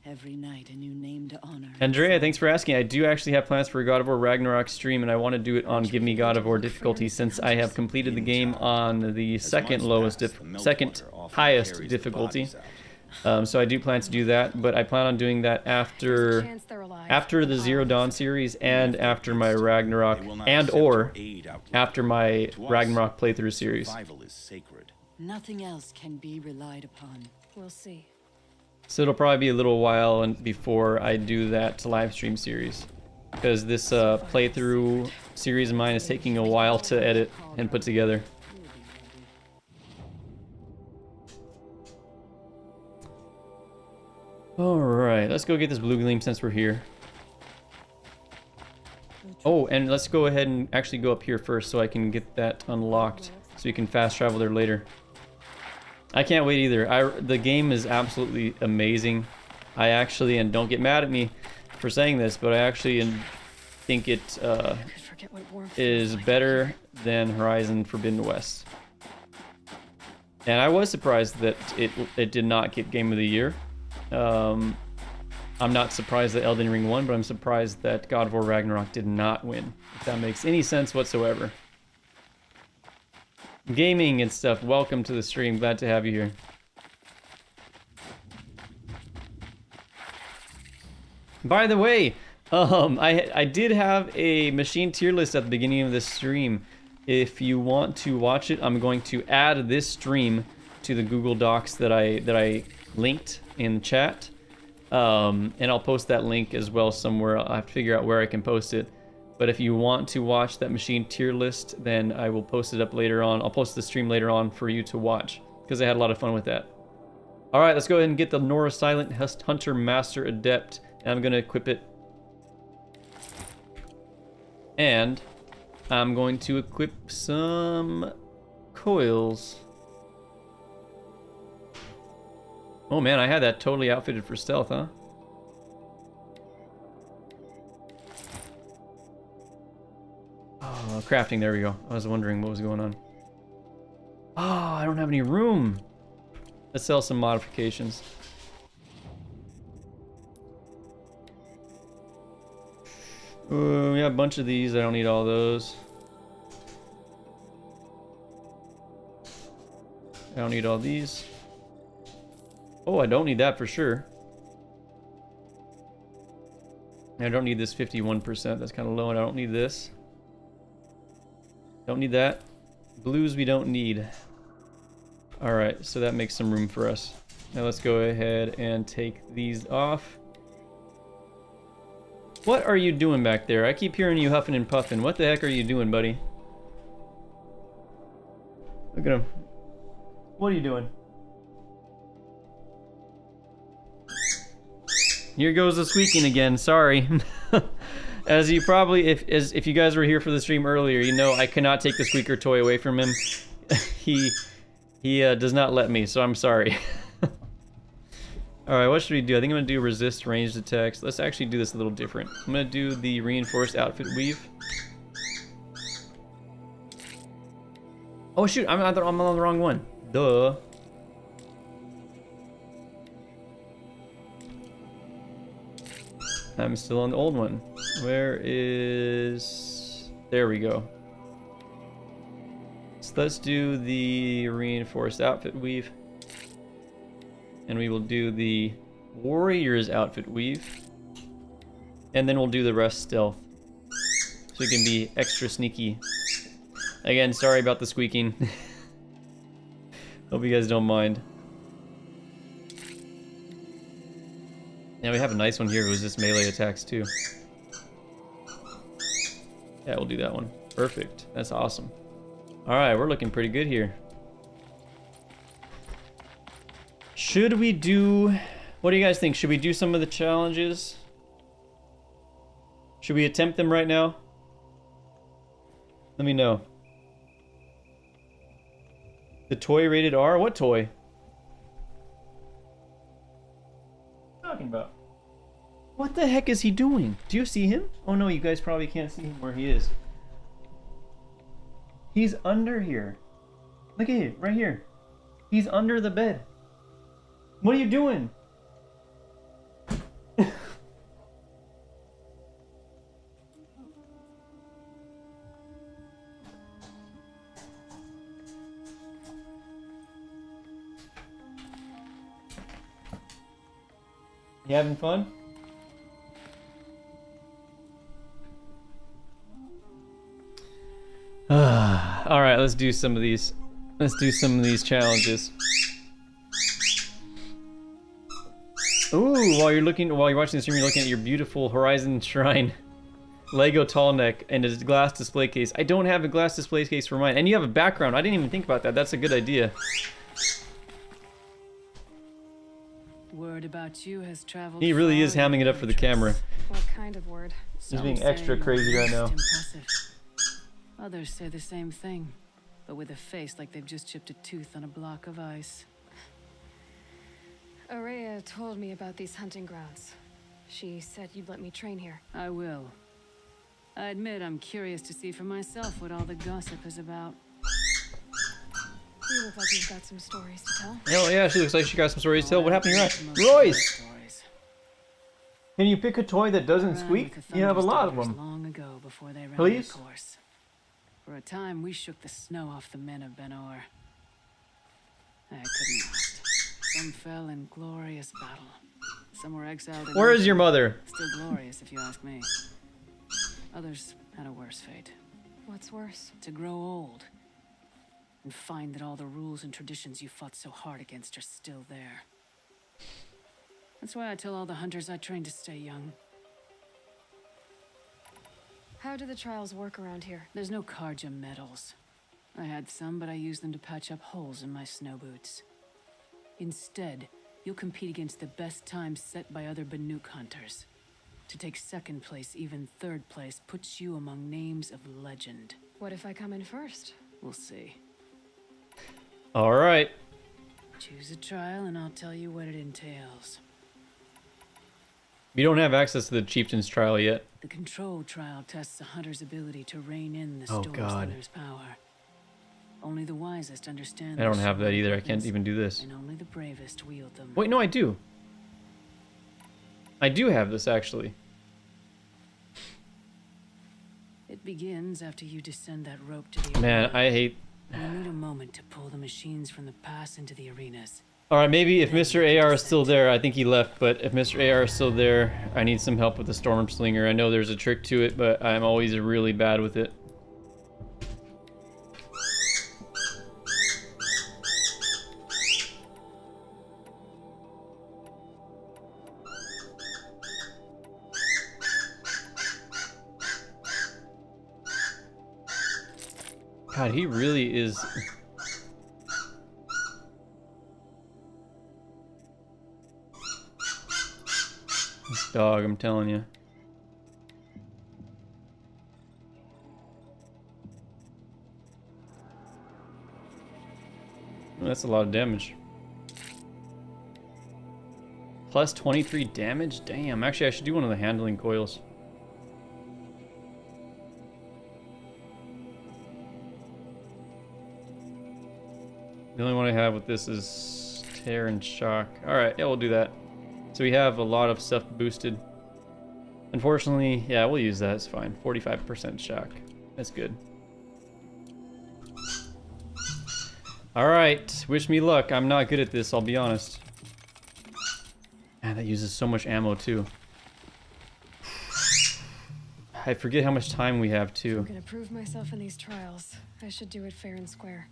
Every night a new name to honor. Andrea, thanks for asking. I do actually have plans for a God of War Ragnarok stream, and I want to do it on Give Me God of War difficulty since I have completed the game on the second highest difficulty. So I do plan to do that, but I plan on doing that There's a chance they're alive. after the Zero Dawn series and after my Ragnarok or after my Ragnarok playthrough series. Survival is sacred. Nothing else can be relied upon. We'll see. So it'll probably be a little while before I do that live stream series, because this playthrough series of mine is taking a while to edit and put together. Alright, let's go get this blue gleam since we're here. Oh, and let's go ahead and actually go up here first so I can get that unlocked so you can fast travel there later. I can't wait either. The game is absolutely amazing. I actually, and don't get mad at me for saying this, but I actually think it I could forget what warmth is feels like. better than Horizon Forbidden West. And I was surprised that it did not get Game of the Year. I'm not surprised that Elden Ring won, but I'm surprised that God of War Ragnarok did not win. If that makes any sense whatsoever. Gaming and stuff, welcome to the stream. Glad to have you here. By the way, I did have a machine tier list at the beginning of this stream. If you want to watch it, I'm going to add this stream to the Google Docs that I linked in the chat. And I'll post that link as well somewhere. I'll have to figure out where I can post it. But if you want to watch that machine tier list, then I will post it up later on. I'll post the stream later on for you to watch, because I had a lot of fun with that. Alright, let's go ahead and get the Nora Silent Hunter Master Adept. And I'm going to equip it. And I'm going to equip some coils. Oh man, I had that totally outfitted for stealth, huh? Oh, crafting, there we go. I was wondering what was going on. Oh, I don't have any room. Let's sell some modifications. We have a bunch of these. I don't need all those. I don't need all these. Oh, I don't need that for sure. I don't need this 51%. That's kind of low, and I don't need this. Don't need that. Blues we don't need. Alright, so that makes some room for us. Now let's go ahead and take these off. What are you doing back there? I keep hearing you huffing and puffing. What the heck are you doing, buddy? Look at him. What are you doing? Here goes the squeaking again. Sorry. As you probably, if you guys were here for the stream earlier, you know I cannot take the squeaker toy away from him. he does not let me, so I'm sorry. Alright, what should we do? I think I'm going to do resist ranged attacks. Let's actually do this a little different. I'm going to do the reinforced outfit weave. Oh shoot, I'm on the wrong one. Duh. I'm still on the old one. Where is... There we go. So let's do the reinforced outfit weave. And we will do the warrior's outfit weave. And then we'll do the rest stealth. So we can be extra sneaky. Again, sorry about the squeaking. Hope you guys don't mind. Yeah, we have a nice one here. It was just melee attacks too. Yeah, we'll do that one. Perfect. That's awesome. Alright, we're looking pretty good here. Should we do... What do you guys think? Should we do some of the challenges? Should we attempt them right now? Let me know. The toy rated R? What toy? What are you talking about? What the heck is he doing? Do you see him? Oh no, you guys probably can't see him where he is. He's under here. Look at it, right here. He's under the bed. What are you doing? You having fun? All right, let's do some of these. Let's do some of these challenges. Ooh, while you're watching the stream, you're looking at your beautiful Horizon Shrine Lego tall neck and a glass display case. I don't have a glass display case for mine, and you have a background. I didn't even think about that. That's a good idea. Word about you has traveled. He really is hamming it up for the camera. What kind of word? He's being extra crazy right now. Impressive. Others say the same thing, but with a face like they've just chipped a tooth on a block of ice. Araya told me about these hunting grounds. She said you'd let me train here. I will. I admit I'm curious to see for myself what all the gossip is about. You look like you've got some stories to tell. Oh yeah, she looks like she got some stories to tell. What happened to your eye? Most of those Royce! stories. Can you pick a toy that doesn't Ran squeak? with the You have a lot of Thunderstars them. long ago before they ran Please? their course. For a time, we shook the snow off the men of Banuk. I couldn't last. Some fell in glorious battle. Some were exiled. in Where is your ocean. mother? Still glorious, if you ask me. Others had a worse fate. What's worse? To grow old and find that all the rules and traditions you fought so hard against are still there. That's why I tell all the hunters I train to stay young. How do the trials work around here? There's no Karja medals. I had some, but I used them to patch up holes in my snow boots. Instead, you'll compete against the best times set by other Banuk hunters. To take second place, even third place, puts you among names of legend. What if I come in first? We'll see. All right. Choose a trial and I'll tell you what it entails. We don't have access to the Chieftain's trial yet. The control trial tests a hunter's ability to rein in the Oh, storm's God. thunder's power. Only the wisest understand I don't their have that either. I can't weapons, even do this. and only the bravest wield them. Wait, no, I do. I do have this, actually. It begins after you descend that rope to the Man, arena. I hate... You need a moment to pull the machines from the pass into the arenas. Alright, maybe if Mr. AR is still there, I think he left, but if Mr. AR is still there, I need some help with the Storm Slinger. I know there's a trick to it, but I'm always really bad with it. God, he really is... This dog, I'm telling you. Oh, that's a lot of damage. Plus 23 damage? Damn, actually I should do one of the handling coils. The only one I have with this is tear and shock. Alright, yeah, we'll do that. So we have a lot of stuff boosted. Unfortunately, yeah, we'll use that. It's fine. 45% shock. That's good. Alright, wish me luck. I'm not good at this, I'll be honest. Man, that uses so much ammo too. I forget how much time we have too. I'm gonna prove myself in these trials. I should do it fair and square.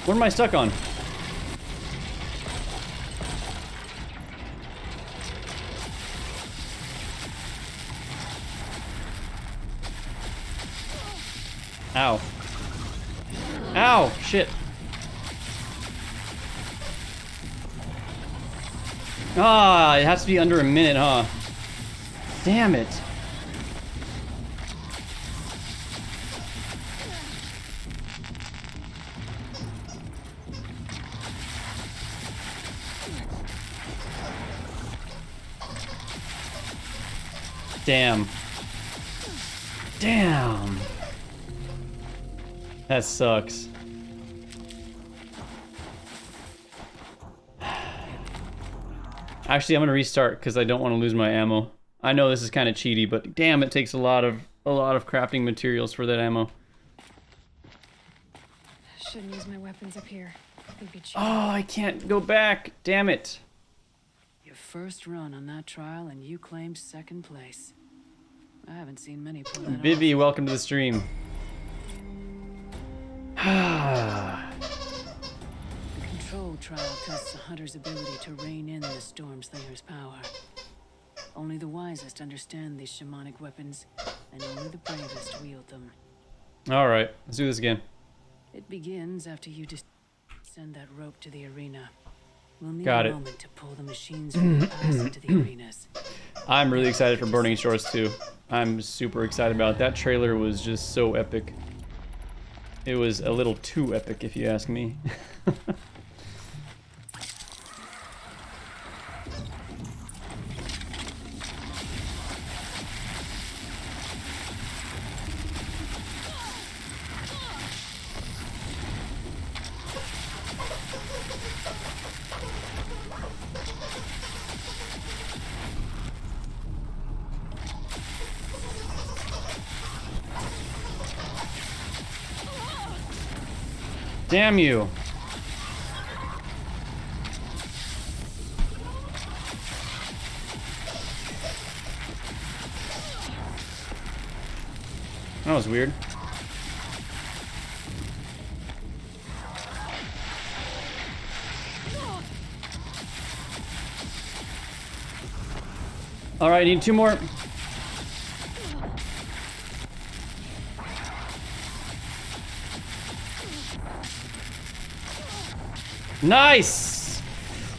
What am I stuck on? Ow. Ow! Shit. Ah, it has to be under a minute, huh? Damn it. Damn. Damn. That sucks. Actually, I'm gonna restart because I don't want to lose my ammo. I know this is kind of cheaty, but damn, it takes a lot of crafting materials for that ammo. Shouldn't use my weapons up here. It'd be cheap. Oh, I can't go back. Damn it. Your first run on that trial, and you claimed second place. I haven't seen many pull that Vivi, off. welcome to the stream. The control trial tests a hunter's ability to rein in the Stormslayer's power. Only the wisest understand these shamanic weapons, and only the bravest wield them. All right, let's do this again. It begins after you send that rope to the arena. We'll need Got a it. moment to pull the machines from the pass into the arenas. I'm really excited for Burning Shores too. I'm super excited about it. That trailer was just so epic. It was a little too epic, if you ask me. Damn you. That was weird. All right, I need 2 more. Nice!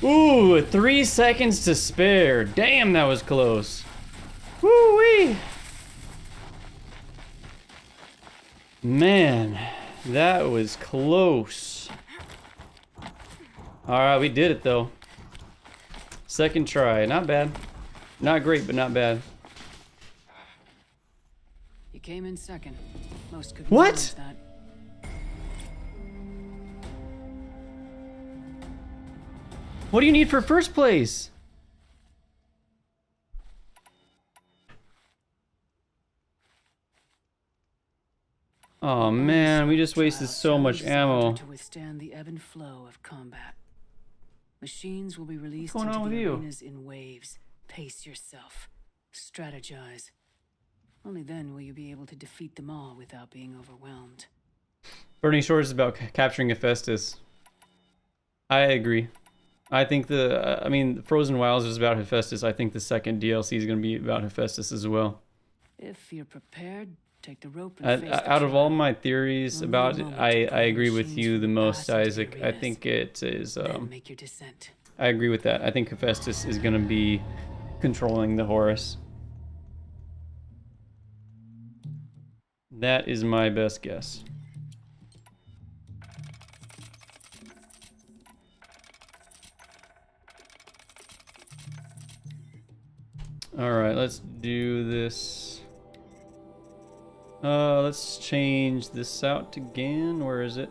Ooh, 3 seconds to spare. Damn, that was close. Woo-wee! Man, that was close. Alright, we did it though. Second try, not bad. Not great, but not bad. You came in second. Most could What? acknowledge that. What do you need for first place? Oh man, we just wasted so much ammo. To withstand the ebb and flow of combat. Machines will be released What's going into on the with you? arenas in waves. Pace yourself. Strategize. Only then will you be able to defeat them all without being overwhelmed. Burning Shores is about capturing Hephaestus. I agree. I think the Frozen Wilds is about Hephaestus. I think the second DLC is going to be about Hephaestus as well. If you're prepared, take the rope and face the Out of all trial. my theories about it, I agree with you the most, Isaac. I think it is. Then make your descent. I agree with that. I think Hephaestus is going to be controlling the Horus. That is my best guess. Alright, let's do this. Let's change this out again. Where is it?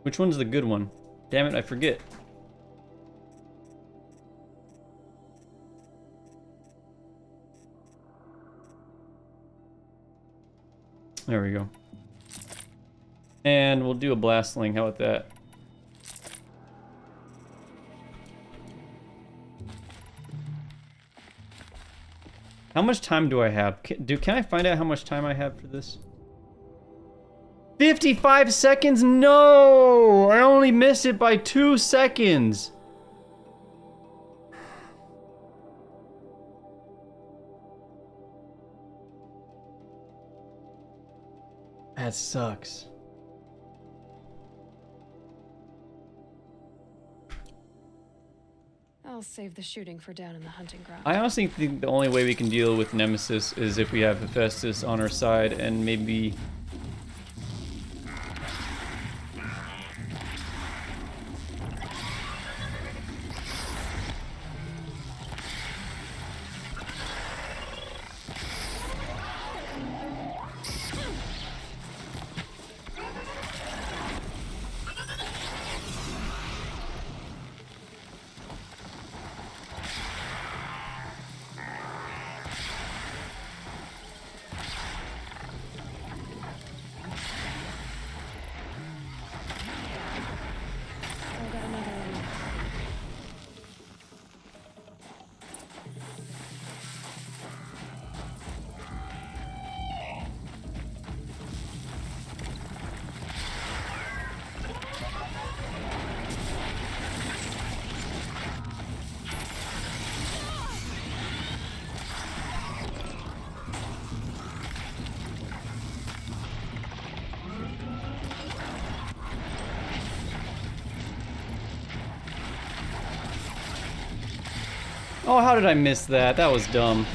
Which one's the good one? Damn it, I forget. There we go. And we'll do a blast sling. How about that? How much time do I have? Can I find out how much time I have for this? 55 seconds? No! I only missed it by 2 seconds. That sucks. I'll save the shooting for down in the hunting ground. I honestly think the only way we can deal with Nemesis is if we have Hephaestus on our side and maybe... I got another one. Oh, how did I miss that? That was dumb.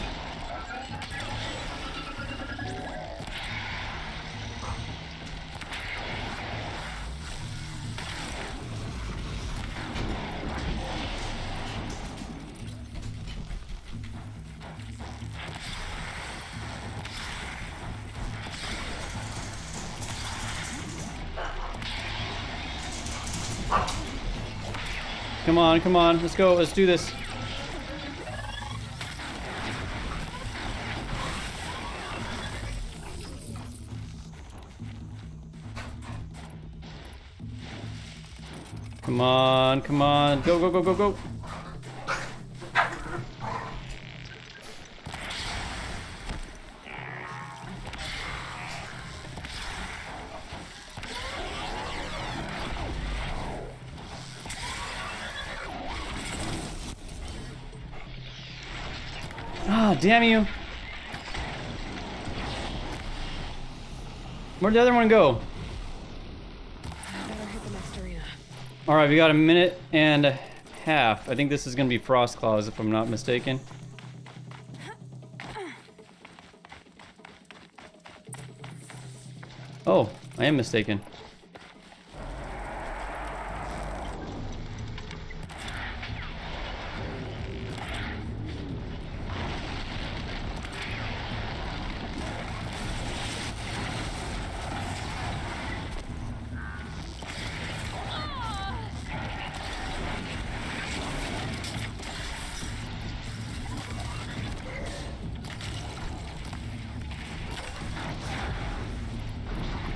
Come on, let's go, let's do this. Come on, go, go, go, go, go. Ah, damn you. Where'd the other one go? Better hit the next arena. Alright, we got a minute and a half. I think this is gonna be Frost Claws if I'm not mistaken. Oh, I am mistaken.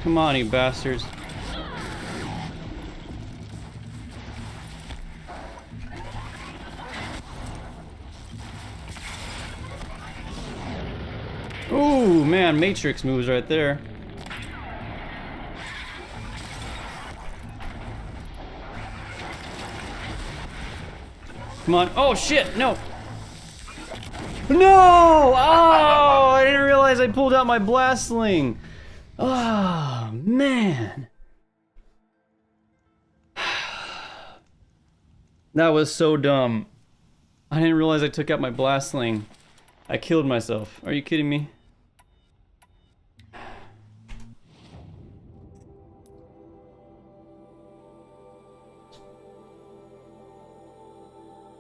Come on, you bastards. Ooh, man, Matrix moves right there. Come on. Oh, shit, no. No! Oh, I didn't realize I pulled out my blast sling. Oh, man. That was so dumb. I didn't realize I took out my blast sling. I killed myself. Are you kidding me?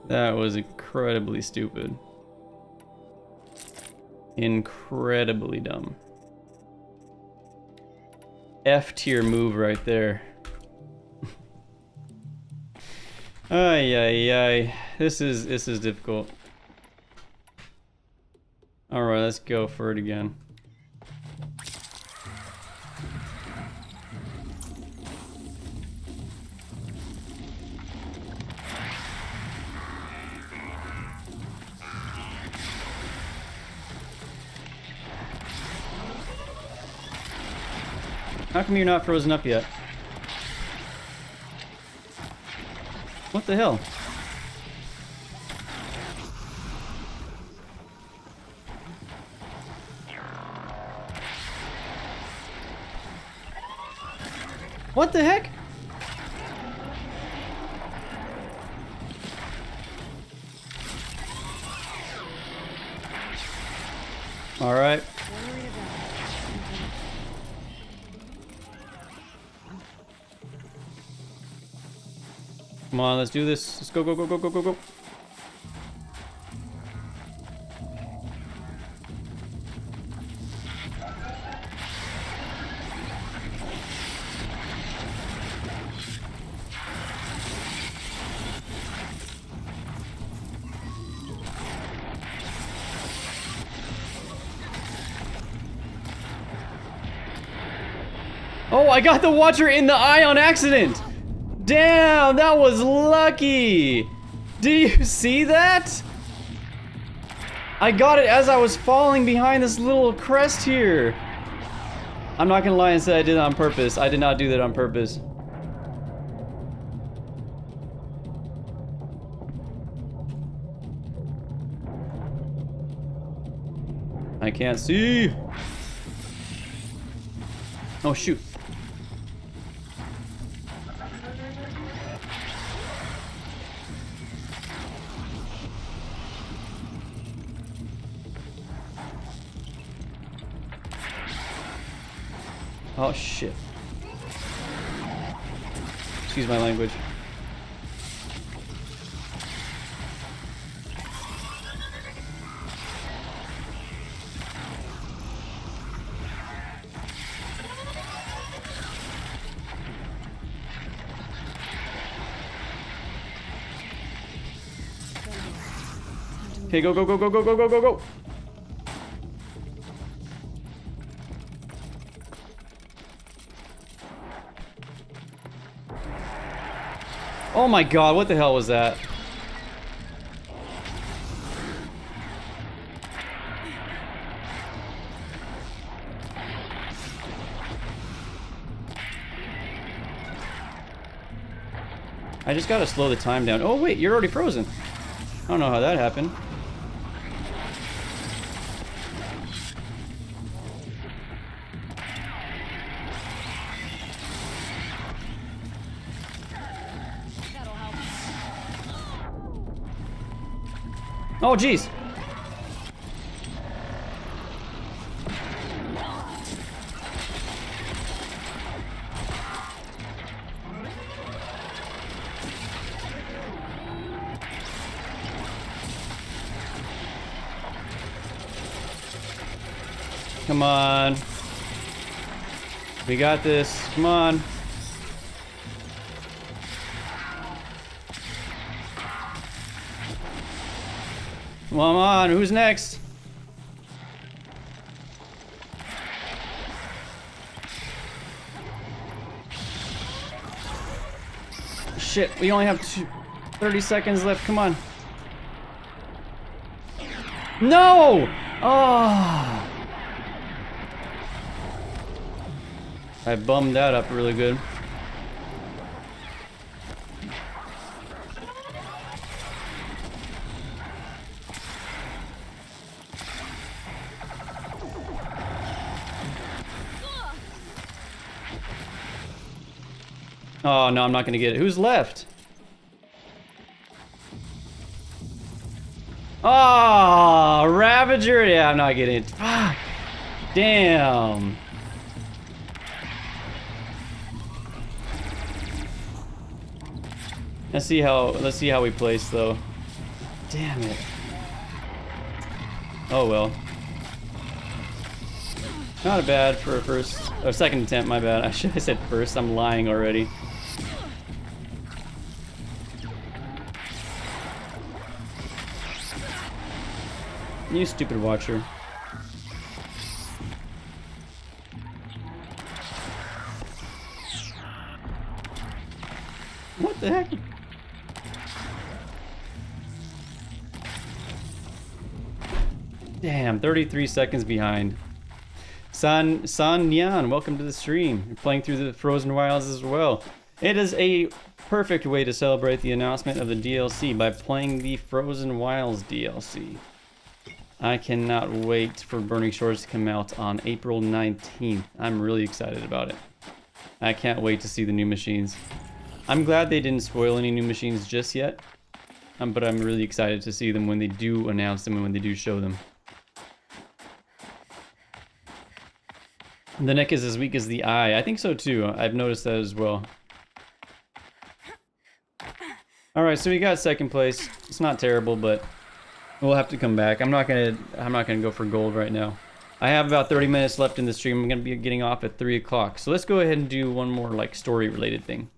That was incredibly stupid. Incredibly dumb. F tier move right there. Ay ay ay. This is difficult. Alright, let's go for it again. How come you're not frozen up yet? What the hell? What the heck? All right. Come on, let's do this. Let's go, go, go, go, go, go, go. Oh, I got the Watcher in the eye on accident! Damn, that was lucky! Do you see that? I got it as I was falling behind this little crest here. I'm not gonna lie and say I did it on purpose. I did not do that on purpose. I can't see. Oh, shoot. Oh, shit. Excuse my language. Okay, go, go, go, go, go, go, go, go, go. Oh my god, what the hell was that? I just gotta slow the time down. Oh wait, you're already frozen. I don't know how that happened. Oh, jeez. Come on. We got this. Come on. Come on, who's next? Shit, we only have 30 seconds left, come on. No! Oh! I bummed that up really good. Oh, no, I'm not gonna get it. Who's left? Oh, Ravager? Yeah, I'm not getting it. Fuck. Damn. Let's see how we place though. Damn it. Oh well. Not bad for a first or second attempt, my bad. I should have said first, I'm lying already. You stupid Watcher. What the heck? Damn, 33 seconds behind. San Yan, welcome to the stream. You're playing through the Frozen Wilds as well. It is a perfect way to celebrate the announcement of the DLC by playing the Frozen Wilds DLC. I cannot wait for Burning Shores to come out on April 19th. I'm really excited about it. I can't wait to see the new machines. I'm glad they didn't spoil any new machines just yet, but I'm really excited to see them when they do announce them and when they do show them. The neck is as weak as the eye. I think so too. I've noticed that as well. Alright, so we got second place. It's not terrible, but we'll have to come back. I'm not gonna go for gold right now. I have about 30 minutes left in the stream. I'm gonna be getting off at 3 o'clock. So let's go ahead and do one more like story related thing.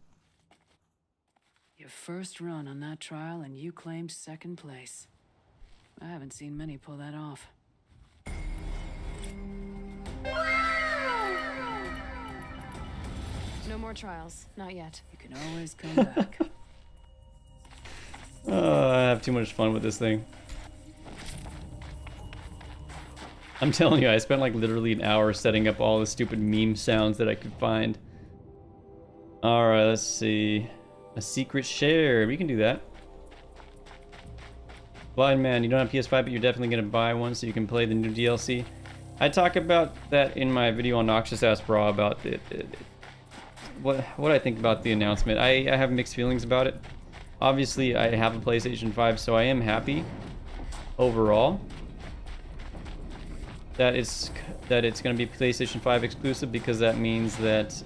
Your first run on that trial and you claimed second place. I haven't seen many pull that off. No more trials. Not yet. You can always come back. I have too much fun with this thing. I'm telling you, I spent like literally an hour setting up all the stupid meme sounds that I could find. Alright, let's see. A secret share. We can do that. Blind man, you don't have PS5, but you're definitely going to buy one so you can play the new DLC. I talk about that in my video on NoxiousAsp about what I think about the announcement. I have mixed feelings about it. Obviously, I have a PlayStation 5, so I am happy overall that it's going to be PlayStation 5 exclusive, because that means that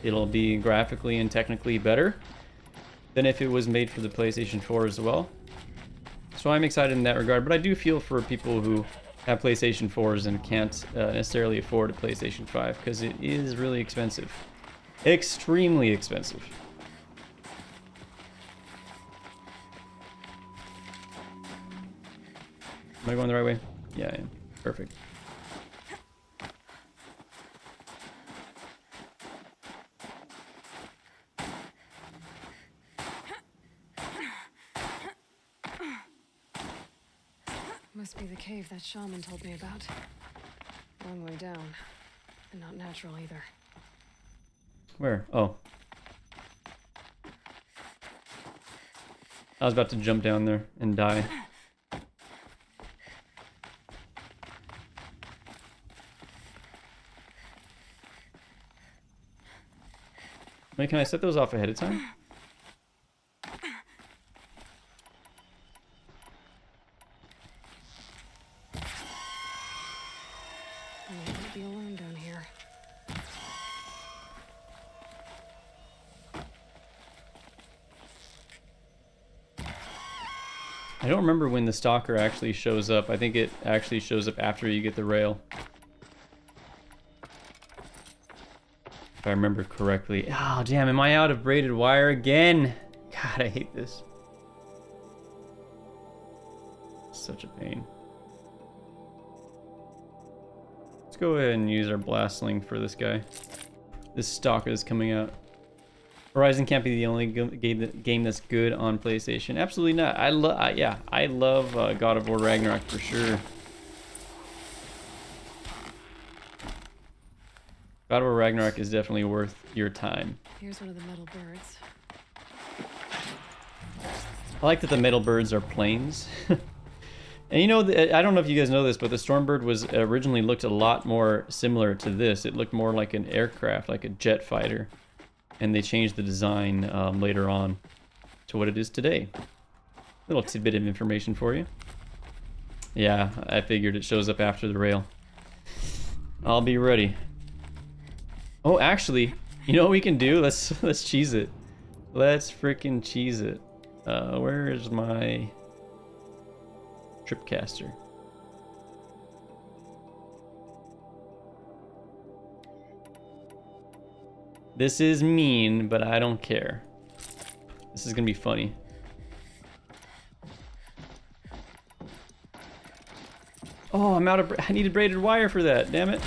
it'll be graphically and technically better than if it was made for the PlayStation 4 as well. So I'm excited in that regard, but I do feel for people who have PlayStation 4s and can't necessarily afford a PlayStation 5, because it is really expensive. Extremely expensive. Am I going the right way? Yeah, I am. Perfect. Must be the cave that shaman told me about. Long way down. And not natural either. Where? Oh. I was about to jump down there and die. Wait, can I set those off ahead of time? I won't be alone down here. I don't remember when the stalker actually shows up. I think it actually shows up after you get the rail. If I remember correctly. Oh, damn, am I out of braided wire again? God, I hate this. Such a pain. Let's go ahead and use our blast sling for this guy. This stalker is coming out. Horizon can't be the only game that's good on PlayStation. Absolutely not. I love God of War Ragnarok for sure. God of War Ragnarok is definitely worth your time. Here's one of the metal birds. I like that the metal birds are planes. And you know, I don't know if you guys know this, but the Stormbird was originally looked a lot more similar to this. It looked more like an aircraft, like a jet fighter. And they changed the design later on to what it is today. Little tidbit of information for you. Yeah, I figured it shows up after the rail. I'll be ready. Oh, actually, you know what we can do? Let's cheese it. Let's freaking cheese it. Where is my tripcaster? This is mean, but I don't care. This is gonna be funny. Oh, I'm out of. I needed braided wire for that. Damn it.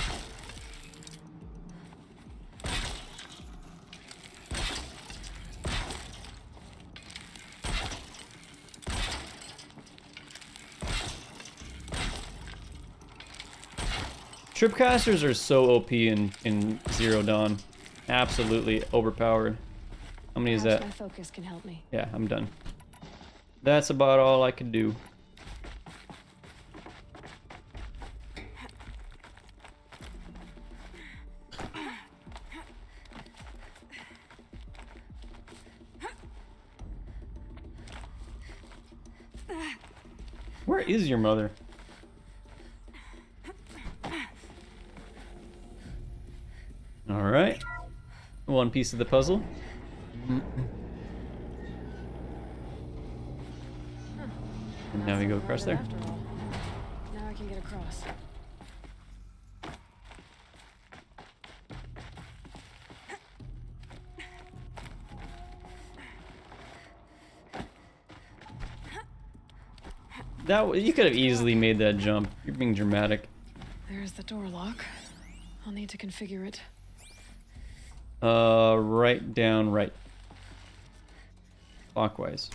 Tripcasters are so OP in Zero Dawn. Absolutely overpowered. How many is Perhaps that? my focus can help me. Yeah, I'm done. That's about all I could do. Where is your mother? All right. One piece of the puzzle. And now we go across there. After all. Now I can get across. You could have easily made that jump. You're being dramatic. There's the door lock. I'll need to configure it. Right down, right. Clockwise.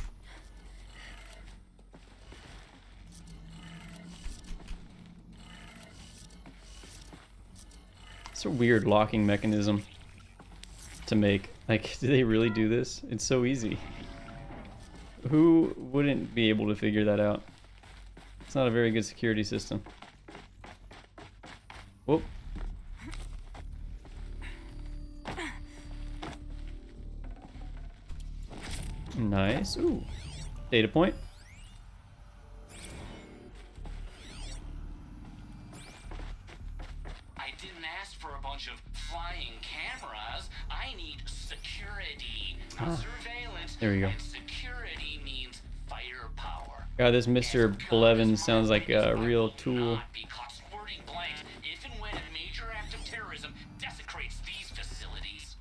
It's a weird locking mechanism to make. Like, do they really do this? It's so easy. Who wouldn't be able to figure that out? It's not a very good security system. Whoop. Nice. Ooh. Data point. I didn't ask for a bunch of flying cameras. I need security. Surveillance. There we go. And security means firepower. God, this Mr. Blevins sounds like a real tool. Not be caught squirting blanks if and when a major act of terrorism desecrates these facilities.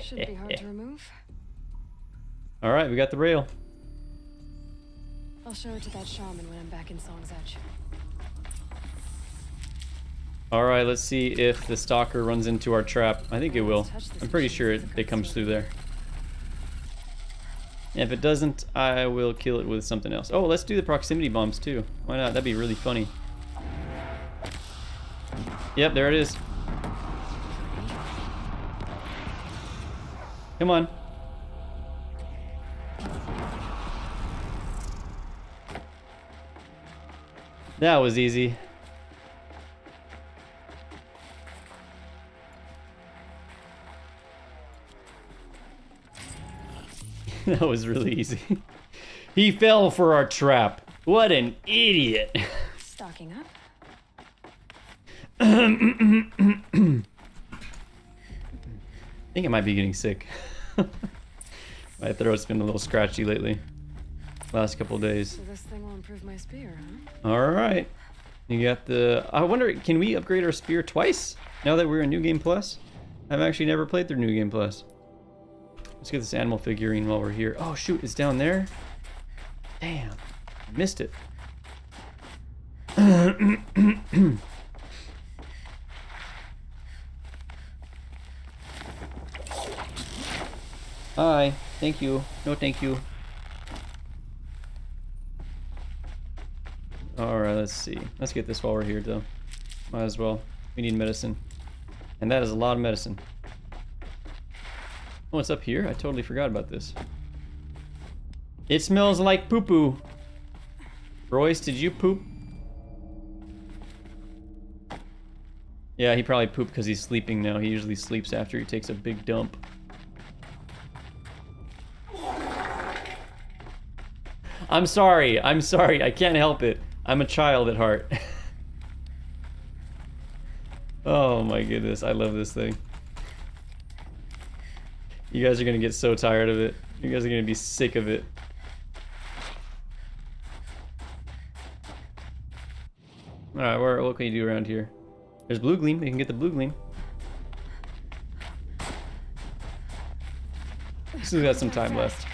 Shouldn't be hard to remove. All right, we got the rail. I'll show it to that shaman when I'm back in Song's Edge. All right, let's see if the stalker runs into our trap. I think it will. I'm pretty sure it comes through there. If it doesn't, I will kill it with something else. Oh, let's do the proximity bombs too. Why not? That'd be really funny. Yep, there it is. Come on. That was easy. That was really easy. He fell for our trap. What an idiot. Stocking up. I think I might be getting sick. My throat's been a little scratchy lately. Last couple days. So this thing will improve my spear, huh? All right. You got the... I wonder, can we upgrade our spear twice? Now that we're in New Game Plus? I've actually never played through New Game Plus. Let's get this animal figurine while we're here. Oh, shoot, it's down there? Damn. I missed it. Hi. Thank you. No, thank you. Alright, let's see. Let's get this while we're here, though. Might as well. We need medicine. And that is a lot of medicine. Oh, it's up here? I totally forgot about this. It smells like poo-poo. Royce, did you poop? Yeah, he probably pooped because he's sleeping now. He usually sleeps after he takes a big dump. I'm sorry. I'm sorry. I can't help it. I'm a child at heart. Oh my goodness. I love this thing. You guys are going to get so tired of it. You guys are going to be sick of it. Alright, what can you do around here? There's blue gleam. We can get the blue gleam. Still got some time left.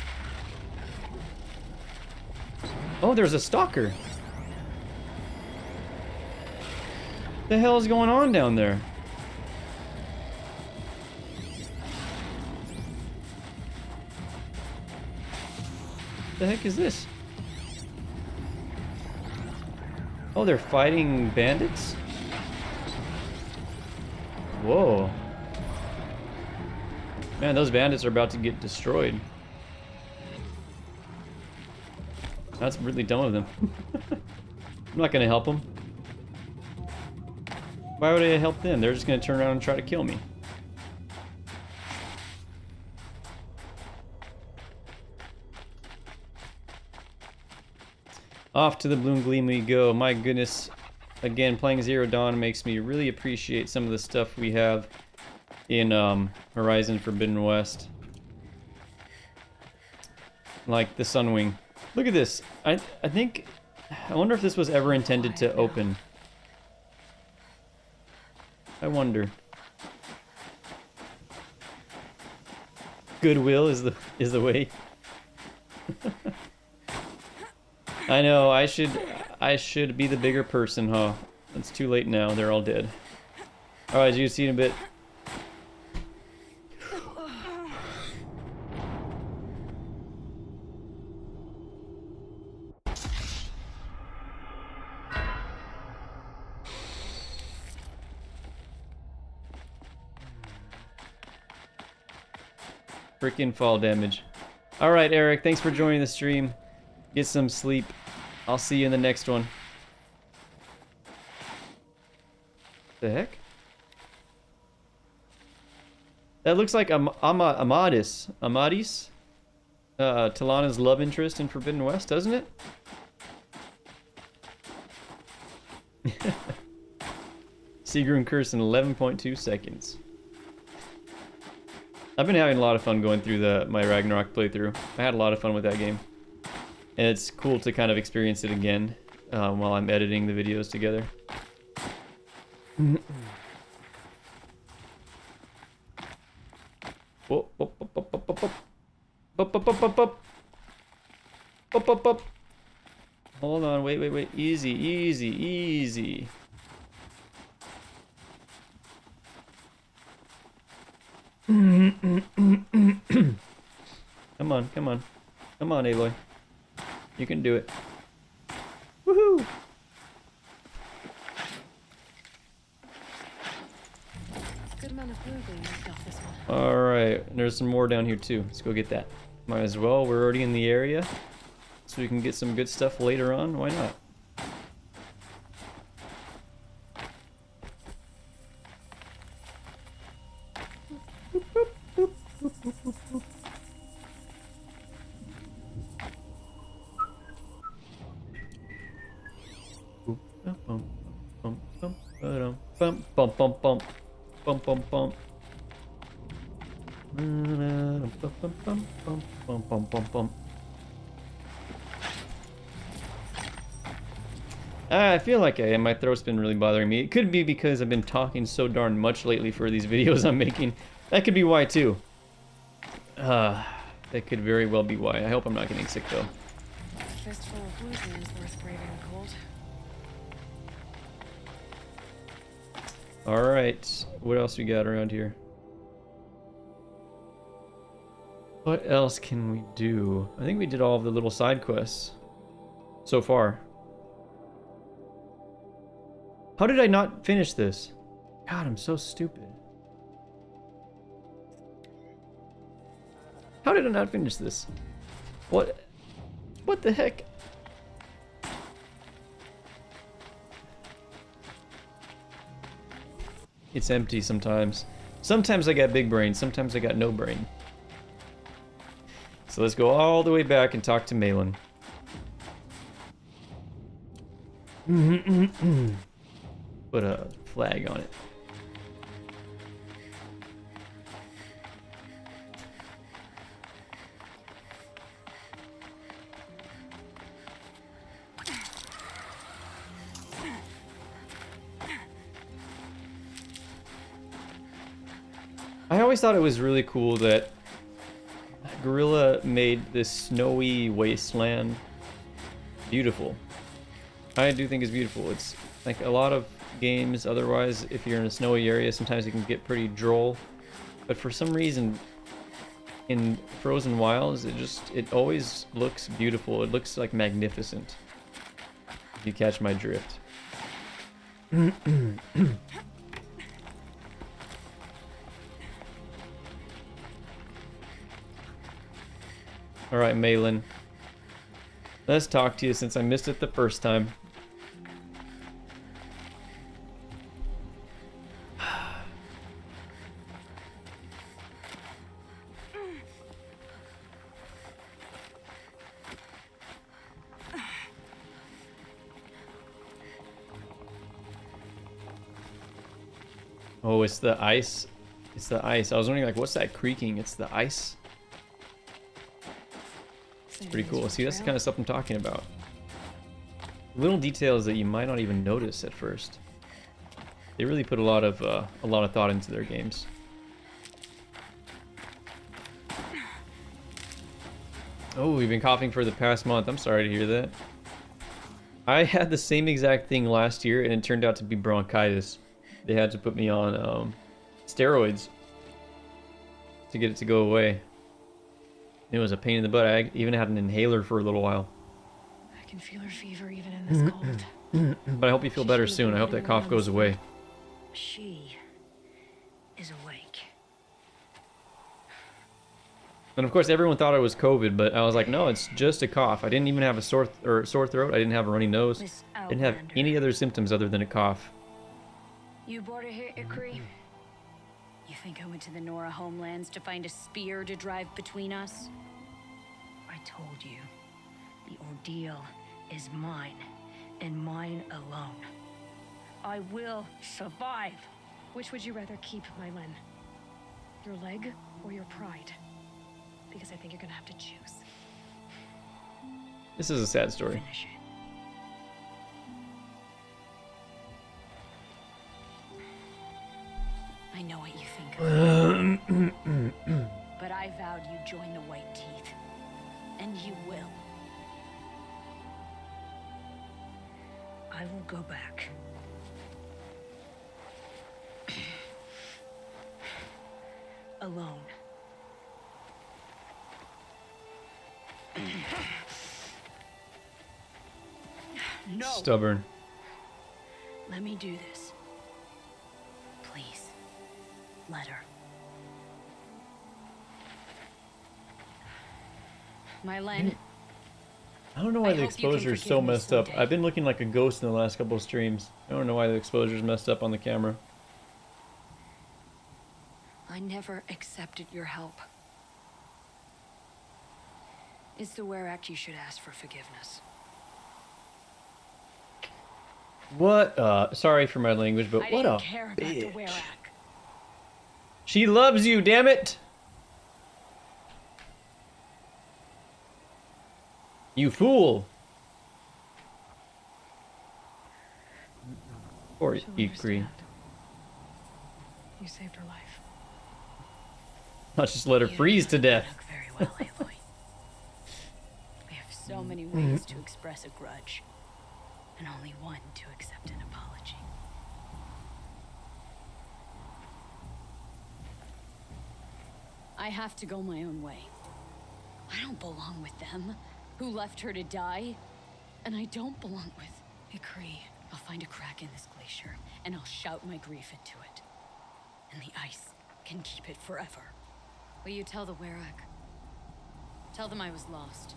Oh, there's a stalker. The hell is going on down there? The heck is this? Oh, they're fighting bandits? Whoa. Man, those bandits are about to get destroyed. That's really dumb of them. I'm not gonna help them. Why would I help them? They're just gonna turn around and try to kill me. Off to the Bloom Gleam we go. My goodness. Again, playing Zero Dawn makes me really appreciate some of the stuff we have in Horizon Forbidden West. Like the Sunwing. Look at this. I wonder if this was ever intended to open. I wonder. Goodwill is the way. I know, I should be the bigger person, huh? It's too late now, they're all dead. Alright, you see in a bit. Freaking fall damage. Alright, Eric, thanks for joining the stream. Get some sleep. I'll see you in the next one. The heck? That looks like Amadis. Talana's love interest in Forbidden West, doesn't it? Sigrun Curse in 11.2 seconds. I've been having a lot of fun going through my Ragnarok playthrough. I had a lot of fun with that game. And it's cool to kind of experience it again while I'm editing the videos together. Hold on, wait. Easy. Come on, Aloy. You can do it. Woohoo! Good amount of blue gleam off this one. Alright, there's some more down here too. Let's go get that. Might as well, we're already in the area. So we can get some good stuff later on. Why not? I feel like my throat's been really bothering me. It could be because I've been talking so darn much lately for these videos I'm making. That could be why too. That could very well be why. I hope I'm not getting sick though. A fistful of blue gleam is worth braving the cold. Alright, what else we got around here? What else can we do? I think we did all of the little side quests so far. How did I not finish this? God, I'm so stupid. How did I not finish this? What the heck? It's empty sometimes. Sometimes I got big brain, sometimes I got no brain. So let's go all the way back and talk to Malin. Put a flag on it. I always thought it was really cool that Gorilla made this snowy wasteland beautiful. I do think it's beautiful. It's like a lot of games otherwise, if you're in a snowy area, sometimes it can get pretty droll. But for some reason, in Frozen Wilds, it always looks beautiful. It looks like magnificent. If you catch my drift. Alright, Malin. Let's talk to you since I missed it the first time. Oh, it's the ice. It's the ice. I was wondering, like, what's that creaking? It's the ice. It's pretty cool. See, that's the kind of stuff I'm talking about. Little details that you might not even notice at first. They really put a lot of thought into their games. Oh, we've been coughing for the past month. I'm sorry to hear that. I had the same exact thing last year, and it turned out to be bronchitis. They had to put me on steroids to get it to go away. It was a pain in the butt. I even had an inhaler for a little while. I can feel her fever even in this cold. But I hope you feel better soon. I hope that cough goes away. She is awake. And of course, everyone thought it was COVID, but I was like, no, it's just a cough. I didn't even have a sore throat. I didn't have a runny nose. I didn't have any other symptoms other than a cough. You brought her here, Ikri? You think I went to the Nora homelands to find a spear to drive between us? I told you. The ordeal is mine, and mine alone. I will survive. Which would you rather keep, Mylin? Your leg or your pride? Because I think you're gonna have to choose. This is a sad story. Finish it. I know what you think of me. But I vowed you'd join the White Teeth. And you will. I will go back. Alone. No! Stubborn. Let me do this. Please. Let her. Mylin. I don't know why I the hope you can exposure is forgive so me messed up. someday. I've been looking like a ghost in the last couple of streams. I don't know why the exposure's messed up on the camera. I never accepted your help. It's the Werak you should ask for forgiveness. What? Sorry for my language, but I what didn't a care about the bitch. Werak. She loves you, damn it! You fool! Poor She'll Ikri. understand. You saved her life. I'll just let her You freeze to know death. Banuk very well, Aloy. We have so many ways to express a grudge, and only one to accept an apology. I have to go my own way. I don't belong with them, who left her to die, and I don't belong with Ikri. I'll find a crack in this glacier, and I'll shout my grief into it. And the ice can keep it forever. Will you tell the Werak? Tell them I was lost,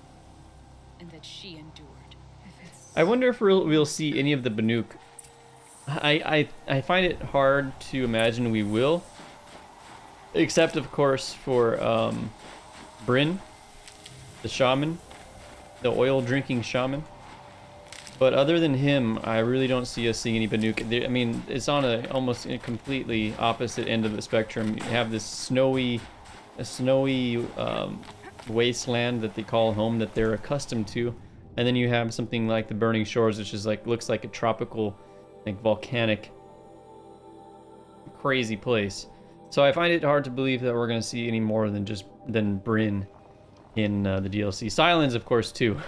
and that she endured. If it's I wonder if we'll see any of the Banuk. I find it hard to imagine we will. Except, of course, for Bryn, the shaman, the oil-drinking shaman. But other than him, I really don't see us seeing any Banuk. I mean, it's on almost a completely opposite end of the spectrum. You have this snowy wasteland that they call home that they're accustomed to, and then you have something like the Burning Shores, which is looks like a tropical, volcanic, crazy place. So I find it hard to believe that we're gonna see any more than Bryn in the DLC. Silence, of course, too.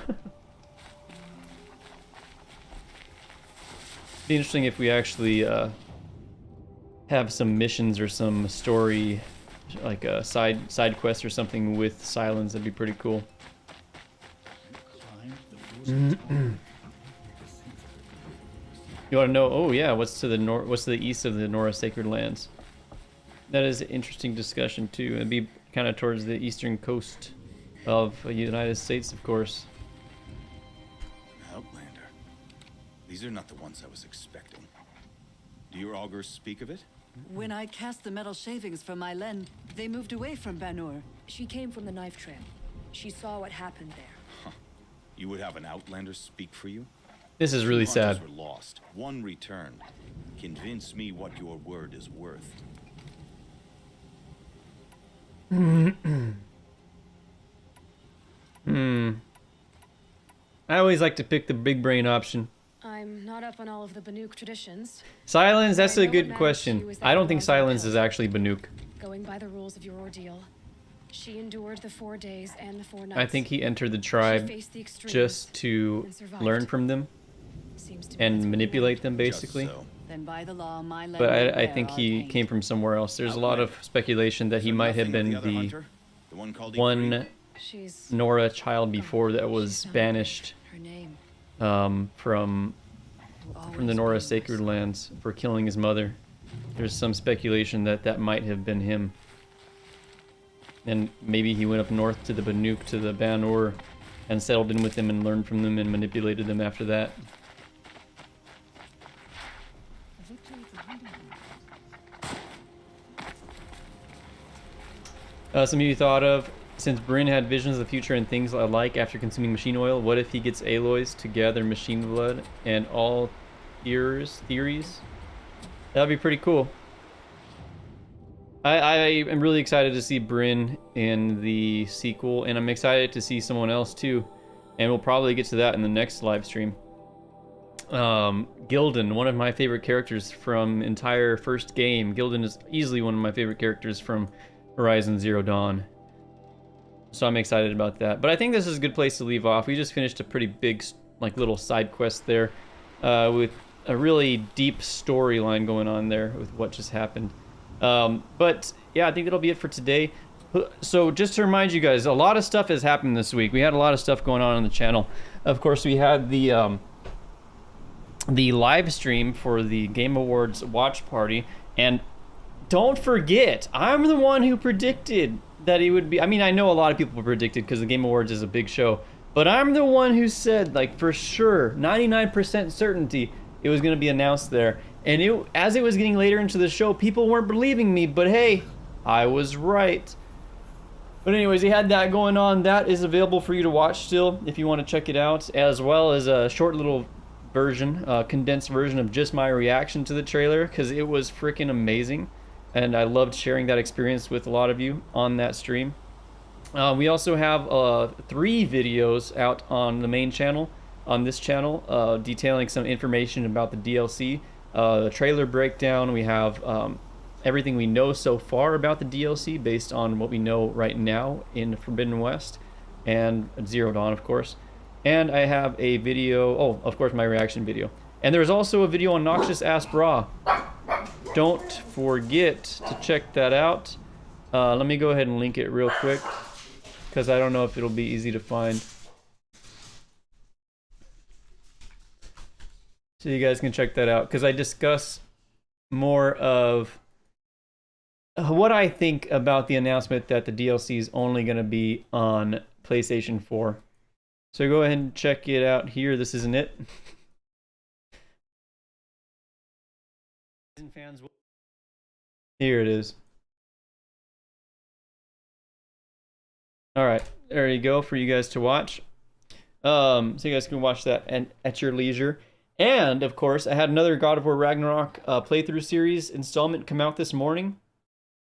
Be interesting if we actually have some missions or some story, like a side quest or something with Silence. That'd be pretty cool. You want to know? Oh yeah, what's to the north? What's to the east of the Nora Sacred Lands? That is an interesting discussion too. It'd be kind of towards the eastern coast of the United States, of course. An outlander. These are not the ones I was expecting. Do your augurs speak of it? When I cast the metal shavings from my len, they moved away from Banur. She came from the knife trail. She saw what happened there. Huh. You would have an outlander speak for you? This is really 2 sad. hunters were lost. 1 returned. Convince me what your word is worth. I always like to pick the big brain option. I'm not up on all of the Banuk traditions. Silence, that's I a know good what question. Matthew is that I don't the think ones that Silence killed. is actually Banuk. Going by the rules of your ordeal, she endured the 4 days and the 4 nights. I think he entered the She tribe faced the extremes just to and survived. learn from them Seems to be and that's what we manipulate want. them, basically. Just so. Then by the law, my len But will I bear think our he pain. came from somewhere else. There's a lot of speculation that he So might have nothing been of the other the hunter? The one called one Ikri? She's Nora child before that was banished her name. from the Nora Sacred Lands for killing his mother. There's some speculation that that might have been him. And maybe he went up north to the Banuk, to the Banur, and settled in with them and learned from them and manipulated them after that. Some of you thought of, since Bryn had visions of the future and things alike after consuming machine oil, what if he gets Aloys to gather machine blood and all theories? That'd be pretty cool. I am really excited to see Bryn in the sequel, and I'm excited to see someone else too. And we'll probably get to that in the next live stream. Gildan, one of my favorite characters from entire first game. Gildan is easily one of my favorite characters from Horizon Zero Dawn. So I'm excited about that. But I think this is a good place to leave off. We just finished a pretty big, like, little side quest there, with a really deep storyline going on there with what just happened. But yeah, I think that'll be it for today. So just to remind you guys, a lot of stuff has happened this week. We had a lot of stuff going on the channel. Of course, we had the live stream for the Game Awards watch party, and don't forget, I'm the one who predicted that it would be. I mean, I know a lot of people predicted because the Game Awards is a big show, but I'm the one who said, like, for sure, 99% certainty, it was going to be announced there. And as it was getting later into the show, people weren't believing me, but hey, I was right. But anyways, we had that going on. That is available for you to watch still if you want to check it out, as well as a short little version, condensed version of just my reaction to the trailer, because it was freaking amazing. And I loved sharing that experience with a lot of you on that stream. We also have 3 videos out on the main channel, on this channel, detailing some information about the DLC. The trailer breakdown, we have everything we know so far about the DLC based on what we know right now in Forbidden West and Zero Dawn, of course. And I have a video, oh, of course, my reaction video. And there's also a video on NoxiousAsp Raw. Don't forget to check that out. Let me go ahead and link it real quick, because I don't know if it'll be easy to find. So you guys can check that out, because I discuss more of what I think about the announcement that the DLC is only going to be on PlayStation 4. So go ahead and check it out here. This isn't it. Here it is. All right, there you go for you guys to watch. So you guys can watch that and at your leisure. And of course, I had another God of War Ragnarok playthrough series installment come out this morning.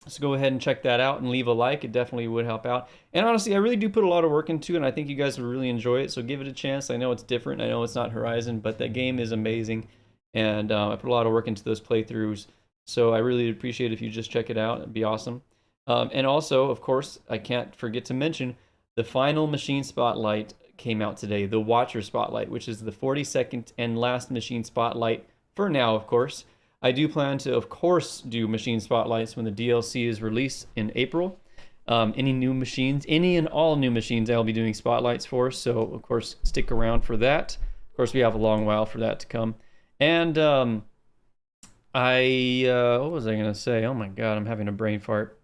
So go ahead and check that out and leave a like. It definitely would help out. And honestly, I really do put a lot of work into it, and I think you guys would really enjoy it. So give it a chance. I know it's different. I know it's not Horizon, but that game is amazing. And I put a lot of work into those playthroughs. So I really appreciate it if you just check it out. It'd be awesome. And also, of course, I can't forget to mention the final Machine Spotlight came out today. The Watcher Spotlight, which is the 42nd and last Machine Spotlight for now, of course. I do plan to, of course, do Machine Spotlights when the DLC is released in April. Any new machines, any and all new machines I'll be doing Spotlights for. So, of course, stick around for that. Of course, we have a long while for that to come. And what was I going to say? Oh my God, I'm having a brain fart.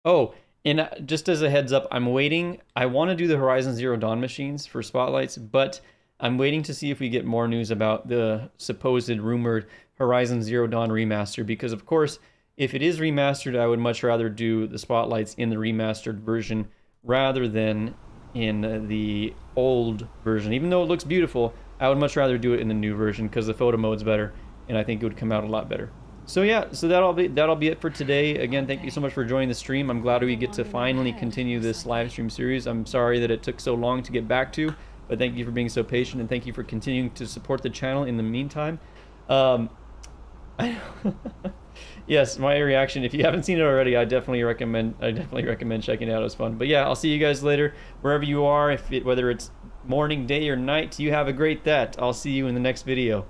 Oh, And just as a heads up, I'm waiting. I want to do the Horizon Zero Dawn machines for spotlights, but I'm waiting to see if we get more news about the supposed rumored Horizon Zero Dawn remaster, because of course, if it is remastered, I would much rather do the spotlights in the remastered version rather than in the old version. Even though it looks beautiful, I would much rather do it in the new version because the photo mode's better, and I think it would come out a lot better. So yeah, so that'll be it for today. Again, thank you so much for joining the stream. I'm glad we get to finally continue this live stream series. I'm sorry that it took so long to get back to, but thank you for being so patient, and thank you for continuing to support the channel in the meantime. Yes, my reaction, if you haven't seen it already, I definitely recommend checking it out. It's fun. But yeah, I'll see you guys later wherever you are, whether it's morning, day, or night. You have a great that. I'll see you in the next video.